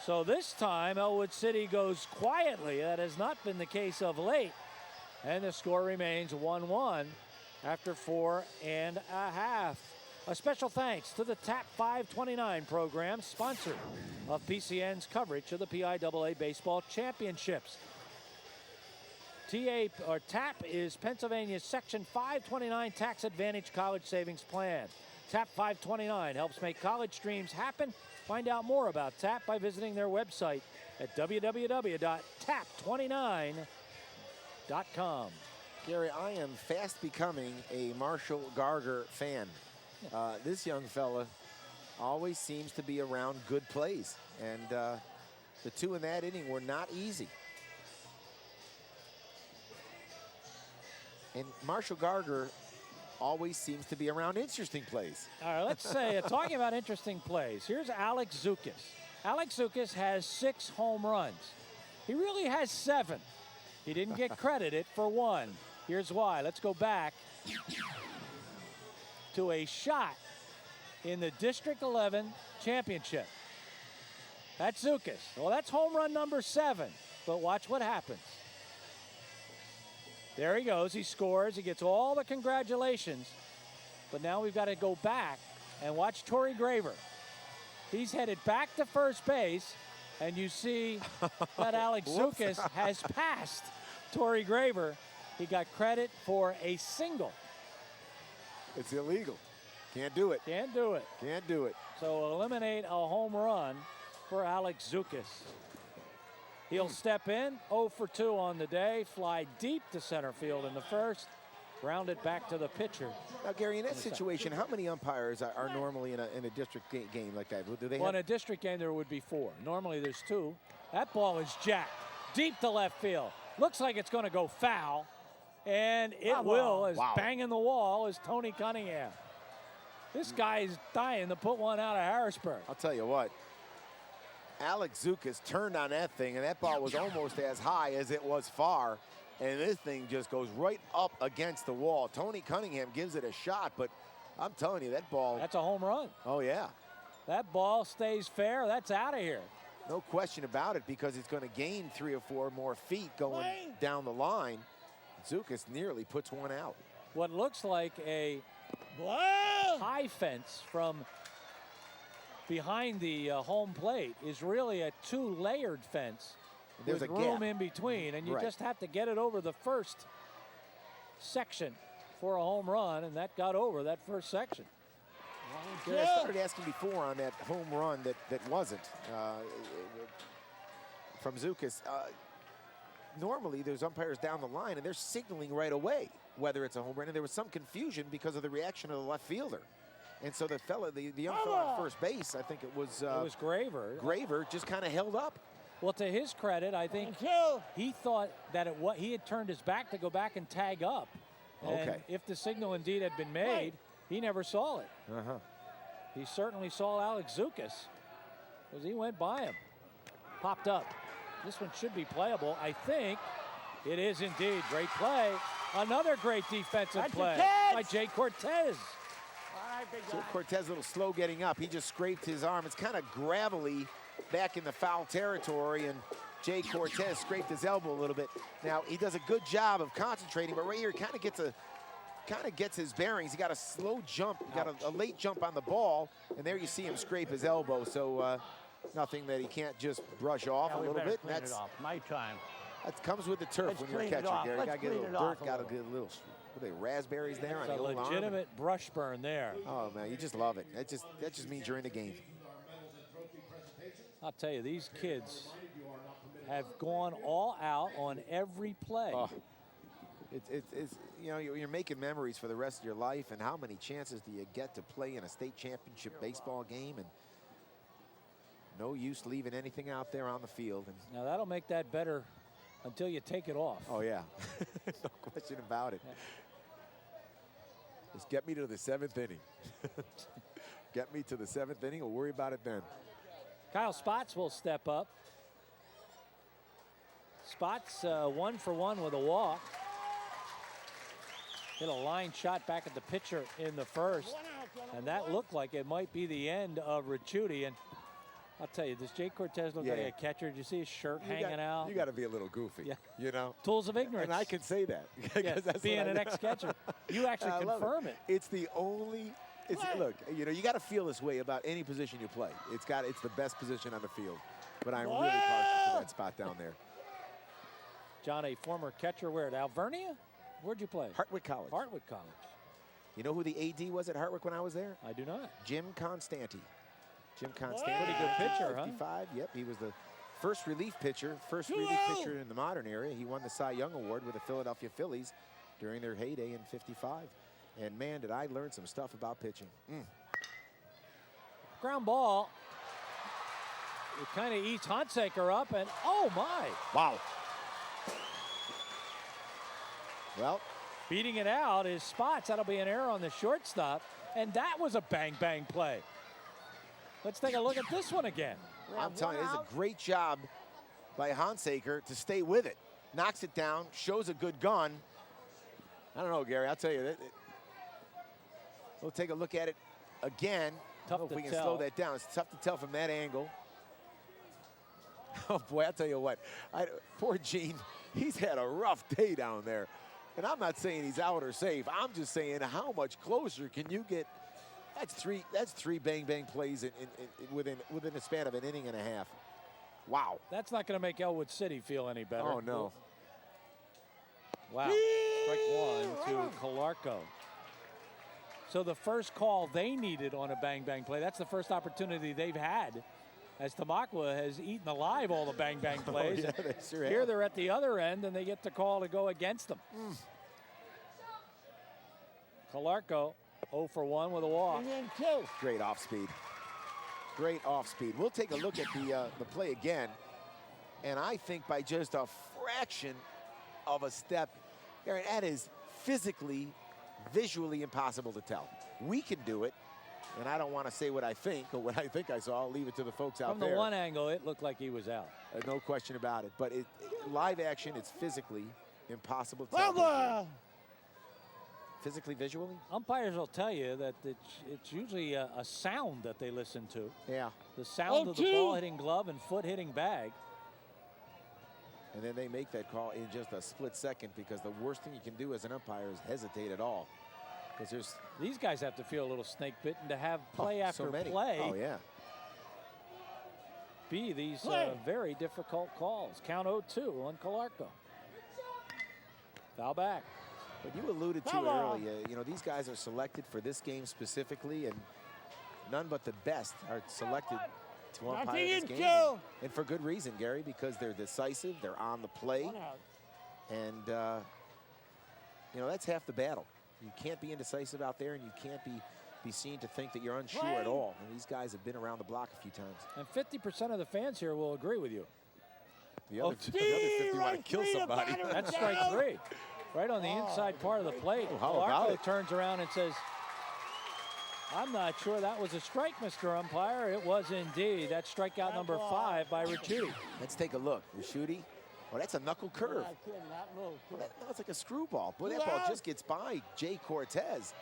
So this time, Ellwood City goes quietly. That has not been the case of late. And the score remains 1-1 after 4 1/2. A special thanks to the TAP 529 program, sponsor of PCN's coverage of the PIAA Baseball Championships. TAP is Pennsylvania's Section 529 Tax Advantage College Savings Plan. TAP 529 helps make college dreams happen. Find out more about TAP by visiting their website at www.tap29.com. Gary, I am fast becoming a Marshall Garger fan. This young fella always seems to be around good plays, and the 2 in that inning were not easy. And Marshall Garger always seems to be around interesting plays. All right, let's say, talking about interesting plays, here's Alex Zukas. Alex Zukas has 6 home runs. He really has 7. He didn't get credited for 1. Here's why. Let's go back to a shot in the District 11 championship. That's Zukas. Well, that's home run number 7. But watch what happens. There he goes. He scores. He gets all the congratulations. But now we've got to go back and watch Torrey Graver. He's headed back to first base, and you see that Alex Zukas has passed Torrey Graver. He got credit for a single. It's illegal. Can't do it. Can't do it. Can't do it. So eliminate a home run for Alex Zukas. He'll step in, 0 for 2 on the day, fly deep to center field in the first, ground it back to the pitcher. Now, Gary, in that situation, how many umpires are normally in a district game like that? Do they Well, have? in a district game, there would be 4. Normally, there's 2. That ball is jacked deep to left field. Looks like it's going to go foul, and it will, as banging the wall is Tony Cunningham. This guy is dying to put one out of Harrisburg. I'll tell you what. Alex Zukas turned on that thing, and that ball was almost as high as it was far, and this thing just goes right up against the wall. Tony Cunningham gives it a shot, but I'm telling you, that ball... That's a home run. Oh, yeah. That ball stays fair. That's out of here. No question about it, because it's going to gain 3 or 4 more feet going down the line. Zukas nearly puts one out. What looks like a high fence from behind the home plate is really a 2-layered fence. There's with a room gap in between, and you Right. just have to get it over the first section for a home run, and that got over that first section. Gary, I started asking before on that home run that wasn't from Zukas. Normally, there's umpires down the line, and they're signaling right away whether it's a home run. And there was some confusion because of the reaction of the left fielder. And so the umpire on first base, I think it was Graver. Graver just kind of held up. Well, to his credit, I think he thought that he had turned his back to go back and tag up. And if the signal indeed had been made, he never saw it. He certainly saw Alex Zukas because he went by him. Popped up. This one should be playable. I think it is indeed. Great play. Another great defensive play by Jay Cortez. So Cortez a little slow getting up. He just scraped his arm. It's kind of gravelly back in the foul territory, and Jay Cortez scraped his elbow a little bit. Now, he does a good job of concentrating, but right here he kind of gets his bearings. He got a slow jump, got a late jump on the ball, and there you see him scrape his elbow. So nothing that he can't just brush off a little bit. That's my time. That comes with the turf when you're a catcher, Gary. You got to get a little dirt, got to get a little, what are they, raspberries there on the old arm? Legitimate brush burn there. Oh, man, you just love it. That just means you're in the game. I'll tell you, these kids have gone all out on every play. Oh, it's you know, you're making memories for the rest of your life, and how many chances do you get to play in a state championship baseball game? And no use leaving anything out there on the field. And now that'll make that better until you take it off. oh, yeah. No question about it. Just get me to the 7th inning. Get me to the 7th inning. We'll worry about it then. Kyle Spots will step up. Spots 1 for 1 with a walk. Hit a line shot back at the pitcher in the first. And that looked like it might be the end of Ricciuti. And I'll tell you, does Jay Cortez look like a catcher? Did you see his shirt hanging out? You got to be a little goofy, you know? Tools of ignorance. And I can say that. Yeah, that's being an ex-catcher. You actually confirm it. It's the only, look, you know, you got to feel this way about any position you play. It's the best position on the field. But I'm really partial to that spot down there. John, a former catcher where, at Alvernia? Where'd you play? Hartwick College. Hartwick College. You know who the AD was at Hartwick when I was there? I do not. Jim Constanti. Jim Constanti. Pretty good pitcher, 55. Yep, he was the first relief pitcher in the modern era. He won the Cy Young Award with the Philadelphia Phillies during their heyday in '55. And man, did I learn some stuff about pitching. Ground ball. It kind of eats Hunsaker up, and oh my. Wow. Well, Beating it out is Spots. That'll be an error on the shortstop. And that was a bang-bang play. Let's take a look at this one again. I'm telling you, it's a great job by Hansaker to stay with it. Knocks it down, shows a good gun. I don't know, Gary, I'll tell you. We'll take a look at it again. Tough if to we can tell. slow that down. It's tough to tell from that angle. Oh, boy, I'll tell you what. Poor Gene, he's had a rough day down there. And I'm not saying he's out or safe. I'm just saying how much closer can you get? That's three bang-bang plays within a span of an inning and a half. Wow. That's not going to make Ellwood City feel any better. Oh, no. Wow. Strike one to Calarco. So the first call they needed on a bang-bang play, that's the first opportunity they've had, as Tamaqua has eaten alive all the bang-bang plays. Oh, yeah, they sure Here have. they're at the other end, and they get the call to go against them. Calarco 0 for 1 with a walk. Great off speed. Great off speed. We'll take a look at the play again. And I think by just a fraction of a step, Aaron, that is physically, visually impossible to tell. We can do it. And I don't want to say what I think, or what I think I saw. I'll leave it to the folks out there. From the one angle, it looked like he was out. No question about it. But live action, it's physically impossible to tell. Physically, visually? Umpires will tell you that it's usually a sound that they listen to. Yeah. The sound of the ball hitting glove and foot hitting bag. And then they make that call in just a split second, because the worst thing you can do as an umpire is hesitate at all. Because these guys have to feel a little snake bitten to have play after play. Oh, yeah. Be these very difficult calls. Count 0-2 on Calarco. Foul back. But you alluded to it earlier. You know, these guys are selected for this game specifically, and none but the best are selected to umpire this game. And for good reason, Gary, because they're decisive, they're on the play. And, you know, that's half the battle. You can't be indecisive out there, and you can't be seen to think that you're unsure at all. And these guys have been around the block a few times. And 50% of the fans here will agree with you. The other 50 want to kill somebody. That's strike three. Right on the inside part of the plate. Oh, how about Calarco it? turns around and says, I'm not sure that was a strike, Mr. Umpire. It was indeed. That's strikeout number 5 by Ricciuti. Let's take a look. Ricciuti. Oh, that's a knuckle curve. That's like a screwball. Boy, that ball just gets by Jay Cortez.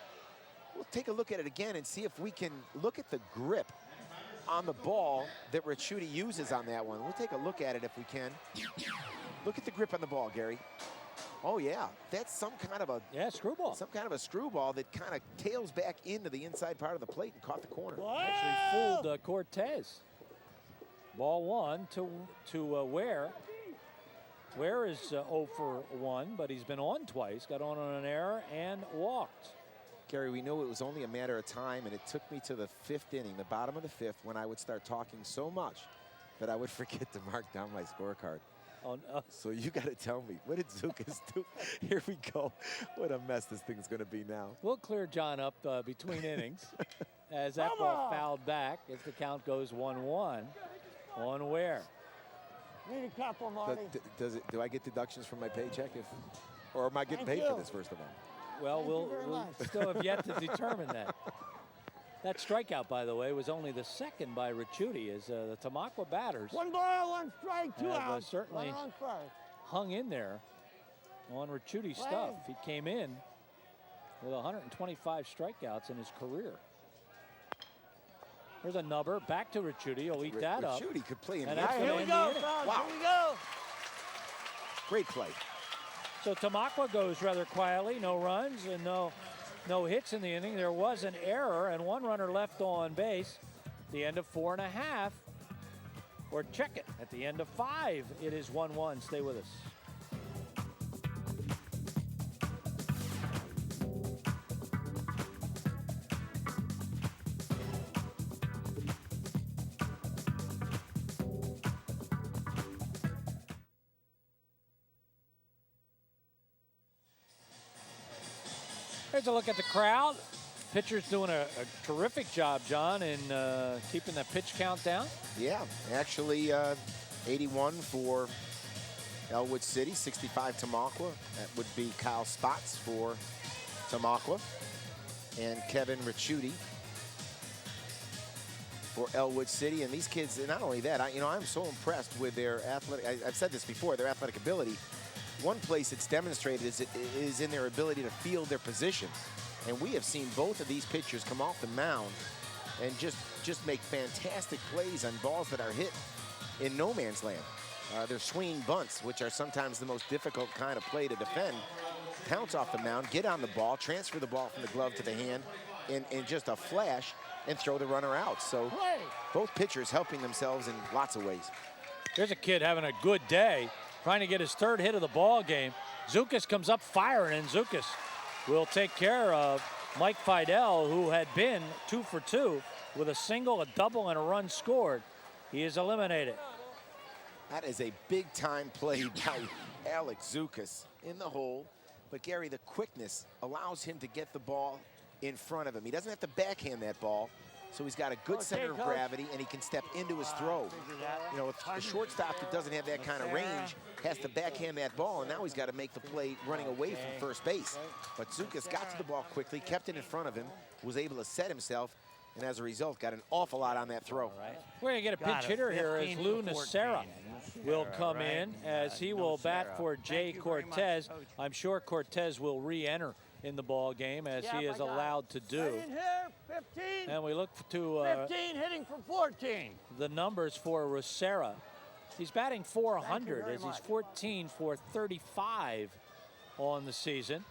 We'll take a look at it again and see if we can look at the grip on the ball that Ricciuti uses on that one. We'll take a look at it if we can. Look at the grip on the ball, Gary. Oh, yeah. That's some kind of a screwball. Some kind of a screwball that kind of tails back into the inside part of the plate and caught the corner. Actually fooled Cortez. Ball 1 to Ware. Ware is 0 for 1, but he's been on twice. Got on an error and walked. Gary, we knew it was only a matter of time, and it took me to the 5th inning, the bottom of the 5th, when I would start talking so much that I would forget to mark down my scorecard. Oh, no. So you got to tell me, what did Zukas do? Here we go. What a mess this thing's going to be now. We'll clear John up between innings as that ball fouled back as the count goes 1-1 on Ware. Need a couple, Marty. Do I get deductions from my paycheck, or am I getting paid for this, first of all? Well, we'll still have yet to determine that. That strikeout, by the way, was only the second by Ricciuti, as the Tamaqua batters 1 ball, 1 strike, 2 have outs. certainly 1 on first. hung in there on Ricciuti's stuff. He came in with 125 strikeouts in his career. Here's a nubber, back to Ricciuti. He'll eat that up. Ricciuti could play in And here. that's Here gonna we end go, the inning. fellas. Wow. Here we go. Great play. So Tamaqua goes rather quietly, no runs and no hits in the inning. There was an error and 1 runner left on base. The end of 4 1/2. Or check it at the end of 5. It is 1-1. Stay with us. Here's a look at the crowd. Pitcher's doing a terrific job, John, in keeping the pitch count down. Yeah, actually 81 for Ellwood City, 65 Tamaqua. That would be Kyle Spots for Tamaqua. And Kevin Ricciuti for Ellwood City. And these kids, and not only that, I'm so impressed with their athletic, I've said this before, their athletic ability. One place it's demonstrated is in their ability to field their position. And we have seen both of these pitchers come off the mound and just make fantastic plays on balls that are hit in no man's land. They're swinging bunts, which are sometimes the most difficult kind of play to defend. Pounce off the mound, get on the ball, transfer the ball from the glove to the hand in just a flash, and throw the runner out. So both pitchers helping themselves in lots of ways. Here's a kid having a good day, trying to get his third hit of the ball game. Zukas comes up firing, and Zukas will take care of Mike Fidel, who had been 2 for 2 with a single, a double, and a run scored. He is eliminated. That is a big-time play by Alex Zukas in the hole. But, Gary, the quickness allows him to get the ball in front of him. He doesn't have to backhand that ball, so he's got a good center of gravity, and he can step into his throw. You know, a shortstop that doesn't have that kind of range has to backhand that ball, and now he's got to make the play running away from first base. But Zukas got to the ball quickly, kept it in front of him, was able to set himself, and as a result, got an awful lot on that throw. We're going to get a pinch hitter here as Lou Nacera will come in, as he will bat for Jay Cortez. I'm sure Cortez will re-enter in the ball game, as he is allowed to do. Right in here, 15. And we look to 15 hitting for 14. The numbers for Nacera. He's batting .400 as he's 14 for 35 on the season.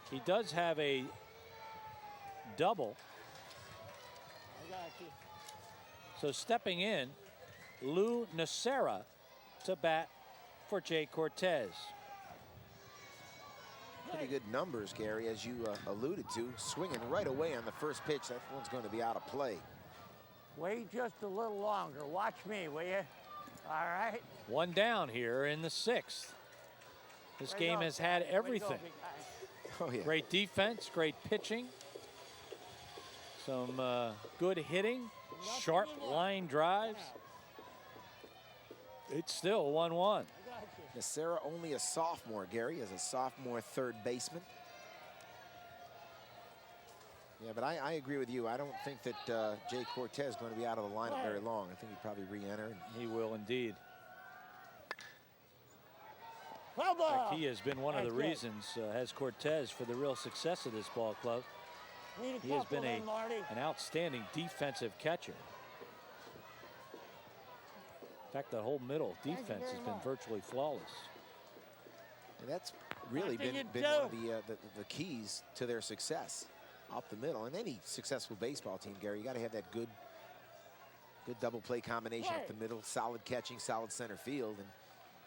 He does have a double. So stepping in, Lou Nacera to bat for Jay Cortez. Pretty good numbers, Gary, as you alluded to. Swinging right away on the first pitch. That one's going to be out of play. Wait just a little longer. Watch me, will you? All right. One down here in the 6th. This game has had everything. Oh, yeah. Great defense, great pitching. Some good hitting, sharp line drives. It's still 1-1. Nacera only a sophomore, Gary, as a sophomore third baseman. Yeah, but I agree with you. I don't think that Jay Cortez is going to be out of the lineup very long. I think he'd probably re-enter. He will indeed. In Foul ball. fact, he has been one of the reasons, has Cortez, for the real success of this ball club. He has been an outstanding defensive catcher. In fact, the whole middle defense has been virtually flawless. And that's really been one of the keys to their success up the middle. And any successful baseball team, Gary, you got to have that good double play combination up the middle, solid catching, solid center field, and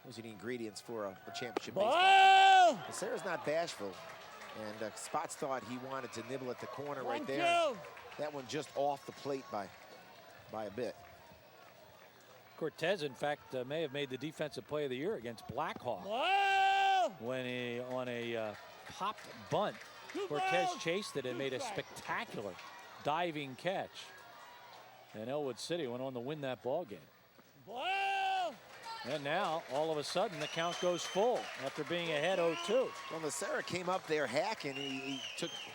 those are the ingredients for a championship baseball. Nacera's not bashful, and Spots thought he wanted to nibble at the corner right there. That one just off the plate by a bit. Cortez, in fact, may have made the defensive play of the year against Blackhawk. When on a popped bunt, Cortez chased it and made a spectacular diving catch. And Ellwood City went on to win that ball game. And now, all of a sudden, the count goes full after being ahead 0-2. Well, Nacera came up there hacking. He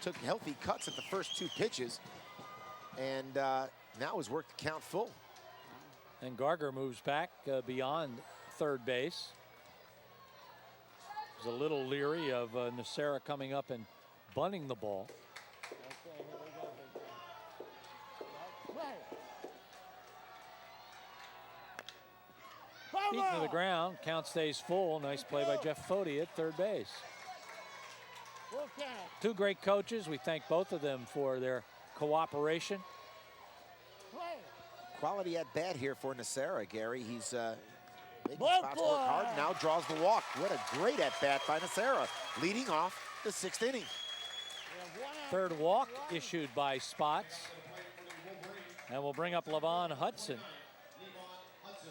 took healthy cuts at the first 2 pitches, and now has worked the count full. And Garger moves back beyond third base. He's a little leery of Nacera coming up and bunting the ball. Beaten to the ground, count stays full. Nice play by Jeff Fody at third base. 2 great coaches. We thank both of them for their cooperation. Quality at bat here for Nacera, Gary. He's making Spots work hard, now draws the walk. What a great at bat by Nacera, leading off the 6th inning. Third walk issued by Spots. And we'll bring up Levon Hudson.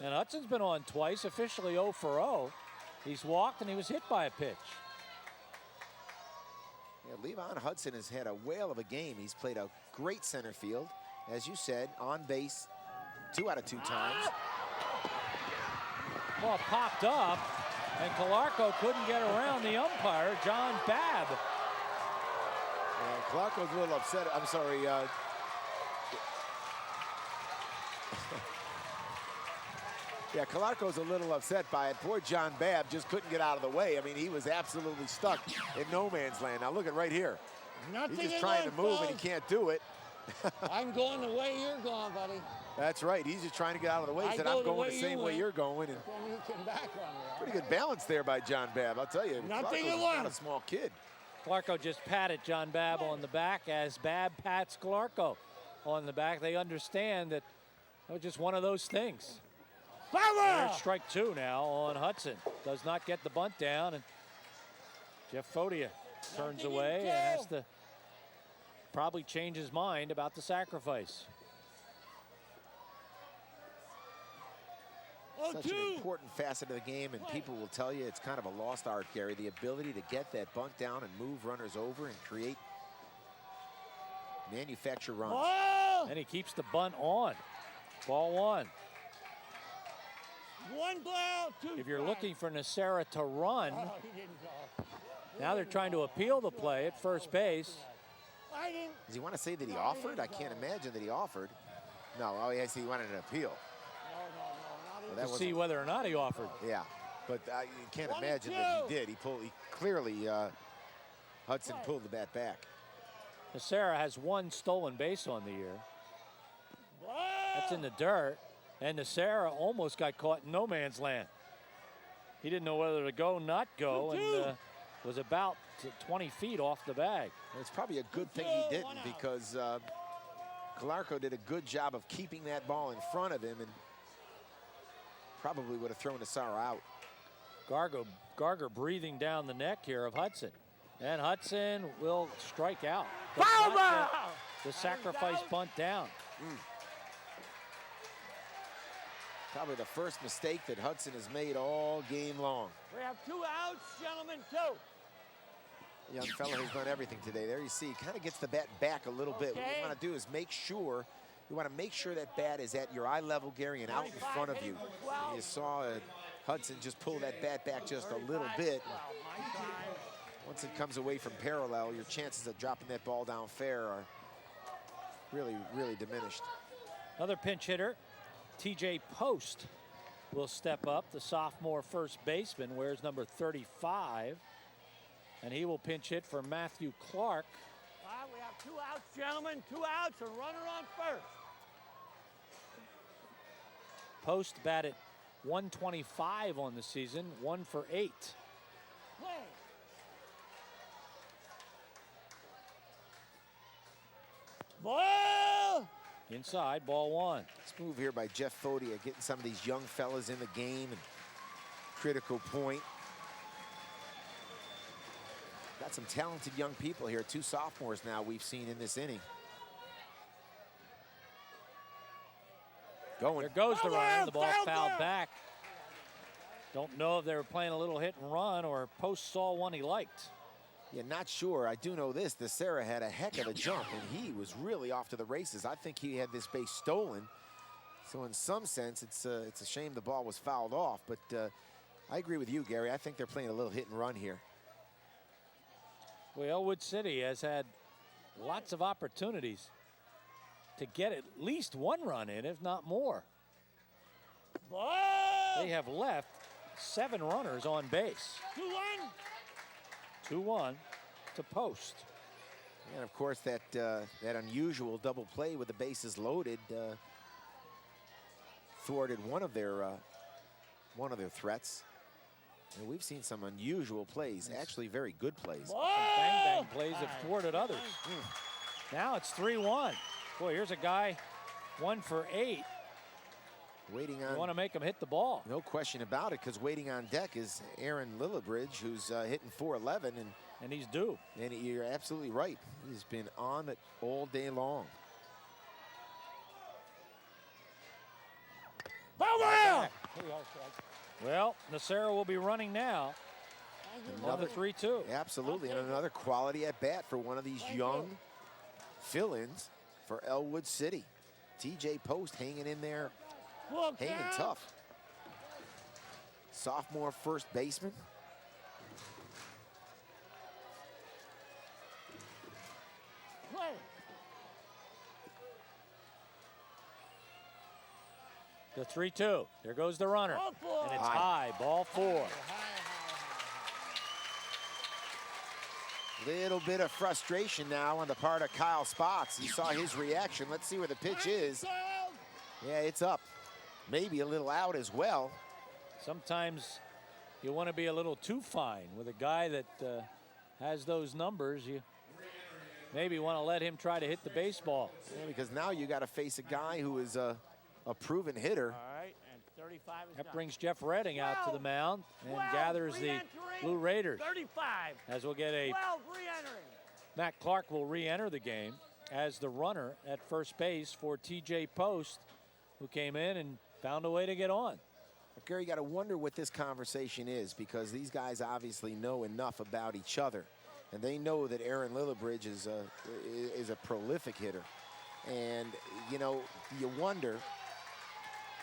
And Hudson's been on twice, officially 0 for 0. He's walked and he was hit by a pitch. Yeah, Levon Hudson has had a whale of a game. He's played a great center field. As you said, on base 2 out of 2 times. Ball popped up, and Calarco couldn't get around the umpire, John Babb. And Clarko's a little upset. I'm sorry. Yeah, Calarco's a little upset by it. Poor John Babb just couldn't get out of the way. I mean, he was absolutely stuck in no man's land. Now look at right here. He's just trying to move and he can't do it. I'm going the way you're going, buddy. That's right. He's just trying to get out of the way. He said, I'm going the same way you're going. And Then you can back on me. pretty good balance there by John Babb. I'll tell you, Nothing Clarko's to learn. not a small kid. Clarko just patted John Babb on the back as Babb pats Calarco on the back. They understand that it was just one of those things. There's strike 2 now on Hudson. Does not get the bunt down, and Jeff Fodia turns away and has to probably change his mind about the sacrifice. Such an important facet of the game, and people will tell you it's kind of a lost art, Gary. The ability to get that bunt down and move runners over and create, manufacture runs. And he keeps the bunt on. Ball 1. One ball, 2 If you're looking for Nacera to run, Oh, he didn't call. now they're trying to appeal the play at first base. I didn't. Does he want to say that he offered? I can't imagine that he offered. No, oh yes, he wanted an appeal. Well, that To see whether or not he offered. Yeah, but I can't imagine that he did. He clearly, Hudson pulled the bat back. Nacera has 1 stolen base on the year. That's in the dirt. And Nacera almost got caught in no man's land. He didn't know whether to go, not go, and was about 20 feet off the bag. And it's probably a good thing he didn't, because Calarco did a good job of keeping that ball in front of him and probably would have thrown Nacera out. Garger breathing down the neck here of Hudson. And Hudson will strike out. Does not get the sacrifice bunt down. Probably the first mistake that Hudson has made all game long. We have 2 outs, gentlemen, 2. The young fella has done everything today. There you see, he kind of gets the bat back a little bit. What you want to do is make sure, that bat is at your eye level, Gary, and out in front of you. And you saw Hudson just pull that bat back just a little bit. Once it comes away from parallel, your chances of dropping that ball down fair are really, really diminished. Another pinch hitter, TJ Post, will step up. The sophomore first baseman wears number 35. And he will pinch hit for Matthew Clark. We have 2 outs, gentlemen, 2 outs, a runner on first. Post batted .125 on the season, 1 for 8. Play. Ball! Inside, ball 1. This move here by Jeff Fodia, getting some of these young fellas in the game and critical point. Got some talented young people here. 2 sophomores now we've seen in this inning. Going. There goes the runner. The ball fouled back. Don't know if they were playing a little hit and run or Post saw one he liked. Yeah, not sure. I do know this. Nacera had a heck of a jump, and he was really off to the races. I think he had this base stolen. So in some sense, it's a shame the ball was fouled off. But I agree with you, Gary. I think they're playing a little hit and run here. Well, Ellwood City has had lots of opportunities to get at least 1 run in, if not more. Ball! They have left 7 runners on base. 2-1. 2-1 to Post. And of course, that unusual double play with the bases loaded thwarted one of their threats. And we've seen some unusual plays, actually very good plays. Some bang-bang plays have thwarted others. Now it's 3-1. Boy, here's a guy 1 for 8. Waiting on. You want to make him hit the ball. No question about it, because waiting on deck is Aaron Lillibridge, who's hitting .411, and he's due. And you're absolutely right. He's been on it all day long. Well, Nacera will be running now. Another 3-2. Absolutely, and another quality at bat for one of these young fill-ins for Ellwood City. TJ Post hanging in there, hanging tough. sophomore first baseman. Play. The 3-2. There goes the runner. Ball four. And it's high. Ball 4. Little bit of frustration now on the part of Kyle Spots. You saw his reaction. Let's see where the pitch is. Yeah, it's up. Maybe a little out as well. Sometimes you want to be a little too fine with a guy that has those numbers. You maybe want to let him try to hit the baseball. Yeah, because now you got to face a guy who is a proven hitter. All right, and 35 is That done. brings Jeff Redding out to the mound and 12 gathers the re-entering, Blue Raiders. 35. As we'll get a 12 re-entering. Matt Clark will re-enter the game as the runner at first base for TJ Post, who came in and found a way to get on. Gary, you got to wonder what this conversation is, because these guys obviously know enough about each other, and they know that Aaron Lillibridge is a prolific hitter. And you know, you wonder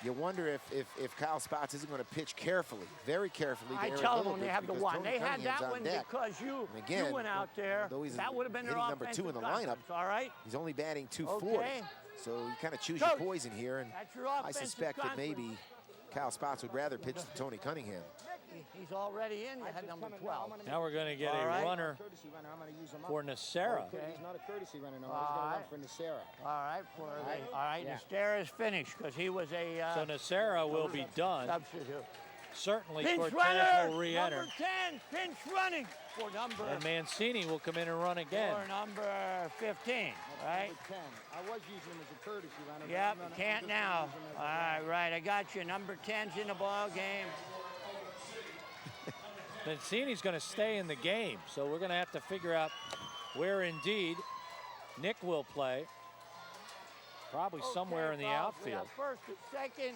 if Kyle Spots isn't going to pitch carefully, very carefully. I to tell Aaron them they Lillibridge, have the because one. Tony They had Cunningham's that on one deck. because you went out there. Though he's that would have been their hitting number 2 in the lineup. offensive all right? He's only batting 240. Okay. So you kind of choose Coach, your poison here, and that's your I offensive suspect that conference. maybe Kyle Spots would rather pitch to Tony Cunningham. He's already in. You had number 12. Now we're going to get All a right. runner for Nacera. Okay. He's not a courtesy runner, no. All He's going to right. run for Nacera. All right. All right. Yeah. Nastera is finished because he was a So Nacera will be done. substitute. Certainly Pinch Cortez runner. will re-enter. Number 10. Pinch running for number. And Mancini will come in and run again. For number 15. Right. Number 10. I was using him as a courtesy runner. but Yep. I'm gonna- Can't I'm just now. gonna use him as a All right. Right. I got you. Number 10's in the ball game. Mancini's going to stay in the game, so we're going to have to figure out where indeed Nick will play. Probably somewhere in the fellas, we outfield. got first and second.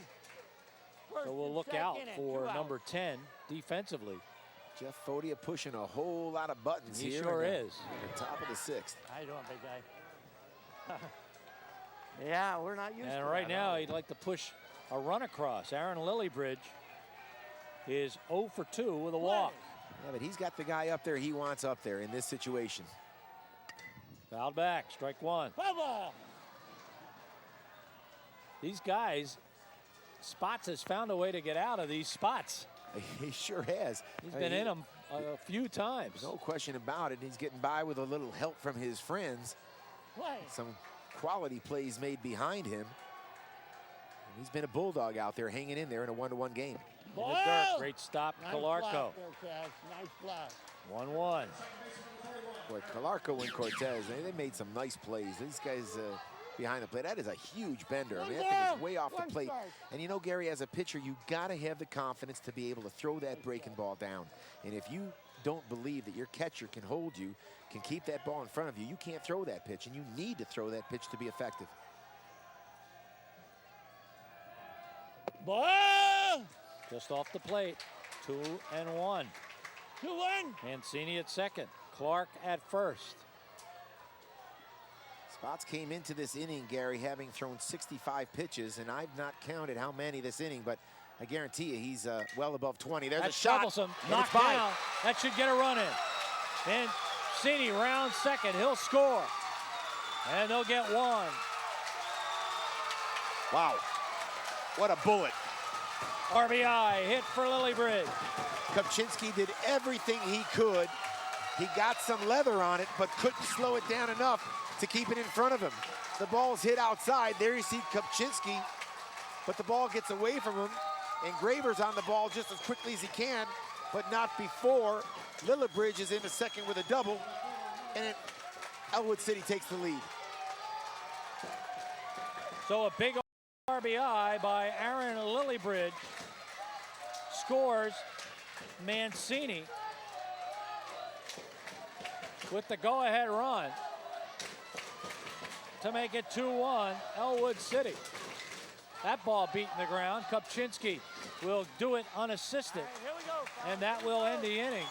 So we'll look out for number 10 defensively. Jeff Fodia pushing a whole lot of buttons He here. sure in the- is. in the top of the 6th. How you doing, big guy? Yeah, we're not used to And that. right now, are we? he'd like to push a run across. Aaron Lillibridge is 0 for 2 with a walk. Yeah, but he's got the guy up there he wants up there in this situation. Fouled back, strike 1. Foul ball. These guys, Spots has found a way to get out of these spots. He sure has. He's I been mean, in them a few times. No question about it. He's getting by with a little help from his friends. Play. Some quality plays made behind him. And he's been a bulldog out there hanging in there in a 1-to-1 game. In the dirt, great stop, Nice Calarco. block there, Cash. Nice block. 1-1. Boy, Calarco and Cortez, they made some nice plays. These guys behind the plate, that is a huge bender. I mean, that thing is way off the plate. And you know, Gary, as a pitcher, you gotta have the confidence to be able to throw that breaking ball down. And if you don't believe that your catcher can hold you, can keep that ball in front of you, you can't throw that pitch, and you need to throw that pitch to be effective. Ball. Just off the plate, 2-1. 2-1. Mancini at second, Clark at first. Spots came into this inning, Gary, having thrown 65 pitches, and I've not counted how many this inning, but I guarantee you he's well above 20. There's That's a shot. troublesome. and Knocked it's by. down. That should get a run in. Mancini round second. He'll score. And they'll get 1. Wow. What a bullet. RBI hit for Lillibridge. Kopchinski did everything he could. He got some leather on it, but couldn't slow it down enough to keep it in front of him. The ball's hit outside. There you see Kopchinski, but the ball gets away from him, and Graver's on the ball just as quickly as he can, but not before. Lillibridge is in the second with a double, and Ellwood City takes the lead. So a big RBI by Aaron Lillibridge scores Mancini with the go-ahead run to make it 2-1 Ellwood City. That ball beating the ground. Kopchinski will do it unassisted, Here we go. and that will end the inning.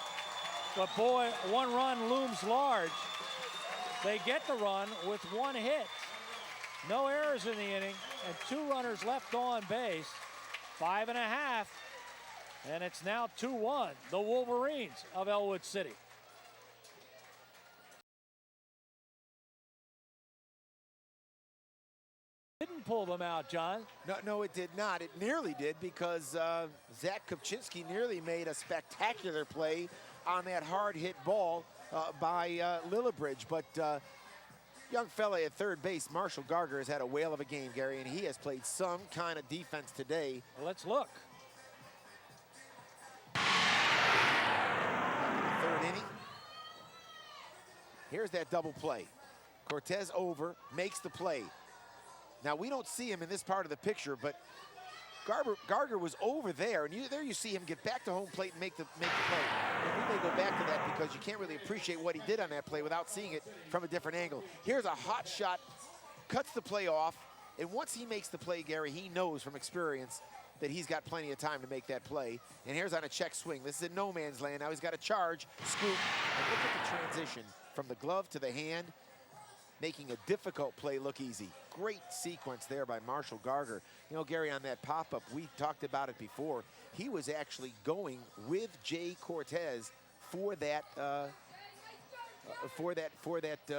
But boy, 1 run looms large. They get the run with 1 hit. No errors in the inning, and 2 runners left on base. 5.5 And it's now 2-1, the Wolverines of Ellwood City. Didn't pull them out, John. No, it did not. It nearly did because Zach Kopczynski nearly made a spectacular play on that hard hit ball by Lillibridge. But young fella at third base, Marshall Garger, has had a whale of a game, Gary, and he has played some kind of defense today. Well, let's look. Third inning. Here's that double play. Cortez over, makes the play. Now, we don't see him in this part of the picture, but Garger was over there, and there you see him get back to home plate and make the play. And we may go back to that because you can't really appreciate what he did on that play without seeing it from a different angle. Here's a hot shot, cuts the play off, and once he makes the play, Gary, he knows from experience that he's got plenty of time to make that play. And here's on a check swing. This is in no man's land. Now he's got a charge, scoop, and look at the transition from the glove to the hand, making a difficult play look easy. Great sequence there by Marshall Garger. You know, Gary, on that pop-up, we talked about it before. He was actually going with Jay Cortez for that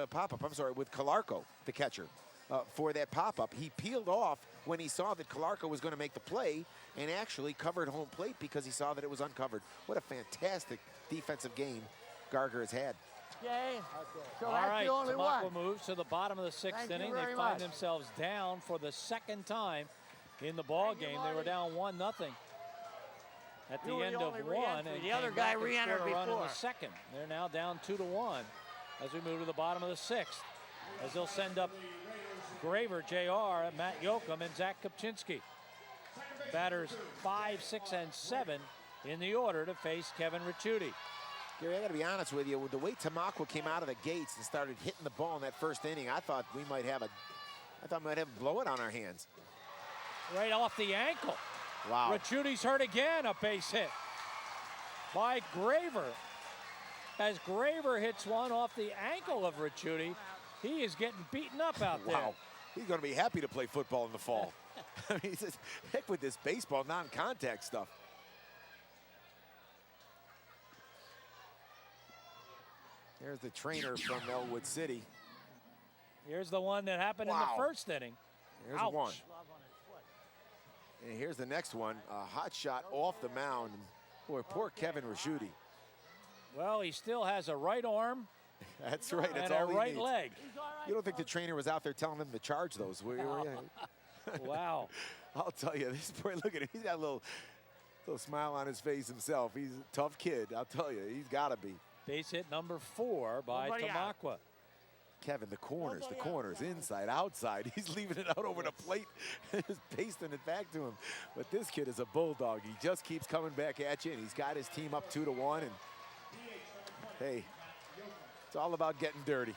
pop-up. I'm sorry, with Calarco, the catcher, for that pop-up. He peeled off when he saw that Calarco was going to make the play and actually covered home plate because he saw that it was uncovered. What a fantastic defensive game Garger has had. Okay. So All that's right, the only Tamaqua one. moves to the bottom of the sixth Thank you inning. very They find much. themselves down for the second time in the ball game. They were down 1-0 at the You were end the of only one, re-entry. and The other came guy back and re-entered scored a run in the before. second. They're now down 2-1 as we move to the bottom of the sixth, as they'll send up Graver, JR, Matt Yoakum, and Zach Kopczynski. Batters 5, 6, and 7 in the order to face Kevin Ricciuti. Gary, I got to be honest with you. With the way Tamaqua came out of the gates and started hitting the ball in that first inning, I thought we might have a blowout on our hands. Right off the ankle. Wow. Ricciuti's hurt again, a base hit by Graver. As Graver hits one off the ankle of Ricciuti, he is getting beaten up out there. Wow. He's going to be happy to play football in the fall. I mean, he says, heck with this baseball, non-contact stuff. There's the trainer from Ellwood City. Here's the one that happened in Wow. the first inning. Here's Ouch. one. And here's the next one, a hot shot off the mound. Boy, poor Kevin Ricciuti. Well, he still has a right arm. That's right. That's and all a he right needs. leg. You don't think the trainer was out there telling him to charge those? Were you? Wow. I'll tell you, this boy, look at him. He's got a little smile on his face himself. He's a tough kid. I'll tell you, he's got to be. Base hit number 4 by Tamaqua. Kevin, the corners, inside, outside. He's leaving it out over the plate, just pasting it back to him. But this kid is a bulldog. He just keeps coming back at you, and he's got his team up 2-1. And hey, it's all about getting dirty.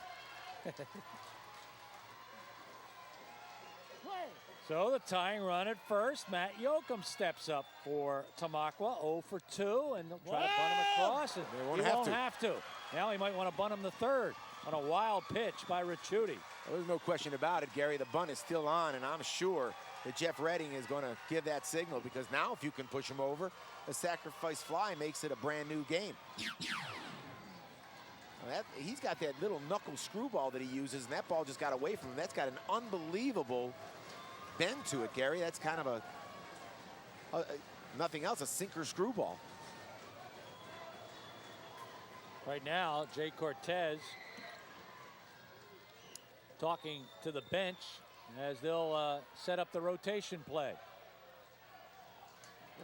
So the tying run at first, Matt Yoakum steps up for Tamaqua, 0 for 2, and they'll try to bunt him across, and They won't he have won't to. have to. Now he might want to bunt him the third on a wild pitch by Ricciuti. Well, there's no question about it, Gary. The bunt is still on, and I'm sure that Jeff Redding is going to give that signal, because now if you can push him over, a sacrifice fly makes it a brand new game. He's got that little knuckle screwball that he uses, and that ball just got away from him. That's got an unbelievable bend to it, Gary. That's kind of nothing else, a sinker screwball. Right now, Jay Cortez talking to the bench as they'll set up the rotation play.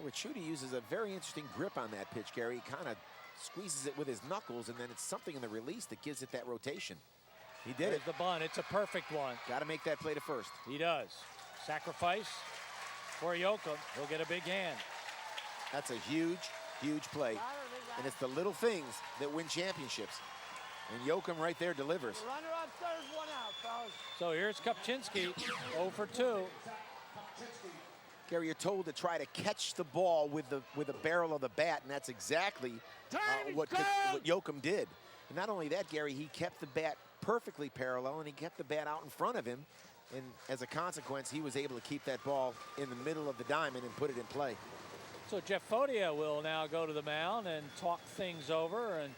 Ricciuti uses a very interesting grip on that pitch, Gary. He kind of squeezes it with his knuckles, and then it's something in the release that gives it that rotation. He did There's it. the bunt. It's a perfect one. Got to make that play to first. He does. Sacrifice for Yoakum. He'll get a big hand. That's a huge, huge play. And it's the little things that win championships. And Yoakum right there delivers. Runner on third, 1 out, fellas. So here's Kopczynski, 0 for 2. Gary, you're told to try to catch the ball with the barrel of the bat, and that's exactly what Yoakum did. And not only that, Gary, he kept the bat perfectly parallel, and he kept the bat out in front of him. And as a consequence, he was able to keep that ball in the middle of the diamond and put it in play. So Jeff Fodia will now go to the mound and talk things over and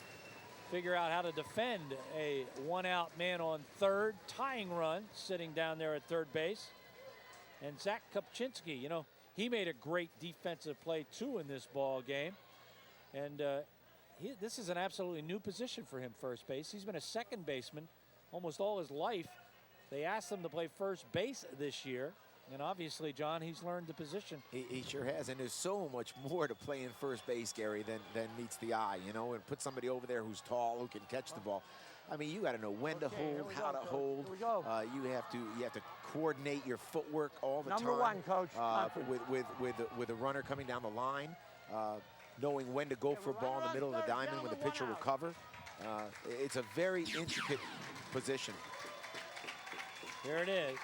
figure out how to defend a one-out man on third, tying run sitting down there at third base. And Zach Kopczynski, you know, he made a great defensive play too in this ball game. And this is an absolutely new position for him, first base. He's been a second baseman almost all his life. They asked him to play first base this year. And obviously, John, he's learned the position. He sure has, and there's so much more to playing first base, Gary, than meets the eye, you know, and put somebody over there who's tall, who can catch the ball. I mean, you got to know when to hold, how to hold. You have to coordinate your footwork all the time. Number one, Coach. With a runner coming down the line, knowing when to go for a ball in the middle of the diamond when the pitcher will cover. It's a very intricate position. Here it is.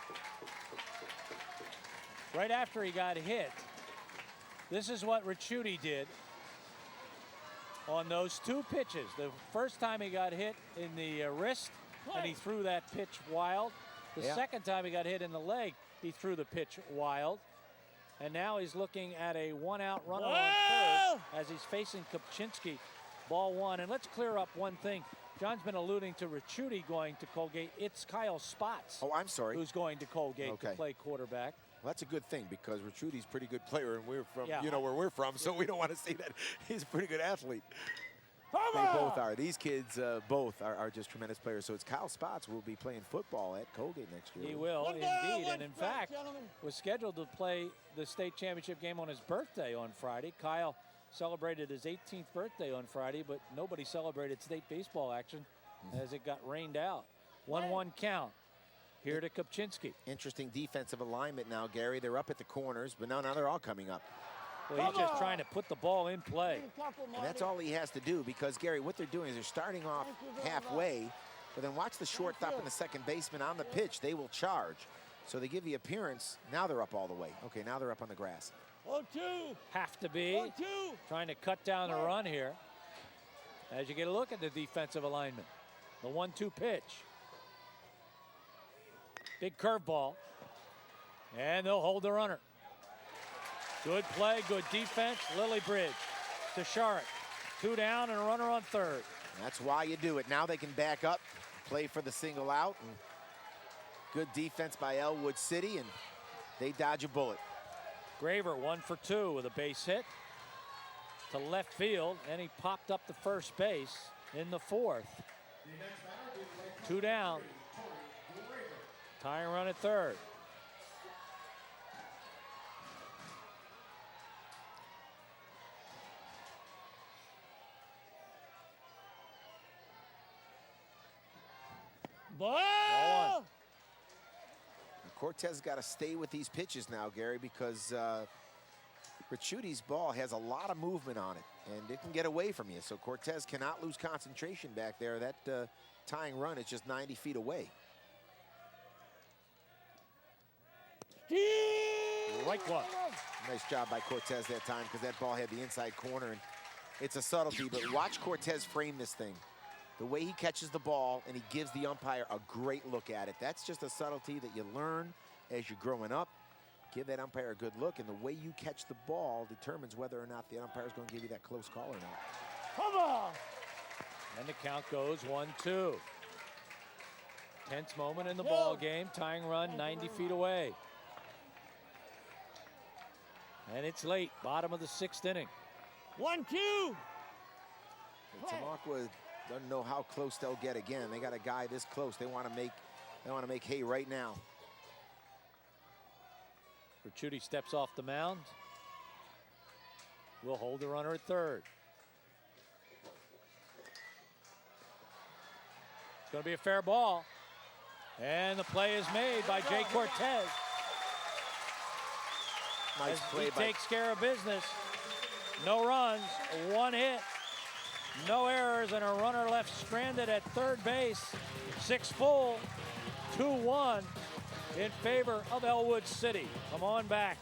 Right after he got hit, this is what Ricciuti did on those two pitches. The first time he got hit in the wrist, and he threw that pitch wild. The second time he got hit in the leg, he threw the pitch wild. And now he's looking at a one-out runner on third as he's facing Kopczynski, ball one. And let's clear up one thing. John's been alluding to Ricciuti going to Colgate. It's Kyle Spots. Oh, I'm sorry. Who's going to Colgate to play quarterback. Well, that's a good thing because Ricciuti's a pretty good player, and we're from, you know, where we're from, so we don't want to say that he's a pretty good athlete. They both are. These kids both are just tremendous players. So it's Kyle Spots who will be playing football at Colgate next year. He will, indeed. And in fact, was scheduled to play the state championship game on his birthday on Friday. Kyle celebrated his 18th birthday on Friday, but nobody celebrated state baseball action as it got rained out. 1-1 count. Here to Kopczynski. Interesting defensive alignment now, Gary. They're up at the corners, but now they're all coming up. Well, he's just trying to put the ball in play. And that's all he has to do because, Gary, what they're doing is they're starting off halfway, but then watch the shortstop and the second baseman on the pitch. They will charge. So they give the appearance. Now they're up all the way. Okay, now they're up on the grass. 0-2. Have to be. 0-2. Trying to cut down the run here. As you get a look at the defensive alignment. The 1-2 pitch. Big curveball. And they'll hold the runner. Good play, good defense. Lily Bridge to Sharrock. 2 down and a runner on third. That's why you do it. Now they can back up, play for the single out. And good defense by Ellwood City, and they dodge a bullet. Graver 1 for 2 with a base hit to left field, and he popped up to first base in the fourth. 2 down. Tying run at third. Ball! Cortez got to stay with these pitches now, Gary, because Ricciuti's ball has a lot of movement on it, and it can get away from you. So Cortez cannot lose concentration back there. That tying run is just 90 feet away. Right one. Nice job by Cortez that time because that ball had the inside corner, and it's a subtlety, but watch Cortez frame this thing. The way he catches the ball and he gives the umpire a great look at it. That's just a subtlety that you learn as you're growing up. Give that umpire a good look, and the way you catch the ball determines whether or not the umpire is going to give you that close call or not. Come on! And the count goes 1-2. Tense moment in the ball game. Tying run 90 feet away. And it's late, bottom of the 6th inning. 1-2. Tamaqua doesn't know how close they'll get again. They got a guy this close. They want to make hay right now. Ricciuti steps off the mound. Will hold the runner at third. It's going to be a fair ball. And the play is made by Jay Cortez. Nice play he by... takes care of business. No runs, 1 hit, no errors, and a runner left stranded at third base. 6 full, 2-1 in favor of Ellwood City. Come on back.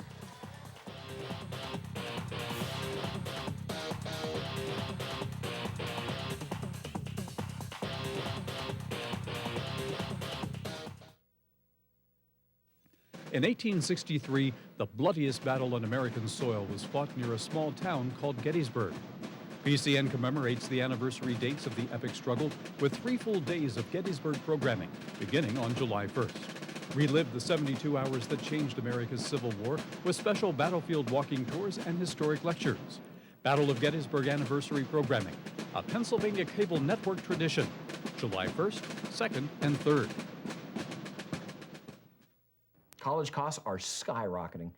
In 1863, the bloodiest battle on American soil was fought near a small town called Gettysburg. PCN commemorates the anniversary dates of the epic struggle with 3 full days of Gettysburg programming, beginning on July 1st. Relive the 72 hours that changed America's Civil War with special battlefield walking tours and historic lectures. Battle of Gettysburg anniversary programming, a Pennsylvania cable network tradition, July 1st, 2nd, and 3rd. College costs are skyrocketing.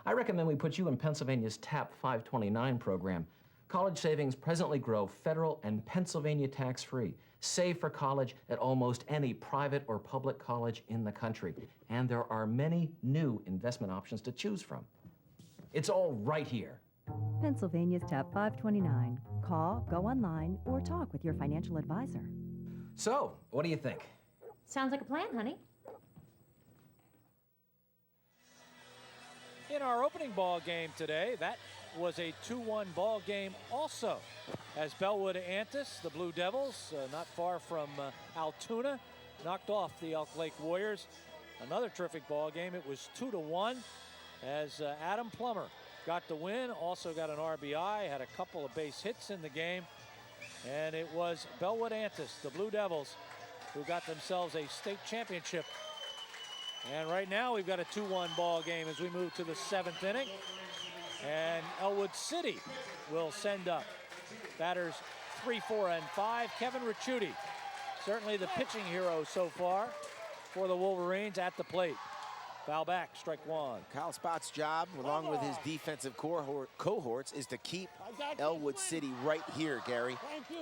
I recommend we put you in Pennsylvania's TAP 529 program. College savings presently grow federal and Pennsylvania tax-free. Save for college at almost any private or public college in the country. And there are many new investment options to choose from. It's all right here. Pennsylvania's TAP 529. Call, go online, or talk with your financial advisor. So, what do you think? Sounds like a plan, honey. In our opening ball game today, that was a 2-1 ball game also, as Bellwood Antis, the Blue Devils, not far from Altoona, knocked off the Elk Lake Warriors. Another terrific ball game. It was 2-1 as Adam Plummer got the win, also got an RBI, had a couple of base hits in the game, and it was Bellwood Antis, the Blue Devils, who got themselves a state championship. And right now we've got a 2-1 ball game as we move to the 7th inning. And Ellwood City will send up batters 3, 4, and 5. Kevin Ricciuti, certainly the pitching hero so far for the Wolverines at the plate. Foul back, strike 1. Kyle Spott's job, along with his defensive cohorts, is to keep Ellwood City right here, Gary.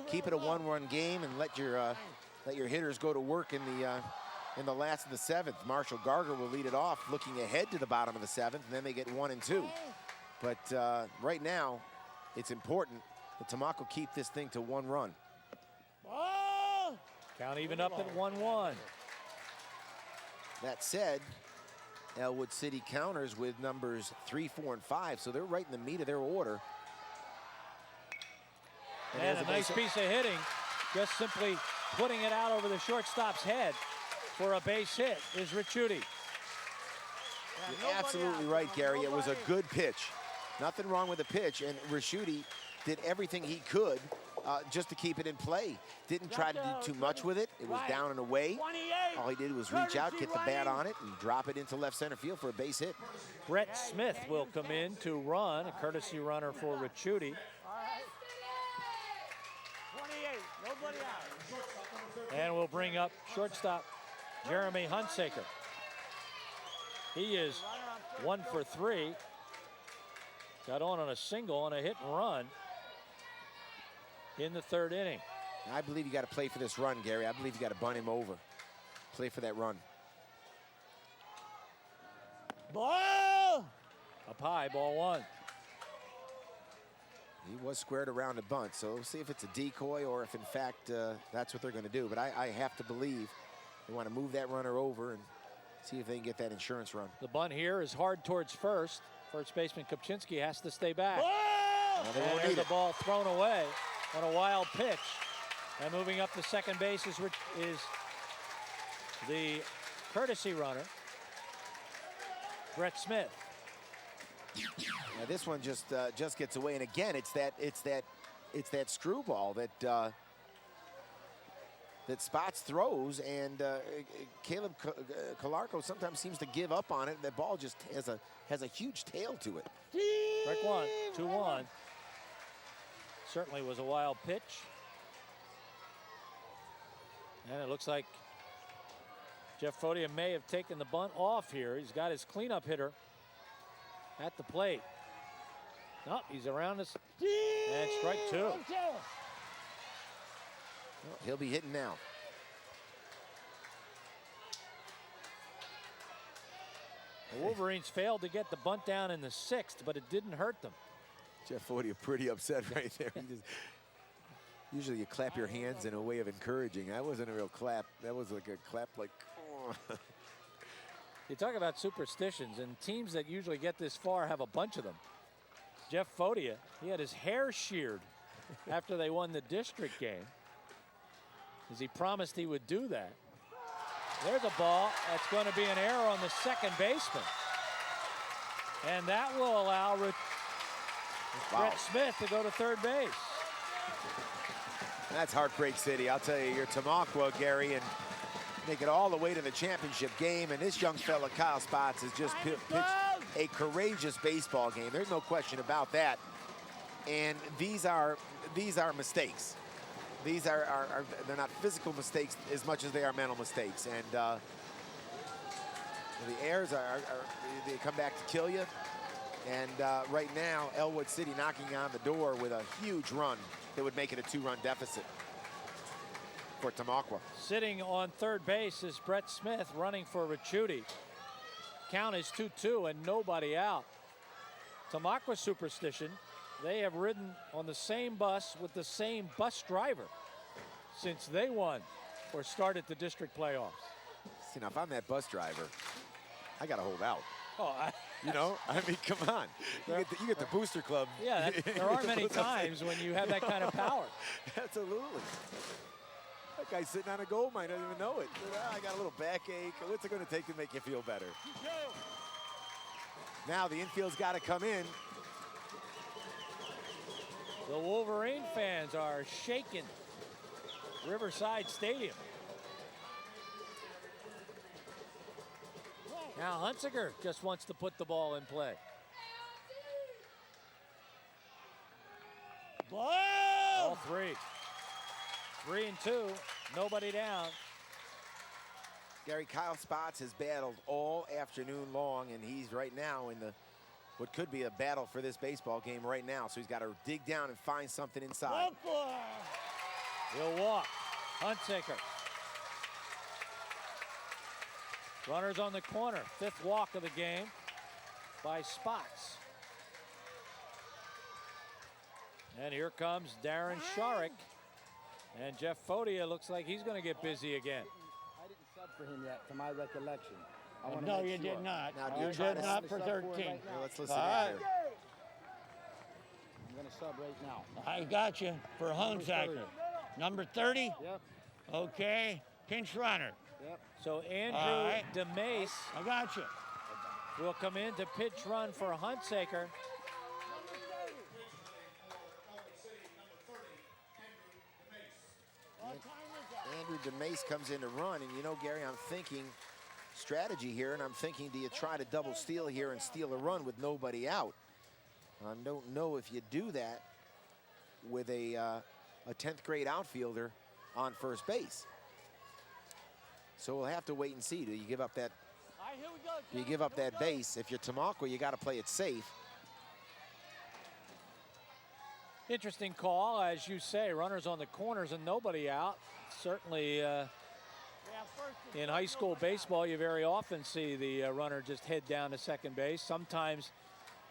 Keep it a 1-run game and let your hitters go to work in the last of the 7th. Marshall Garger will lead it off, looking ahead to the bottom of the 7th, and then they get 1 and 2. But right now, it's important that Tamaqua keep this thing to 1 run. Count even up at 1-1. That said, Ellwood City counters with numbers 3, 4, and 5, so they're right in the meat of their order. And a nice piece of hitting, just simply putting it out over the shortstop's head for a base hit is Ricciuti. You're absolutely right, Gary. It was a good pitch. Nothing wrong with the pitch, and Ricciuti did everything he could just to keep it in play. Didn't try to do too much with it. It was down and away. All he did was reach out, get the bat on it, and drop it into left center field for a base hit. Brett Smith will come in to run, a courtesy runner for Ricciuti. 28, nobody out. And we'll bring up shortstop Jeremy Hunsaker. He is 1 for 3. Got on a single on a hit and run in the 3rd inning. I believe you got to play for this run, Gary. I believe you got to bunt him over. Play for that run. Ball! Up high, ball 1. He was squared around a bunt, so we'll see if it's a decoy or if, in fact, that's what they're going to do. But I have to believe they want to move that runner over and see if they can get that insurance run. The bunt here is hard towards first. First baseman Kopczynski has to stay back. Ball! Well, they And won't there's need the it. ball thrown away on a wild pitch. And moving up to second base is the courtesy runner, Brett Smith. Now this one just gets away, and again, it's that screwball that Spots throws, and Caleb Calarco sometimes seems to give up on it. That ball just has a huge tail to it. Strike 1, 2-1. Certainly was a wild pitch. And it looks like Jeff Fodia may have taken the bunt off here. He's got his cleanup hitter at the plate. No, he's around us. And strike 2. He'll be hitting now. The Wolverines failed to get the bunt down in the 6th, but it didn't hurt them. Jeff Fodia pretty upset right there. Usually you clap your hands in a way of encouraging. That wasn't a real clap. That was like a clap like, oh. You talk about superstitions, and teams that usually get this far have a bunch of them. Jeff Fodia, he had his hair sheared after they won the district game, as he promised he would do that. There's a ball. That's going to be an error on the second baseman. And that will allow Brett Smith to go to third base. That's Heartbreak City. I'll tell you, you're Tamaqua, Gary, and make it all the way to the championship game. And this young fella, Kyle Spots, has just pitched a courageous baseball game. There's no question about that. And these are mistakes. These are they're not physical mistakes as much as they are mental mistakes. And the errors they come back to kill you. And right now, Ellwood City knocking on the door with a huge run that would make it a 2-run deficit for Tamaqua. Sitting on third base is Brett Smith running for Ricciuti. Count is 2-2 and nobody out. Tamaqua superstition, they have ridden on the same bus with the same bus driver since they won or started the district playoffs. See, now if I'm that bus driver, I got to hold out. Oh, you know, I mean, come on. You get the booster club. Yeah, there aren't many times when you have that kind of power. Absolutely. That guy's sitting on a gold mine, doesn't even know it. I got a little backache. What's it going to take to make you feel better? Now the infield's got to come in. The Wolverine fans are shaking Riverside Stadium. Now Hunsiker just wants to put the ball in play. All three. 3-2, nobody down. Gary, Kyle Spots has battled all afternoon long, and he's right now in what could be a battle for this baseball game right now. So he's got to dig down and find something inside. He'll walk. Hunsiker. Runners on the corner. 5th walk of the game by Spots. And here comes Darren Sharrock. And Jeff Fodia looks like he's going to get busy again. I didn't sub for him yet, to my recollection. No, you did not. Now, You did not for 13. Here, let's listen in here. I'm going to sub right now. I got you for Hunsaker. Number 30? Yep. Okay. Pinch runner. Yep. So Andrew DeMace I got you. will come in to pitch run for Hunsaker. Andrew DeMace comes in to run, and you know, Gary, I'm thinking strategy here, and I'm thinking, do you try to double steal here and steal a run with nobody out? I don't know if you do that with a 10th grade outfielder on first base. So we'll have to wait and see. Do you give up that? Do you give up that base? If you're Tamaqua, you got to play it safe. Interesting call, as you say, runners on the corners and nobody out. Certainly in high school baseball, you very often see the runner just head down to second base. Sometimes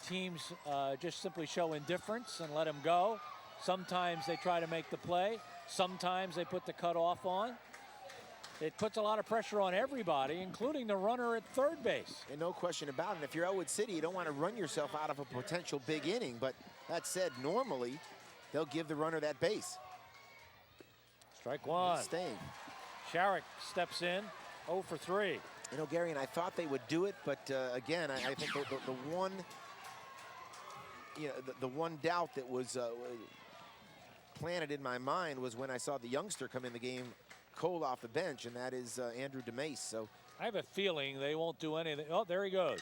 teams just simply show indifference and let him go. Sometimes they try to make the play. Sometimes they put the cutoff on. It puts a lot of pressure on everybody, including the runner at third base. And no question about it. If you're Ellwood City, you don't want to run yourself out of a potential big inning. But that said, normally they'll give the runner that base. Strike one. He's staying. Sharrock steps in, 0 for 3. You know, Gary, and I thought they would do it, but again, I think the one, you know, the one doubt that was planted in my mind was when I saw the youngster come in the game cold off the bench, and that is Andrew DeMace. So I have a feeling they won't do anything. Oh, there he goes.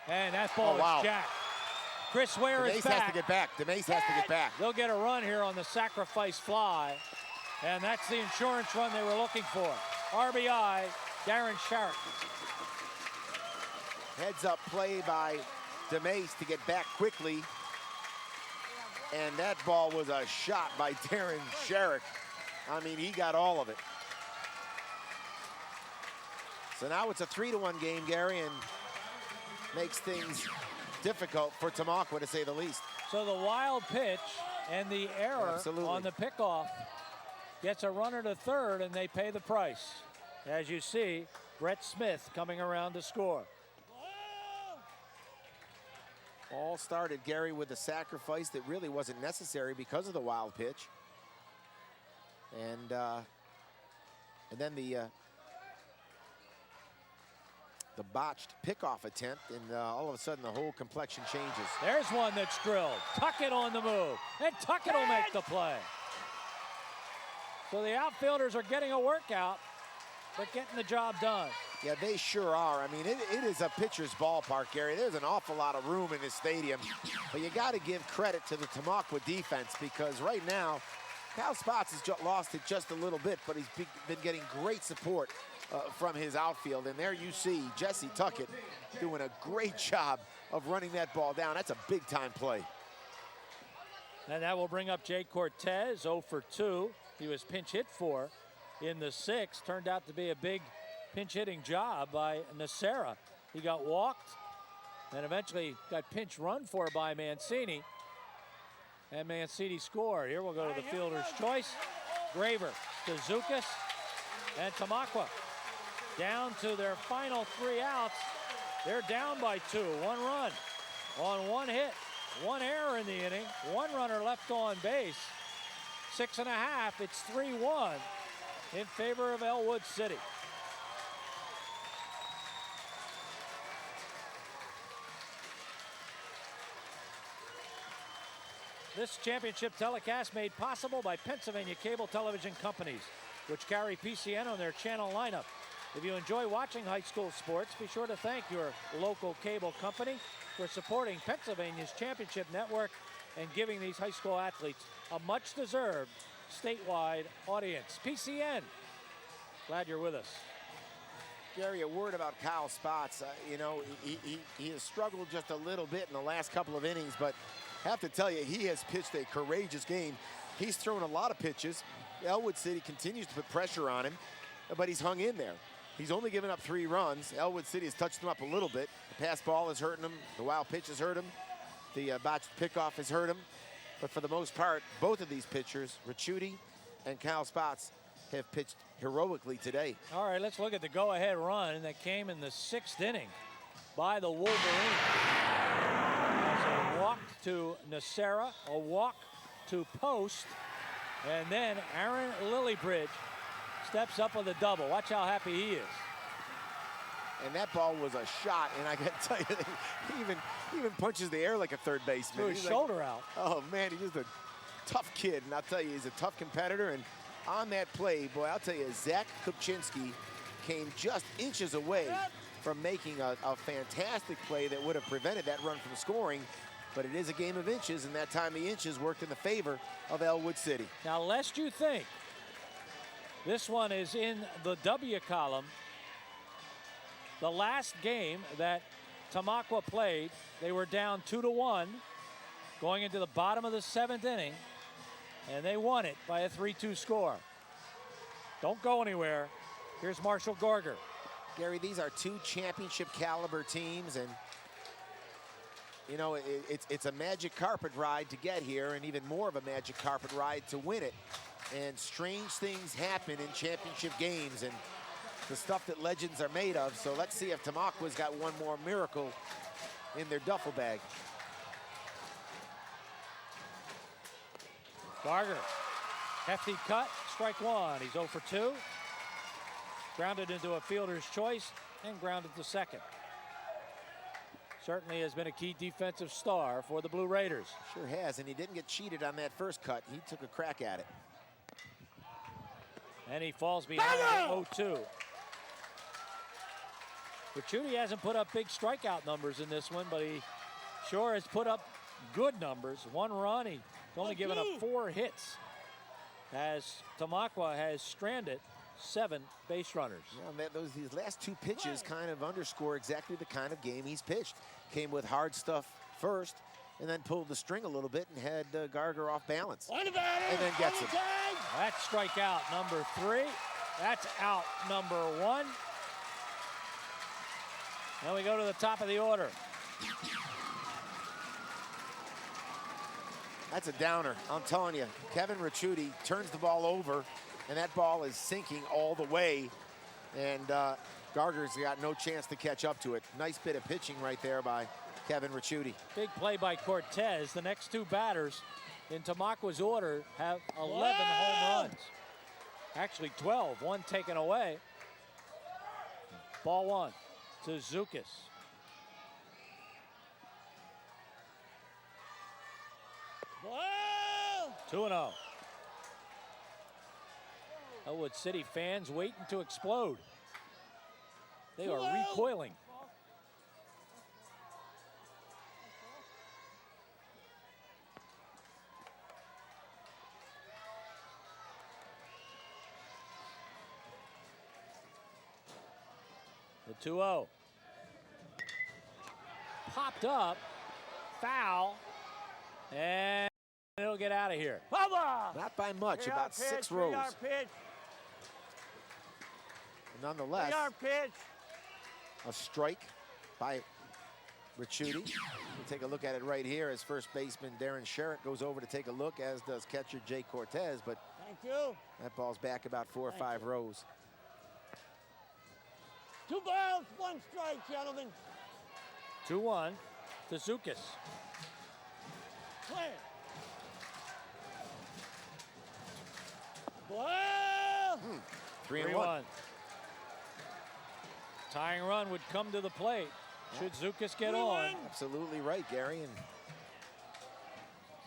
And that ball is jacked. Chris Ware is back. DeMace has to get back. DeMace has to get back. They'll get a run here on the sacrifice fly. And that's the insurance run they were looking for. RBI, Darren Sharrock. Heads up play by DeMace to get back quickly. And that ball was a shot by Darren Sharrock. I mean, he got all of it. So now it's a 3-1 game, Gary, and makes things difficult for Tamaqua, to say the least. So the wild pitch and the error on the pickoff gets a runner to third, and they pay the price. As you see, Brett Smith coming around to score. All started, Gary, with a sacrifice that really wasn't necessary because of the wild pitch. And then the the botched pickoff attempt, and all of a sudden the whole complexion changes. There's one that's drilled. Tuckett on the move, and Tuckett will make the play. So the outfielders are getting a workout, but getting the job done. Yeah, they sure are. I mean, it is a pitcher's ballpark, Gary. There's an awful lot of room in this stadium, but you got to give credit to the Tamaqua defense, because right now, Cal Spots has lost it just a little bit, but he's been getting great support from his outfield. And there you see Jesse Tuckett doing a great job of running that ball down. That's a big-time play. And that will bring up Jay Cortez, 0 for 2. He was pinch hit for in the 6th. Turned out to be a big pinch hitting job by Nacera. He got walked and eventually got pinch run for by Mancini. And Mancini scored. Here we'll go to the fielder's choice. Graver, Kazukas, and Tamaqua. Down to their final 3 outs. They're down by 2, 1 run on 1 hit, 1 error in the inning, 1 runner left on base. 6.5, it's 3-1 in favor of Ellwood City. This championship telecast made possible by Pennsylvania Cable Television Companies, which carry PCN on their channel lineup. If you enjoy watching high school sports, be sure to thank your local cable company for supporting Pennsylvania's championship network and giving these high school athletes a much-deserved statewide audience. PCN, glad you're with us. Gary, a word about Kyle Spots. You know, he has struggled just a little bit in the last couple of innings, but have to tell you, he has pitched a courageous game. He's thrown a lot of pitches. Ellwood City continues to put pressure on him, but he's hung in there. He's only given up 3 runs. Ellwood City has touched him up a little bit. The pass ball is hurting him. The wild pitch has hurt him. The botched pickoff has hurt him. But for the most part, both of these pitchers, Ricciuti and Kyle Spots, have pitched heroically today. All right, let's look at the go-ahead run that came in the 6th inning by the Wolverines. As a walk to Nacera, a walk to Post, and then Aaron Lillybridge steps up with a double. Watch how happy he is. And that ball was a shot, and I got to tell you, he even punches the air like a third baseman. Threw his shoulder out. Oh, man, he's just a tough kid, and I'll tell you, he's a tough competitor. And on that play, boy, I'll tell you, Zach Kupczynski came just inches away from making a fantastic play that would have prevented that run from scoring. But it is a game of inches, and that time the inches worked in the favor of Ellwood City. Now, lest you think this one is in the W column, the last game that Tamaqua played, they were down 2-1 going into the bottom of the 7th inning, and they won it by a 3-2 score. Don't go anywhere. Here's Marshall Gorger. Gary, these are 2 championship caliber teams, and you know, it's a magic carpet ride to get here, and even more of a magic carpet ride to win it. And strange things happen in championship games, and the stuff that legends are made of. So let's see if Tamaqua's got one more miracle in their duffel bag. Garger, hefty cut, strike 1. He's 0 for 2. Grounded into a fielder's choice and grounded to second. Certainly has been a key defensive star for the Blue Raiders. Sure has, and he didn't get cheated on that first cut. He took a crack at it. And he falls behind 0-2. Ricciuti hasn't put up big strikeout numbers in this one, but he sure has put up good numbers. 1 run, he's only given up 4 hits, as Tamaqua has stranded 7 base runners. Yeah, these last 2 pitches kind of underscore exactly the kind of game he's pitched. Came with hard stuff first, and then pulled the string a little bit and had Garger off balance. And then gets him. That's strikeout number 3. That's out number 1. Now we go to the top of the order. That's a downer. I'm telling you, Kevin Ricciuti turns the ball over, and that ball is sinking all the way. And Garger's got no chance to catch up to it. Nice bit of pitching right there by Kevin Ricciuti. Big play by Cortez. The next 2 batters in Tamaqua's order have 11 home runs. Actually 12, 1 taken away. Ball 1. to Zukas. Ball! 2-0. Ellwood City fans waiting to explode. They are recoiling. The 2-0. Popped up. Foul. And it'll get out of here. Not by much, about 6 rows. Pitch. Nonetheless, Pitch. a strike by Ricciuti. We'll take a look at it right here as first baseman Darren Sherritt goes over to take a look, as does catcher Jay Cortez, but Thank you. that ball's back about 4 or 5 rows. 2 balls, 1 strike, gentlemen. 2-1 to Zukas. Play. Ball! 3-1. Tying run would come to the plate. Should Zukas get on? Absolutely right, Gary. And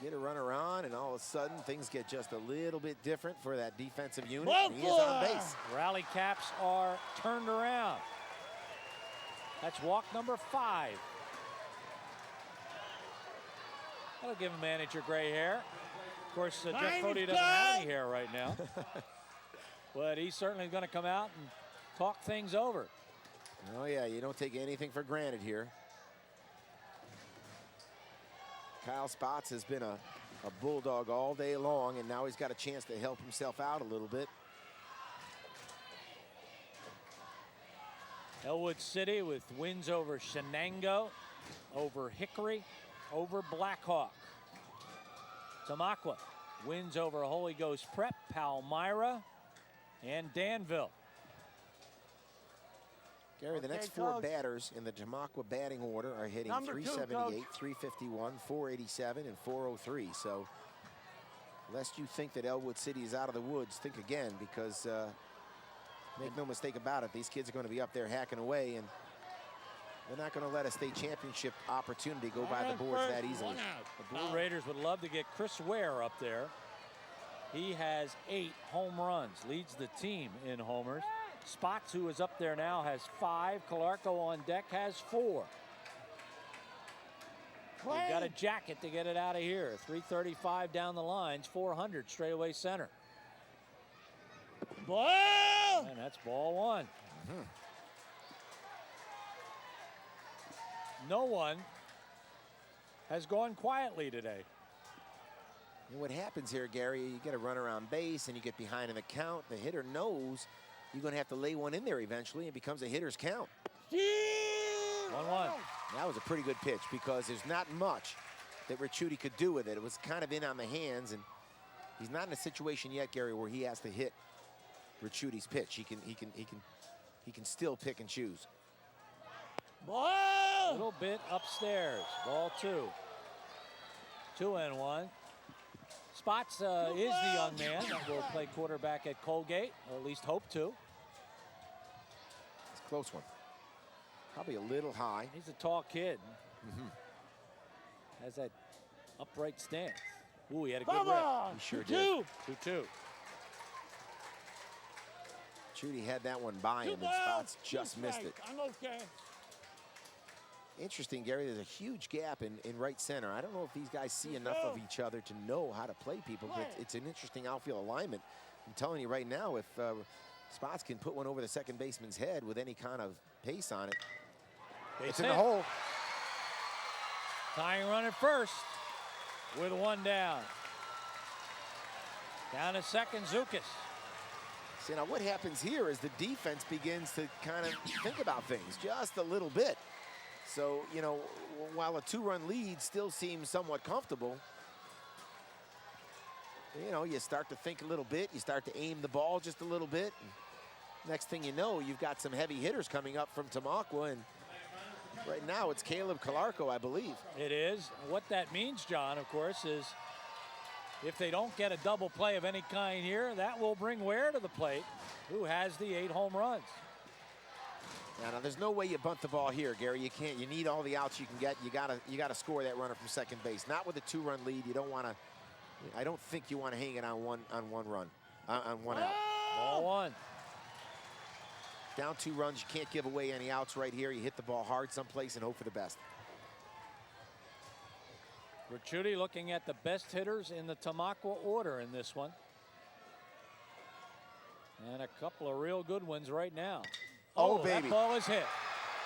get a runner on, and all of a sudden things get just a little bit different for that defensive unit. And he is on base. Rally caps are turned around. That's walk number 5. That'll give a manager gray hair. Of course, Jeff Fody doesn't have any hair right now. But he's certainly going to come out and talk things over. Oh, yeah, you don't take anything for granted here. Kyle Spots has been a bulldog all day long, and now he's got a chance to help himself out a little bit. Ellwood City with wins over Shenango, over Hickory, over Blackhawk. Tamaqua wins over Holy Ghost Prep, Palmyra, and Danville. Gary, the next 4 batters in the Tamaqua batting order are hitting Number 2, 378, 351, 487, and 403. So, lest you think that Ellwood City is out of the woods, think again, because make no mistake about it, these kids are going to be up there hacking away, and they're not going to let a state championship opportunity go by the boards that easily. The Blue Raiders would love to get Chris Ware up there. He has 8 home runs, leads the team in homers. Spots, who is up there now, has 5. Calarco on deck has 4. They've got a jacket to get it out of here. 335 down the lines, 400 straightaway center. Ball! And that's ball 1. No one has gone quietly today. And what happens here, Gary, you get a run around base and you get behind in the count. The hitter knows you're going to have to lay one in there eventually. It becomes a hitter's count. 1-1. That was a pretty good pitch, because there's not much that Ricciuti could do with it. It was kind of in on the hands, and he's not in a situation yet, Gary, where he has to hit Ricciuti's pitch. He can still pick and choose. Ball! A little bit upstairs. Ball 2. 2-1. Spots is the young man that will play quarterback at Colgate, or at least hope to. It's a close one. Probably a little high. He's a tall kid. Has that upright stance. Ooh, he had a good rip. He sure did. 2-2. Judy had that one by him, and Spots just missed it. I'm okay. Interesting, Gary, there's a huge gap in right center. I don't know if these guys see enough of each other to know how to play people, but it's an interesting outfield alignment. I'm telling you right now, if Spots can put one over the second baseman's head with any kind of pace on it, it's in the hole. Tying run at first with 1 down. Down to second, Zukas. See, now what happens here is the defense begins to kind of think about things just a little bit. So, you know, while a 2-run lead still seems somewhat comfortable, you know, you start to think a little bit. You start to aim the ball just a little bit. And next thing you know, you've got some heavy hitters coming up from Tamaqua. And right now, it's Caleb Calarco, I believe. It is. What that means, John, of course, is if they don't get a double play of any kind here, that will bring Ware to the plate, who has the 8 home runs. Now, there's no way you bunt the ball here, Gary. You can't. You need all the outs you can get. You gotta score that runner from second base. Not with a 2-run lead. You don't want to. I don't think you want to hang it on one run, on one out. Ball one. Down 2 runs. You can't give away any outs right here. You hit the ball hard someplace and hope for the best. Ricciuti looking at the best hitters in the Tamaqua order in this one. And a couple of real good ones right now. Oh, baby. That ball is hit.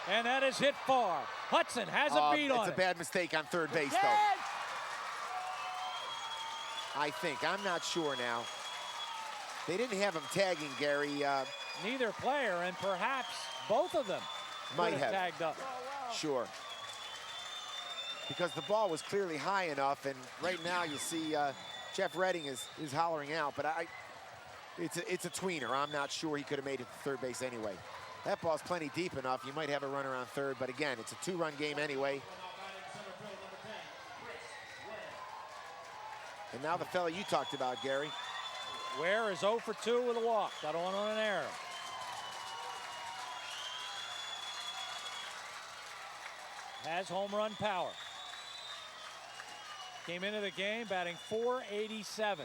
And that is hit far. Hudson has a beat on it. It's a bad mistake on third base, though. I think. I'm not sure now. They didn't have him tagging, Gary. Neither player, and perhaps both of them might have tagged up. Sure. Because the ball was clearly high enough, and right now you see Jeff Redding is hollering out, but it's a tweener. I'm not sure he could have made it to third base anyway. That ball's plenty deep enough. You might have a runner on third, but again, it's a 2-run game anyway. And now the fella you talked about, Gary. Ware is 0 for 2 with a walk. Got one on an error. Has home run power. Came into the game batting .487.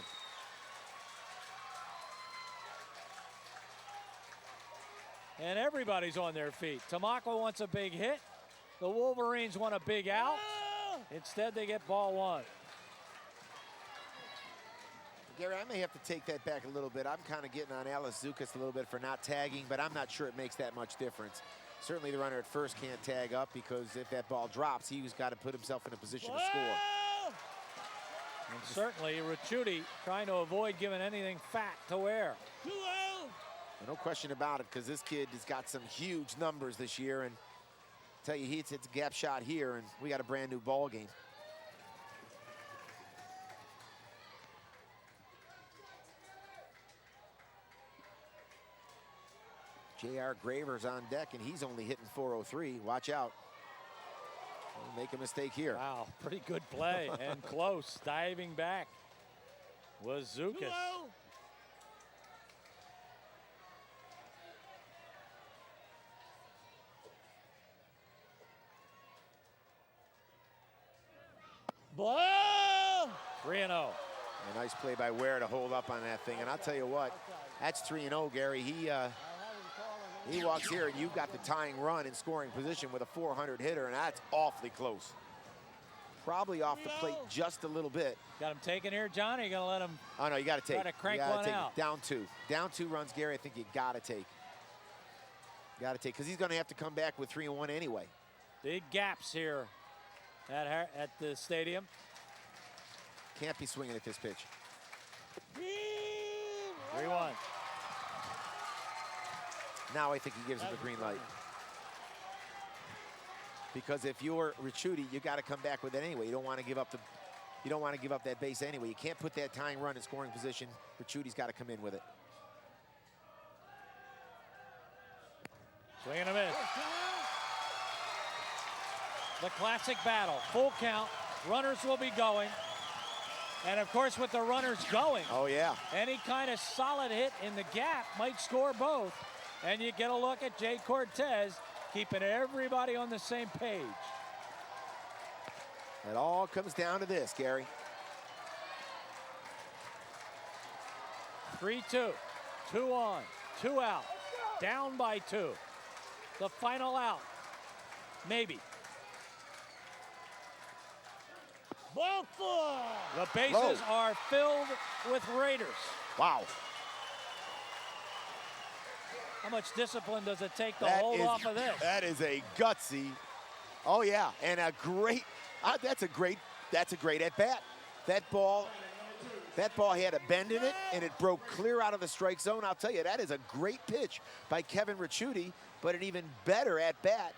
And everybody's on their feet. Tamaqua wants a big hit. The Wolverines want a big out. Instead, they get ball one. Gary, I may have to take that back a little bit. I'm kind of getting on Alice Zukas a little bit for not tagging, but I'm not sure it makes that much difference. Certainly the runner at first can't tag up because if that ball drops, he's got to put himself in a position to score. And certainly Ricciuti trying to avoid giving anything fat to Ware. No question about it, because this kid has got some huge numbers this year, and I tell you, he hits a gap shot here, and we got a brand new ball game. J.R. Graver's on deck, and he's only hitting .403. Watch out. Don't make a mistake here. Wow, pretty good play and close. Diving back was Zukas. Ball! 3-0. A nice play by Ware to hold up on that thing. And I'll tell you what, that's 3-0, Gary. He walks here, and you've got the tying run in scoring position with a .400 hitter, and that's awfully close. Probably off the plate just a little bit. Got him taken here, Johnny. You gonna let him? Oh no, you got to take. Try to crank one out. Down 2. Down 2 runs, Gary. I think you got to take. Got to take, because he's going to have to come back with 3-1 anyway. Big gaps here at the stadium. Can't be swinging at this pitch. 3-1. Now I think he gives him the green light. Because if you're Ricciuti, you got to come back with it anyway. You don't want to give up that base anyway. You can't put that tying run in scoring position. Ricciuti's got to come in with it. Swing and a miss. The classic battle. Full count. Runners will be going. And of course, with the runners going, oh yeah, any kind of solid hit in the gap might score both. And you get a look at Jay Cortez keeping everybody on the same page. It all comes down to this, Gary. 3-2. 2 on, 2 out. Down by 2. The final out. Maybe. Ball 4. The bases are filled with Raiders. Wow. How much discipline does it take to hold off of this? That is a gutsy. Oh yeah, and a great. That's a great at bat. That ball had a bend in it, and it broke clear out of the strike zone. I'll tell you, that is a great pitch by Kevin Ricciuti, but an even better at bat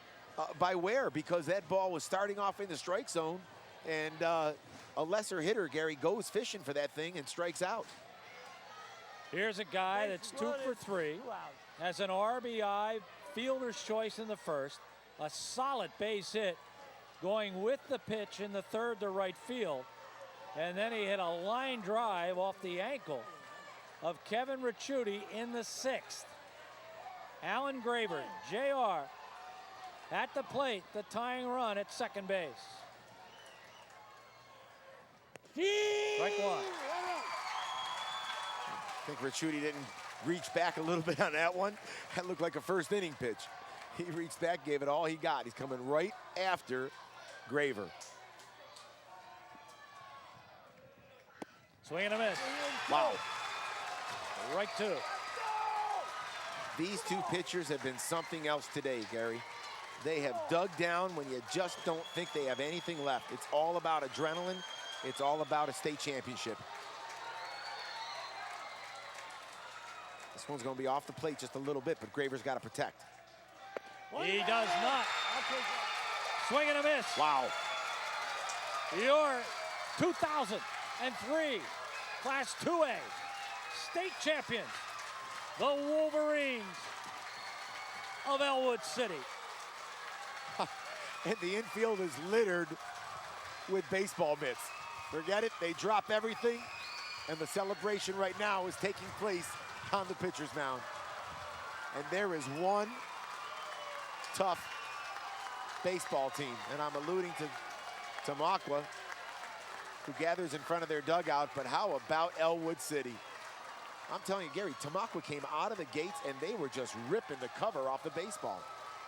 by Ware, because that ball was starting off in the strike zone, and a lesser hitter, Gary, goes fishing for that thing and strikes out. Here's a guy that's 2 for 3, has an RBI, fielder's choice in the first, a solid base hit, going with the pitch in the third to right field, and then he hit a line drive off the ankle of Kevin Ricciuti in the 6th. Alan Graver, JR at the plate, the tying run at second base. Strike one. I think Ricciuti didn't reach back a little bit on that one. That looked like a first inning pitch. He reached back, gave it all he got. He's coming right after Graver. Swing and a miss. Wow. Right two. These two pitchers have been something else today, Gary. They have dug down when you just don't think they have anything left. It's all about adrenaline. It's all about a state championship. This one's going to be off the plate just a little bit, but Graver's got to protect. He does not. Swing and a miss. Wow. Your 2003 Class 2A state champions, the Wolverines of Ellwood City. And the infield is littered with baseball mitts. Forget it, they drop everything, and the celebration right now is taking place on the pitcher's mound. And there is one tough baseball team, and I'm alluding to Tamaqua, who gathers in front of their dugout, but how about Ellwood City? I'm telling you, Gary, Tamaqua came out of the gates, and they were just ripping the cover off the baseball.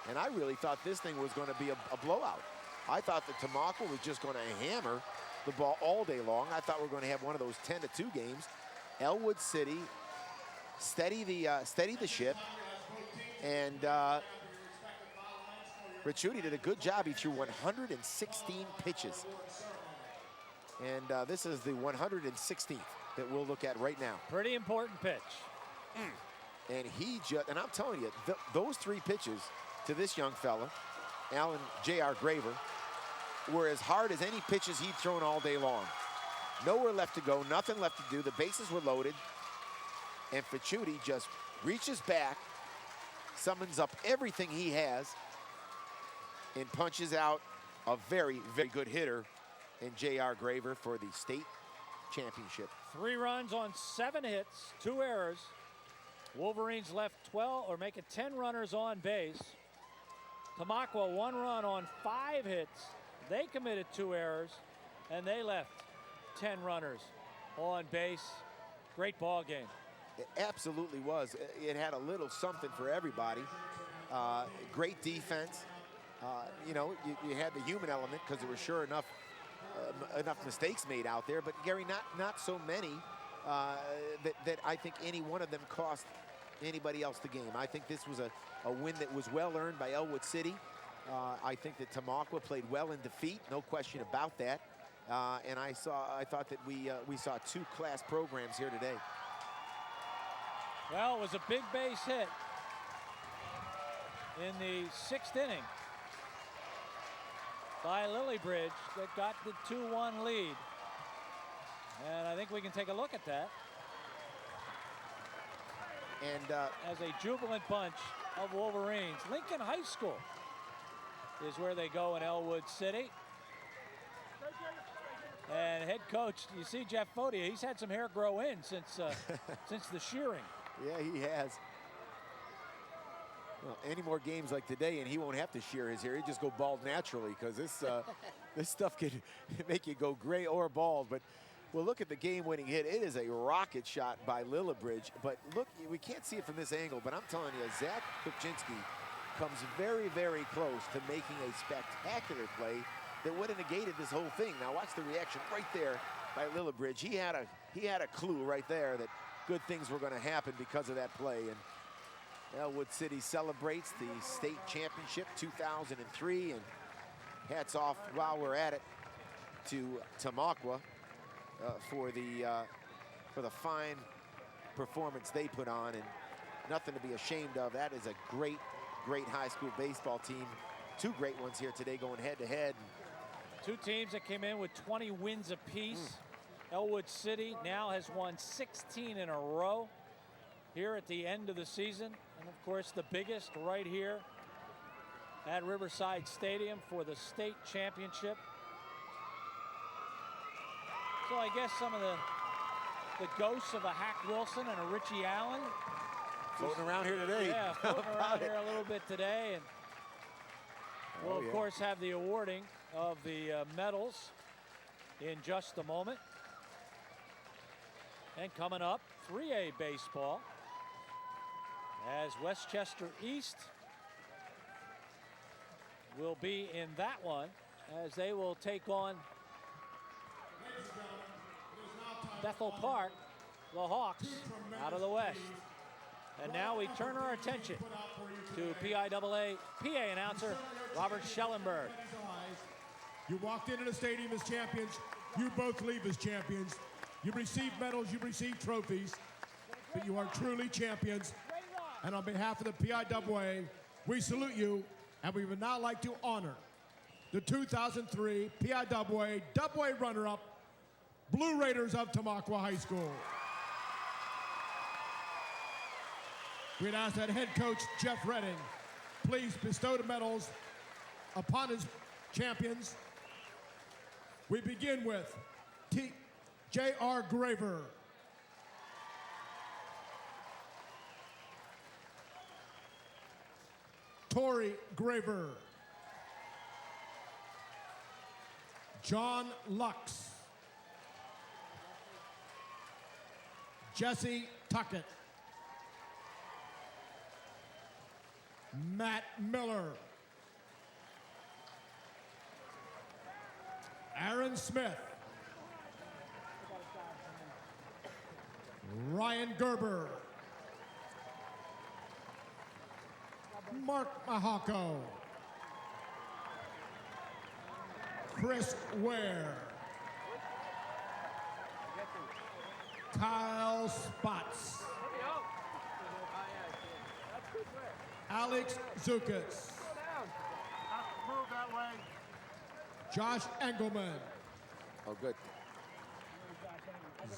And I really thought this thing was going to be a blowout. I thought that Tamaqua was just going to hammer the ball all day long. I thought we were going to have one of those 10-2 games. Ellwood City steady the ship, and Ricciuti did a good job. He threw 116 pitches, and this is the 116th that we'll look at right now. Pretty important pitch. And and I'm telling you, those three pitches to this young fella, Alan J.R. Graver, were as hard as any pitches he'd thrown all day long. Nowhere left to go, nothing left to do. The bases were loaded, and Ricciuti just reaches back, summons up everything he has, and punches out a very, very good hitter in J.R. Graver for the state championship. 3 runs on 7 hits, 2 errors. Wolverines left 12, or make it 10 runners on base. Tamaqua 1 run on 5 hits. They committed 2 errors, and they left 10 runners on base. Great ball game. It absolutely was. It had a little something for everybody. Great defense. You know, you had the human element because there were sure enough mistakes made out there, but Gary, not so many that I think any one of them cost anybody else the game. I think this was a win that was well earned by Ellwood City. I think that Tamaqua played well in defeat, no question about that. And I thought that we saw 2 class programs here today. Well, it was a big base hit in the 6th inning by Lilliebridge that got the 2-1 lead. And I think we can take a look at that. And as a jubilant bunch of Wolverines, Lincoln High School is where they go in Ellwood City. And head coach, you see Jeff Fodia, he's had some hair grow in since the shearing. Yeah, he has. Well, any more games like today, and he won't have to shear his hair. He'll just go bald naturally, because this stuff can make you go gray or bald. But we'll look at the game-winning hit. It is a rocket shot by Lilliebridge. But look, we can't see it from this angle, but I'm telling you, Zach Kupczynski comes very, very close to making a spectacular play that would have negated this whole thing. Now watch the reaction right there by Lilliebridge. He had a clue right there that good things were going to happen because of that play. And Ellwood City celebrates the state championship 2003, and hats off while we're at it to Tamaqua for the fine performance they put on, and nothing to be ashamed of. That is a great high school baseball team. 2 great ones here today going head to head. 2 teams that came in with 20 wins apiece. Ellwood City now has won 16 in a row here at the end of the season. And of course, the biggest right here at Riverside Stadium for the state championship. So I guess some of the ghosts of a Hack Wilson and a Richie Allen Floating around here today. Yeah, floating around here a little bit today. And we'll, of course, have the awarding of the medals in just a moment. And coming up, 3A baseball as Westchester East will be in that one as they will take on Bethel Park, the Hawks, out of the West. And now we turn our attention to PIAA PA announcer Robert Schellenberg. You walked into the stadium as champions. You both leave as champions. You received medals, you received trophies, but you are truly champions. And on behalf of the PIAA, we salute you, and we would now like to honor the 2003 PIAA Double-A runner-up, Blue Raiders of Tamaqua High School. We'd ask that head coach Jeff Redding please bestow the medals upon his champions. We begin with J.R. Graver. Tori Graver. John Lux. Jesse Tuckett. Matt Miller. Aaron Smith. Ryan Gerber. Mark Mahako. Chris Ware. Kyle Spots. Alex Zukas. Move that way. Josh Engelman. Oh, good.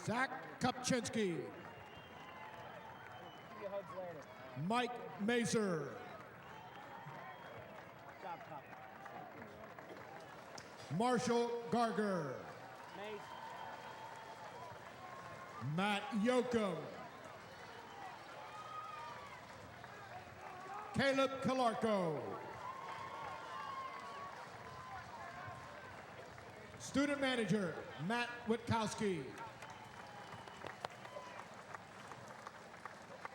Zach Kopczynski. Mike Mazer. Marshall Garger. Matt Yoakum. Caleb Calarco. Student manager, Matt Witkowski.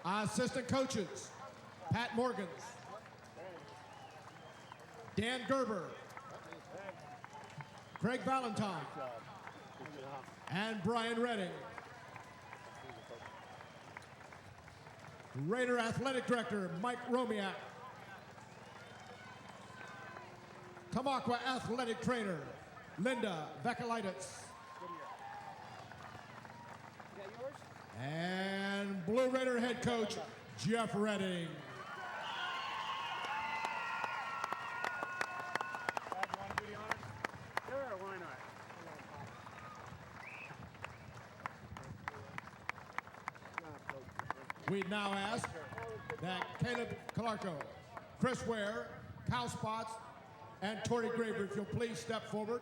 Assistant coaches, Pat Morgans, Dan Gerber, Craig Valentine, and Brian Redding. Raider Athletic Director, Mike Romiak. Tamaqua Athletic Trainer, Linda Vekalitis. And Blue Raider head coach, Jeff Redding. Sure, why not? We now ask that Caleb Calarco, Chris Ware, Kyle Spots, and Tori Graver, if you'll please step forward.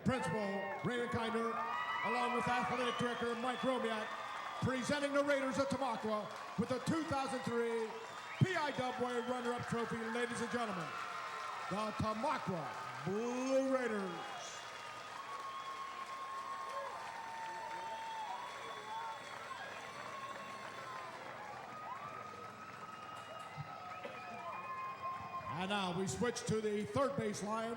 Principal Raymond Kinder, along with Athletic Director Mike Romiak, presenting the Raiders of Tamaqua with the 2003 PIAA runner-up trophy, ladies and gentlemen. The Tamaqua Blue Raiders. And now we switch to the third base line,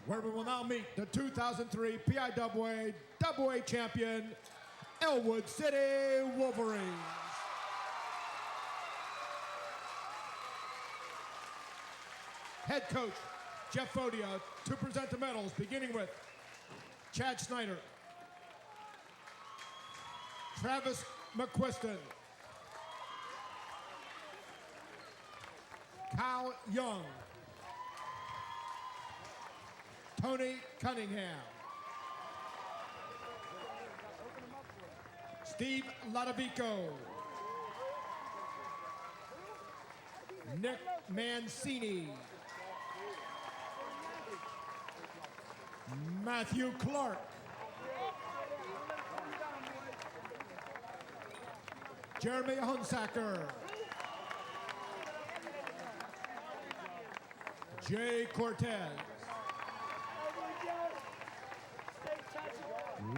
where we will now meet the 2003 PIAA Double-A champion, Ellwood City Wolverines. Head coach Jeff Fodia to present the medals, beginning with Chad Snyder, Travis McQuiston, Kyle Young, Tony Cunningham, Steve Latavico, Nick Mancini, Matthew Clark. Jeremy Hunsacker. Jay Cortez.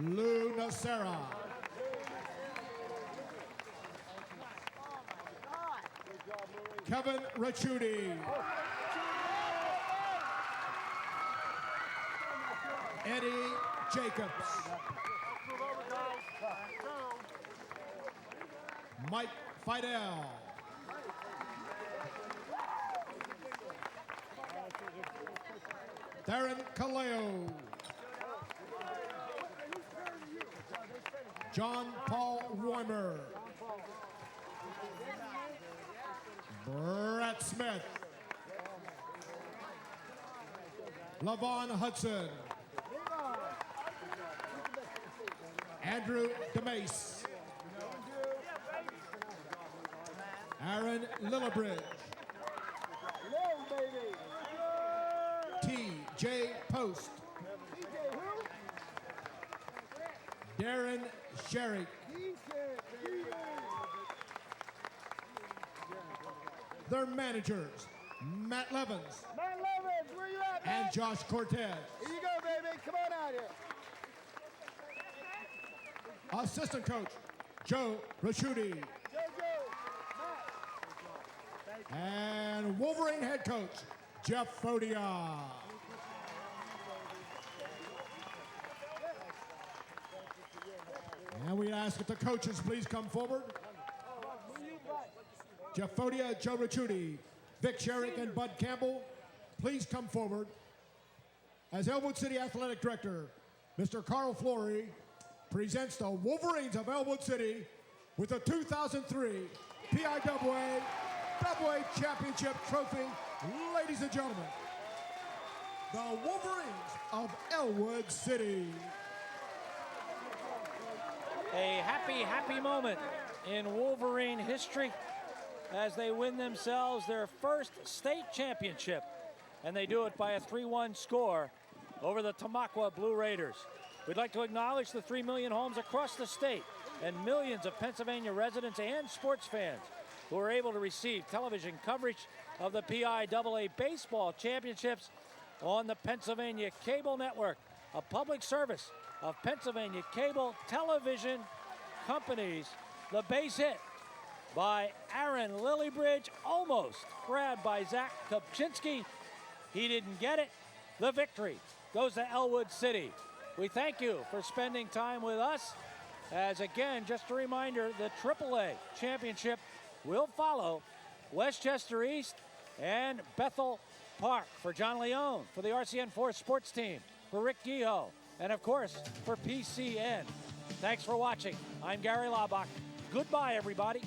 Lou Nacera. Kevin Ricciuti. Eddie Jacobs. Mike Fidel. Darren Kaleo. John Paul Roymer. Brett Smith. Lavon Hudson. Andrew DeMace. Aaron Lillibridge. T.J. Post. Darren Sherry. Their managers, Matt Levins. Matt Levins, where you at, man? And Josh Cortez. Here you go, baby. Come on out here. Assistant coach, Joe Ricciuti. And Wolverine head coach, Jeff Fodia. And we ask that the coaches please come forward. Jeff Fodia, Joe Ricciuti, Vic Sherrick, and Bud Campbell, please come forward. As Ellwood City Athletic Director, Mr. Carl Flory presents the Wolverines of Ellwood City with the 2003 PIAA AA Championship Trophy. Ladies and gentlemen, the Wolverines of Ellwood City. A happy, happy moment in Wolverine history as they win themselves their first state championship. And they do it by a 3-1 score over the Tamaqua Blue Raiders. We'd like to acknowledge the 3 million homes across the state and millions of Pennsylvania residents and sports fans who are able to receive television coverage of the PIAA Baseball Championships on the Pennsylvania Cable Network, a public service of Pennsylvania Cable Television Companies. The base hit by Aaron Lillibridge, almost grabbed by Zach Kopczynski. He didn't get it. The victory goes to Ellwood City. We thank you for spending time with us. As again, just a reminder, the AAA championship will follow Westchester East and Bethel Park. For John Leone, for the RCN4 sports team, for Rick Guijo, and of course, for PCN. Thanks for watching. I'm Gary Laubach. Goodbye, everybody.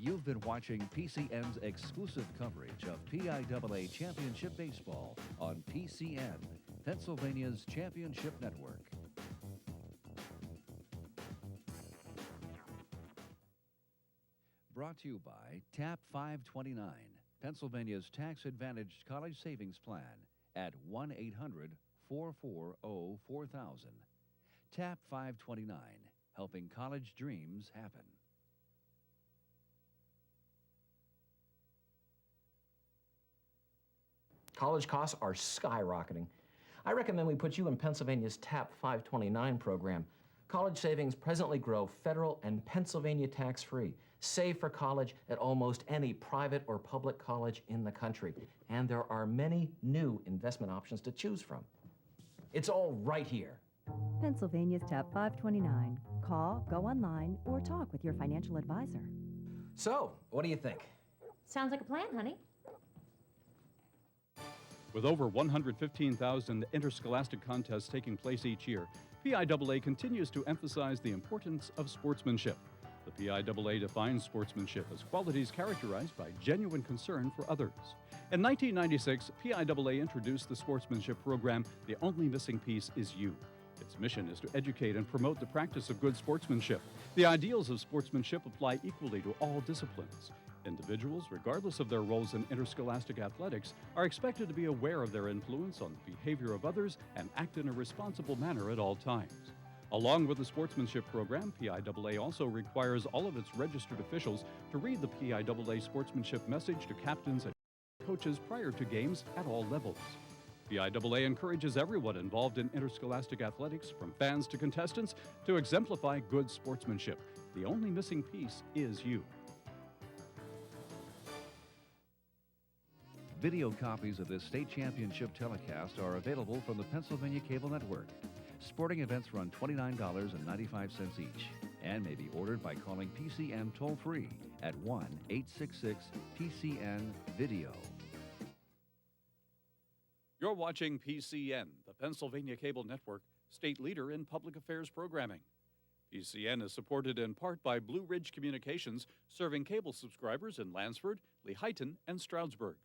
You've been watching PCN's exclusive coverage of PIAA Championship Baseball on PCN, Pennsylvania's Championship Network. Brought to you by TAP 529, Pennsylvania's tax-advantaged college savings plan at 1-800-440-4000. TAP 529, helping college dreams happen. College costs are skyrocketing. I recommend we put you in Pennsylvania's TAP 529 program. College savings presently grow federal and Pennsylvania tax-free. Save for college at almost any private or public college in the country. And there are many new investment options to choose from. It's all right here. Pennsylvania's Tab 529. Call, go online, or talk with your financial advisor. So, what do you think? Sounds like a plan, honey. With over 115,000 interscholastic contests taking place each year, PIAA continues to emphasize the importance of sportsmanship. The PIAA defines sportsmanship as qualities characterized by genuine concern for others. In 1996, PIAA introduced the sportsmanship program, The Only Missing Piece Is You. Its mission is to educate and promote the practice of good sportsmanship. The ideals of sportsmanship apply equally to all disciplines. Individuals, regardless of their roles in interscholastic athletics, are expected to be aware of their influence on the behavior of others and act in a responsible manner at all times. Along with the sportsmanship program, PIAA also requires all of its registered officials to read the PIAA sportsmanship message to captains and coaches prior to games at all levels. PIAA encourages everyone involved in interscholastic athletics, from fans to contestants, to exemplify good sportsmanship. The only missing piece is you. Video copies of this state championship telecast are available from the Pennsylvania Cable Network. Sporting events run $29.95 each and may be ordered by calling PCN toll-free at 1-866-PCN-VIDEO. You're watching PCN, the Pennsylvania Cable Network, state leader in public affairs programming. PCN is supported in part by Blue Ridge Communications, serving cable subscribers in Lansford, Lehighton, and Stroudsburg.